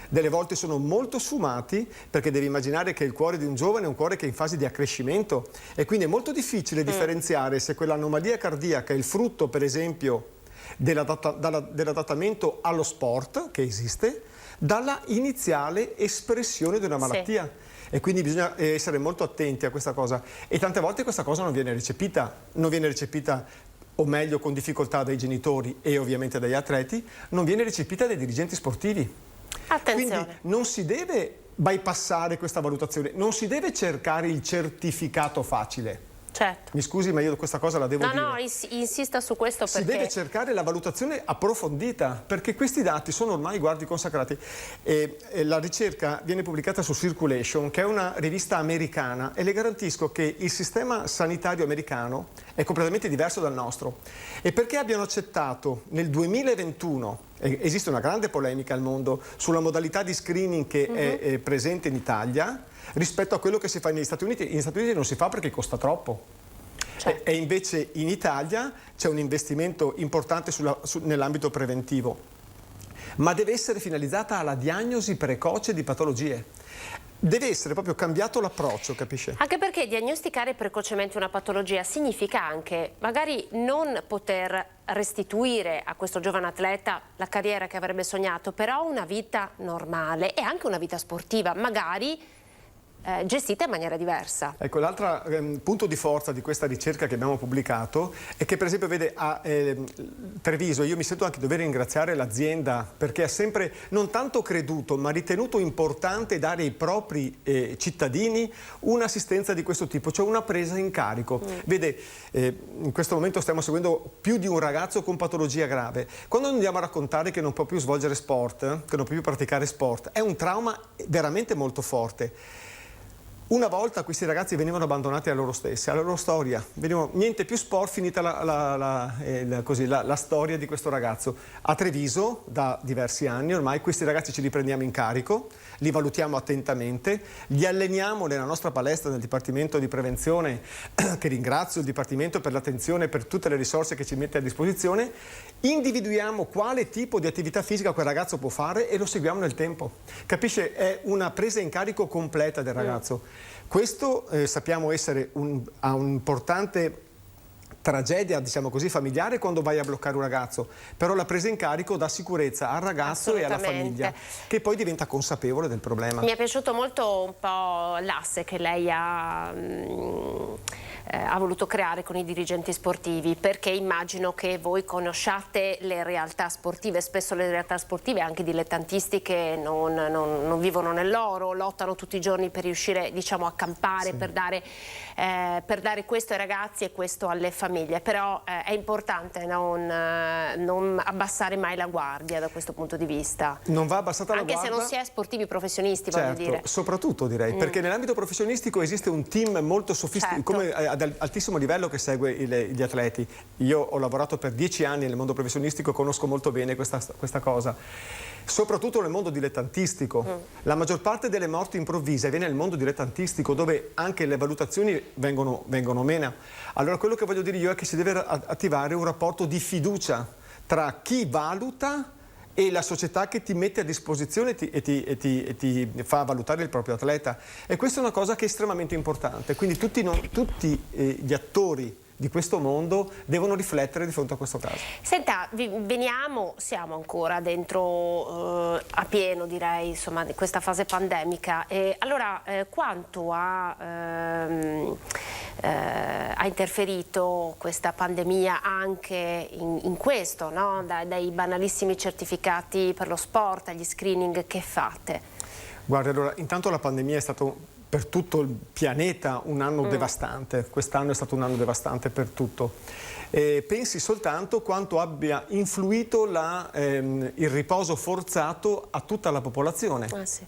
Speaker 15: delle volte sono molto sfumati, perché devi immaginare che il cuore di un giovane è un cuore che è in fase di accrescimento e quindi è molto difficile differenziare se quell'anomalia cardiaca è il frutto, per esempio, dell'adattamento allo sport, che esiste, dalla iniziale espressione di una malattia. E quindi bisogna essere molto attenti a questa cosa. E tante volte questa cosa non viene recepita, o meglio con difficoltà dai genitori e ovviamente dagli atleti, non viene recepita dai dirigenti sportivi.
Speaker 1: Attenzione.
Speaker 15: Quindi non si deve bypassare questa valutazione, non si deve cercare il certificato facile.
Speaker 1: Certo.
Speaker 15: Mi scusi, ma io questa cosa la devo dire.
Speaker 1: No, insista su questo perché...
Speaker 15: Si deve cercare la valutazione approfondita, perché questi dati sono ormai, guardi, consacrati. La ricerca viene pubblicata su Circulation, che è una rivista americana, e le garantisco che il sistema sanitario americano è completamente diverso dal nostro. E perché abbiano accettato nel 2021, esiste una grande polemica al mondo sulla modalità di screening che è presente in Italia, rispetto a quello che si fa negli Stati Uniti. Negli Stati Uniti non si fa perché costa troppo. E invece in Italia c'è un investimento importante nell'ambito preventivo, ma deve essere finalizzata alla diagnosi precoce di patologie. Deve essere proprio cambiato l'approccio, capisce?
Speaker 1: Anche perché diagnosticare precocemente una patologia significa anche magari non poter restituire a questo giovane atleta la carriera che avrebbe sognato, però una vita normale e anche una vita sportiva, magari gestita in maniera diversa.
Speaker 15: Ecco, l'altro punto di forza di questa ricerca che abbiamo pubblicato è che, per esempio, vede a Treviso, io mi sento anche dover ringraziare l'azienda perché ha sempre non tanto creduto ma ritenuto importante dare ai propri cittadini un'assistenza di questo tipo, cioè una presa in carico. Vede, in questo momento stiamo seguendo più di un ragazzo con patologia grave. Quando andiamo a raccontare che non può più svolgere sport, che non può più praticare sport, è un trauma veramente molto forte. Una volta questi ragazzi venivano abbandonati a loro stessi, alla loro storia, niente più sport, finita la storia di questo ragazzo. A Treviso, da diversi anni ormai, questi ragazzi ce li prendiamo in carico, li valutiamo attentamente, li alleniamo nella nostra palestra del Dipartimento di Prevenzione, che ringrazio il Dipartimento per l'attenzione e per tutte le risorse che ci mette a disposizione, individuiamo quale tipo di attività fisica quel ragazzo può fare e lo seguiamo nel tempo. Capisce? È una presa in carico completa del ragazzo. Questo sappiamo essere un'importante tragedia, diciamo così, familiare quando vai a bloccare un ragazzo, però la presa in carico dà sicurezza al ragazzo e alla famiglia, che poi diventa consapevole del problema.
Speaker 1: Mi è piaciuto molto un po' l'asse che lei ha voluto creare con i dirigenti sportivi, perché immagino che voi conosciate le realtà sportive, spesso le realtà sportive anche dilettantistiche non vivono nell'oro, lottano tutti i giorni per riuscire, diciamo, a campare, per dare questo ai ragazzi e questo alle famiglie, però è importante non abbassare mai la guardia da questo punto di vista.
Speaker 15: Non va abbassata la
Speaker 1: guardia. Anche se non si è sportivi professionisti, voglio dire.
Speaker 15: Soprattutto direi, perché nell'ambito professionistico esiste un team molto sofisticato, come ad altissimo livello, che segue gli atleti. Io ho lavorato per 10 anni nel mondo professionistico, conosco molto bene questa cosa. Soprattutto nel mondo dilettantistico. La maggior parte delle morti improvvise viene nel mondo dilettantistico, dove anche le valutazioni vengono meno. Allora quello che voglio dire io è che si deve attivare un rapporto di fiducia tra chi valuta e la società che ti mette a disposizione e ti fa valutare il proprio atleta. E questa è una cosa che è estremamente importante. Quindi tutti gli attori di questo mondo devono riflettere di fronte a questo caso.
Speaker 1: Senta, siamo ancora dentro a pieno, direi, insomma, di questa fase pandemica. Allora, quanto ha interferito questa pandemia anche in questo, no? Dai banalissimi certificati per lo sport, agli screening che fate?
Speaker 15: Guarda, allora, intanto la pandemia è stato per tutto il pianeta un anno devastante. Quest'anno è stato un anno devastante per tutto. Pensi soltanto quanto abbia influito il riposo forzato a tutta la popolazione.
Speaker 1: Sì.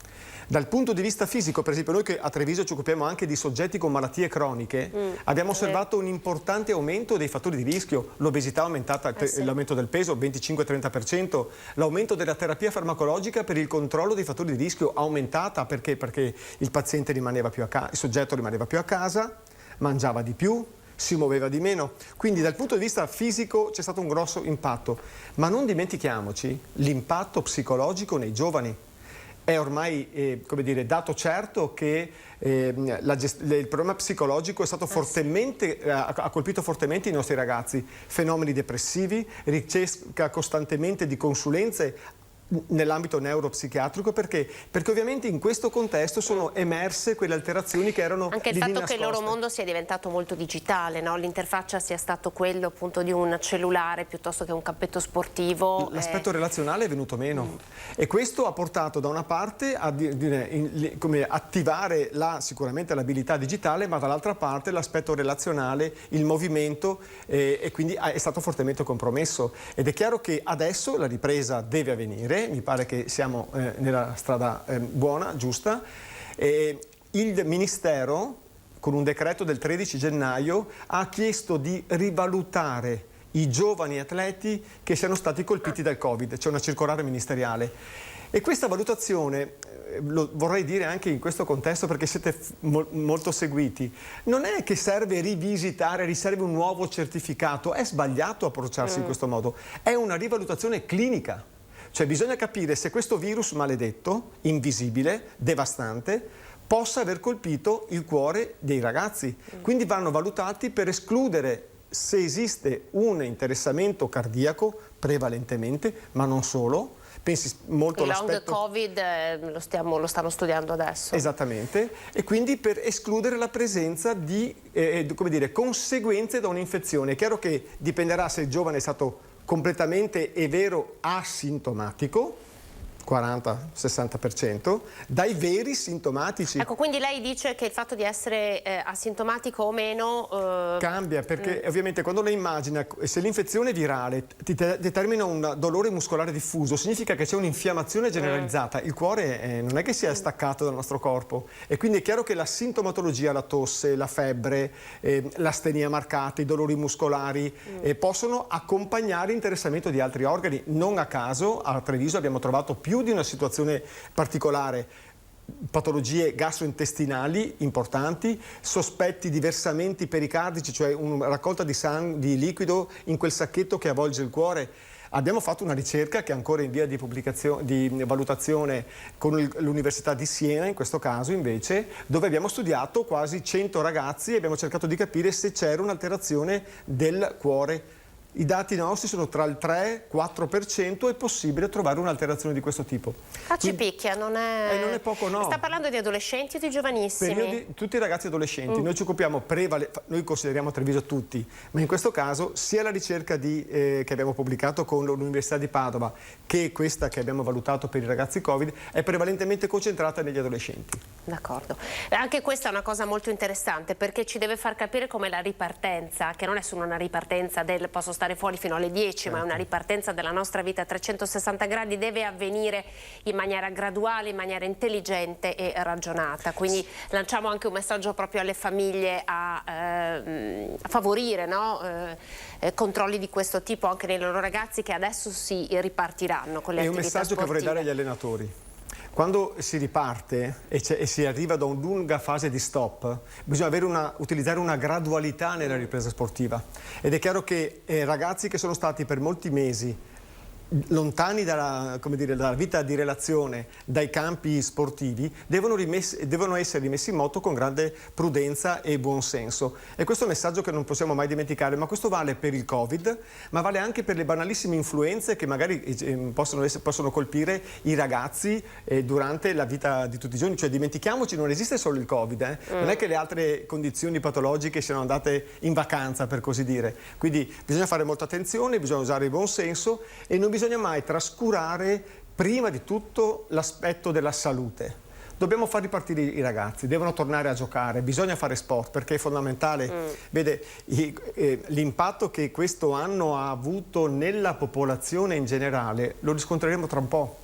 Speaker 15: Dal punto di vista fisico, per esempio, noi che a Treviso ci occupiamo anche di soggetti con malattie croniche, abbiamo osservato un importante aumento dei fattori di rischio. L'obesità è aumentata, l'aumento del peso 25-30%, l'aumento della terapia farmacologica per il controllo dei fattori di rischio aumentata perché il paziente rimaneva più a casa, il soggetto rimaneva più a casa, mangiava di più, si muoveva di meno. Quindi dal punto di vista fisico c'è stato un grosso impatto, ma non dimentichiamoci l'impatto psicologico nei giovani. È ormai dato certo che il problema psicologico è stato ha colpito fortemente i nostri ragazzi. Fenomeni depressivi, ricerca costantemente di consulenze nell'ambito neuropsichiatrico, perché ovviamente in questo contesto sono emerse quelle alterazioni che erano
Speaker 1: anche il fatto che il loro mondo sia diventato molto digitale, no? L'interfaccia sia stato quello appunto di un cellulare piuttosto che un campetto sportivo.
Speaker 15: L'aspetto relazionale è venuto meno e questo ha portato da una parte a come attivare sicuramente l'abilità digitale, ma dall'altra parte l'aspetto relazionale, il movimento, e quindi è stato fortemente compromesso. Ed è chiaro che adesso la ripresa deve avvenire. Mi pare che siamo nella strada buona, giusta. Il Ministero, con un decreto del 13 gennaio, ha chiesto di rivalutare i giovani atleti che siano stati colpiti dal Covid. C'è una circolare ministeriale. E questa valutazione, lo vorrei dire anche in questo contesto perché siete molto seguiti, non è che serve rivisitare, riserve un nuovo certificato, è sbagliato approcciarsi in questo modo, è una rivalutazione clinica. Cioè bisogna capire se questo virus maledetto, invisibile, devastante, possa aver colpito il cuore dei ragazzi. Quindi vanno valutati per escludere se esiste un interessamento cardiaco prevalentemente, ma non solo. Pensi molto
Speaker 1: il long
Speaker 15: all'aspetto
Speaker 1: Covid lo stanno studiando adesso.
Speaker 15: Esattamente, e quindi per escludere la presenza di come dire, conseguenze da un'infezione. È chiaro che dipenderà se il giovane è stato completamente e vero asintomatico, 40-60%, dai veri sintomatici.
Speaker 1: Ecco, quindi lei dice che il fatto di essere asintomatico o meno
Speaker 15: cambia, perché ovviamente quando lei immagina, se l'infezione virale ti determina un dolore muscolare diffuso, significa che c'è un'infiammazione generalizzata, il cuore non è che sia staccato dal nostro corpo, e quindi è chiaro che la sintomatologia, la tosse, la febbre, l'astenia marcata, i dolori muscolari possono accompagnare interessamento di altri organi. Non a caso a Treviso abbiamo trovato più di una situazione particolare, patologie gastrointestinali importanti, sospetti di versamenti pericardici, cioè una raccolta di liquido in quel sacchetto che avvolge il cuore. Abbiamo fatto una ricerca che è ancora in via di valutazione con l'Università di Siena, in questo caso invece, dove abbiamo studiato quasi 100 ragazzi e abbiamo cercato di capire se c'era un'alterazione del cuore. I dati nostri sono tra il 3 e il 4%, è possibile trovare un'alterazione di questo tipo.
Speaker 1: Ci picchia, non è
Speaker 15: poco, no.
Speaker 1: Sta parlando di adolescenti o di giovanissimi?
Speaker 15: Tutti i ragazzi adolescenti. Noi ci occupiamo, noi consideriamo Treviso tutti, ma in questo caso sia la ricerca che abbiamo pubblicato con l'Università di Padova che questa che abbiamo valutato per i ragazzi Covid è prevalentemente concentrata negli adolescenti.
Speaker 1: D'accordo. Anche questa è una cosa molto interessante perché ci deve far capire come la ripartenza, che non è solo una ripartenza del posso stare fuori fino alle 10, ma è una ripartenza della nostra vita a 360 gradi, deve avvenire in maniera graduale, in maniera intelligente e ragionata. Quindi lanciamo anche un messaggio proprio alle famiglie a favorire, no? Controlli di questo tipo anche nei loro ragazzi che adesso si ripartiranno con le attività sportive.
Speaker 15: È un messaggio che vorrei dare agli allenatori. Quando si riparte e si arriva da una lunga fase di stop, bisogna utilizzare una gradualità nella ripresa sportiva. Ed è chiaro che ragazzi che sono stati per molti mesi lontani dalla vita di relazione, dai campi sportivi, devono essere rimessi in moto con grande prudenza e buonsenso. E questo è un messaggio che non possiamo mai dimenticare, ma questo vale per il Covid, ma vale anche per le banalissime influenze che magari possono colpire i ragazzi durante la vita di tutti i giorni. Cioè dimentichiamoci, non esiste solo il Covid, non è che le altre condizioni patologiche siano andate in vacanza, per così dire. Quindi bisogna fare molta attenzione, bisogna usare il buonsenso e non bisogna mai trascurare prima di tutto l'aspetto della salute. Dobbiamo far ripartire i ragazzi, devono tornare a giocare, bisogna fare sport perché è fondamentale. Vede, l'impatto che questo anno ha avuto nella popolazione in generale lo riscontreremo tra un po',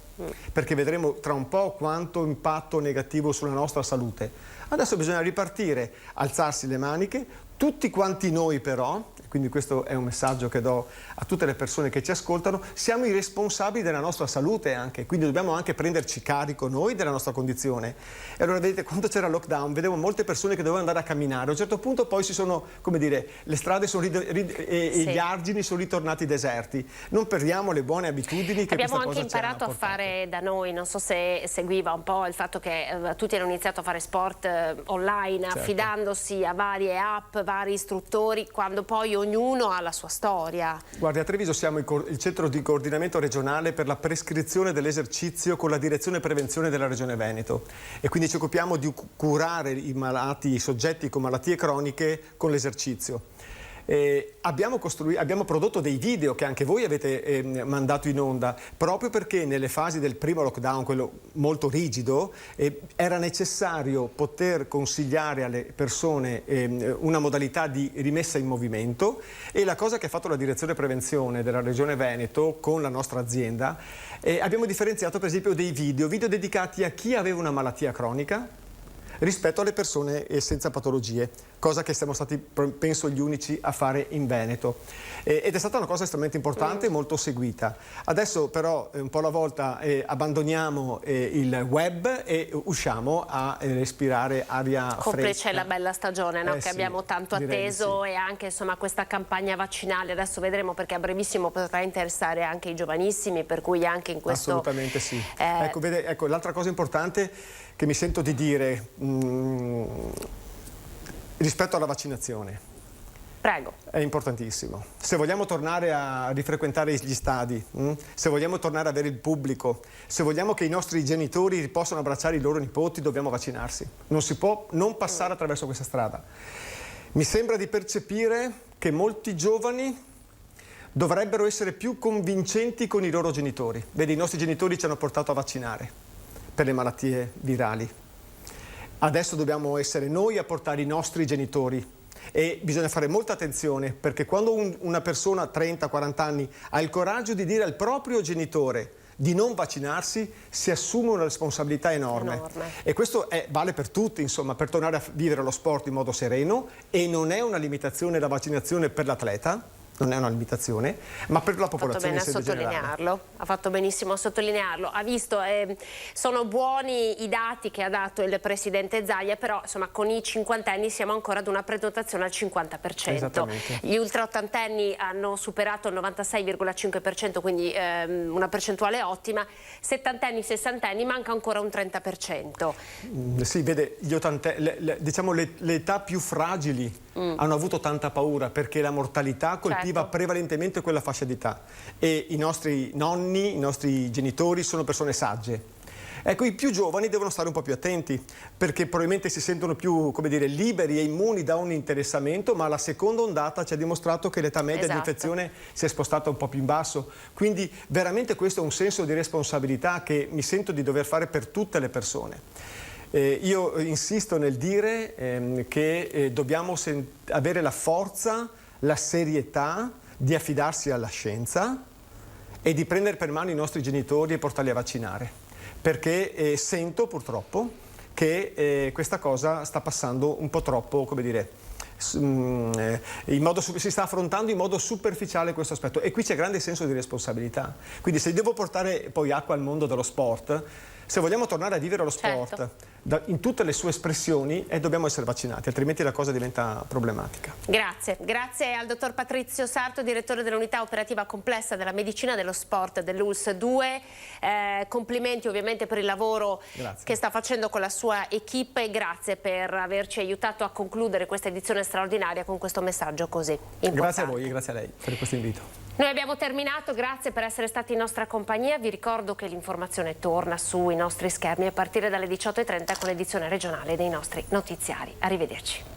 Speaker 15: perché vedremo tra un po' quanto impatto negativo sulla nostra salute. Adesso bisogna ripartire, alzarsi le maniche, tutti quanti noi però, quindi questo è un messaggio che do a tutte le persone che ci ascoltano, siamo i responsabili della nostra salute anche, quindi dobbiamo anche prenderci carico noi della nostra condizione. E allora vedete, quando c'era il lockdown vedevo molte persone che dovevano andare a camminare, a un certo punto poi le strade sono e gli argini sono ritornati deserti. Non perdiamo le buone abitudini che
Speaker 1: abbiamo
Speaker 15: questa
Speaker 1: anche
Speaker 15: cosa
Speaker 1: imparato a fare da noi, non so se seguiva un po' il fatto che tutti hanno iniziato a fare sport online, affidandosi a varie app, vari istruttori, quando poi ognuno ha la sua storia?
Speaker 15: Guardi, a Treviso siamo il centro di coordinamento regionale per la prescrizione dell'esercizio con la direzione prevenzione della Regione Veneto, e quindi ci occupiamo di curare i soggetti con malattie croniche con l'esercizio. Abbiamo prodotto dei video che anche voi avete mandato in onda, proprio perché nelle fasi del primo lockdown, quello molto rigido, era necessario poter consigliare alle persone una modalità di rimessa in movimento, e la cosa che ha fatto la direzione prevenzione della Regione Veneto con la nostra azienda, abbiamo differenziato per esempio dei video dedicati a chi aveva una malattia cronica rispetto alle persone senza patologie, cosa che siamo stati, penso, gli unici a fare in Veneto, ed è stata una cosa estremamente importante e molto seguita. Adesso però un po' alla volta abbandoniamo il web e usciamo a respirare aria fresca.
Speaker 1: Complice la bella stagione, no? Che
Speaker 15: sì,
Speaker 1: abbiamo tanto atteso, e anche insomma questa campagna vaccinale. Adesso vedremo, perché a brevissimo potrà interessare anche i giovanissimi, per cui anche in questo...
Speaker 15: Assolutamente sì. Ecco, l'altra cosa importante che mi sento di dire rispetto alla vaccinazione.
Speaker 1: Prego.
Speaker 15: È importantissimo. Se vogliamo tornare a rifrequentare gli stadi, se vogliamo tornare ad avere il pubblico, se vogliamo che i nostri genitori possano abbracciare i loro nipoti, dobbiamo vaccinarsi. Non si può non passare attraverso questa strada. Mi sembra di percepire che molti giovani dovrebbero essere più convincenti con i loro genitori. Vedi, i nostri genitori ci hanno portato a vaccinare per le malattie virali. Adesso dobbiamo essere noi a portare i nostri genitori, e bisogna fare molta attenzione, perché quando una persona 30-40 anni ha il coraggio di dire al proprio genitore di non vaccinarsi, si assume una responsabilità enorme. E questo vale per tutti, insomma, per tornare a vivere lo sport in modo sereno, e non è una limitazione la vaccinazione per l'atleta, non è una limitazione, ma per la popolazione.
Speaker 1: Ha fatto bene a sottolinearlo, ha fatto benissimo a sottolinearlo. Ha visto, sono buoni i dati che ha dato il presidente Zaia, però insomma con i 50enni siamo ancora ad una prenotazione al 50%.
Speaker 15: Esattamente.
Speaker 1: Gli ultra 80enni hanno superato il 96,5%, quindi una percentuale ottima. 70enni, 60enni manca ancora un 30%.
Speaker 15: Sì, vede, diciamo le età più fragili hanno avuto tanta paura, perché la mortalità colpiva prevalentemente quella fascia d'età, e i nostri nonni, i nostri genitori sono persone sagge. Ecco, i più giovani devono stare un po' più attenti, perché probabilmente si sentono più, come dire, liberi e immuni da un interessamento, ma la seconda ondata ci ha dimostrato che l'età media di infezione si è spostata un po' più in basso. Quindi veramente questo è un senso di responsabilità che mi sento di dover fare per tutte le persone. Io insisto nel dire che dobbiamo avere la forza, la serietà di affidarsi alla scienza e di prendere per mano i nostri genitori e portarli a vaccinare, perché sento purtroppo che questa cosa sta passando un po' troppo, come dire, si sta affrontando in modo superficiale questo aspetto, e qui c'è grande senso di responsabilità. Quindi se devo portare poi acqua al mondo dello sport, se vogliamo tornare a vivere lo sport in tutte le sue espressioni, dobbiamo essere vaccinati, altrimenti la cosa diventa problematica.
Speaker 1: Grazie. Grazie al dottor Patrizio Sarto, direttore dell'unità operativa complessa della medicina dello sport dell'ULSS 2. Complimenti ovviamente per il lavoro che sta facendo con la sua equipe, e grazie per averci aiutato a concludere questa edizione straordinaria con questo messaggio così importante.
Speaker 15: Grazie a voi e grazie a lei per questo invito.
Speaker 1: Noi abbiamo terminato, grazie per essere stati in nostra compagnia. Vi ricordo che l'informazione torna sui nostri schermi a partire dalle 18:30 con l'edizione regionale dei nostri notiziari. Arrivederci.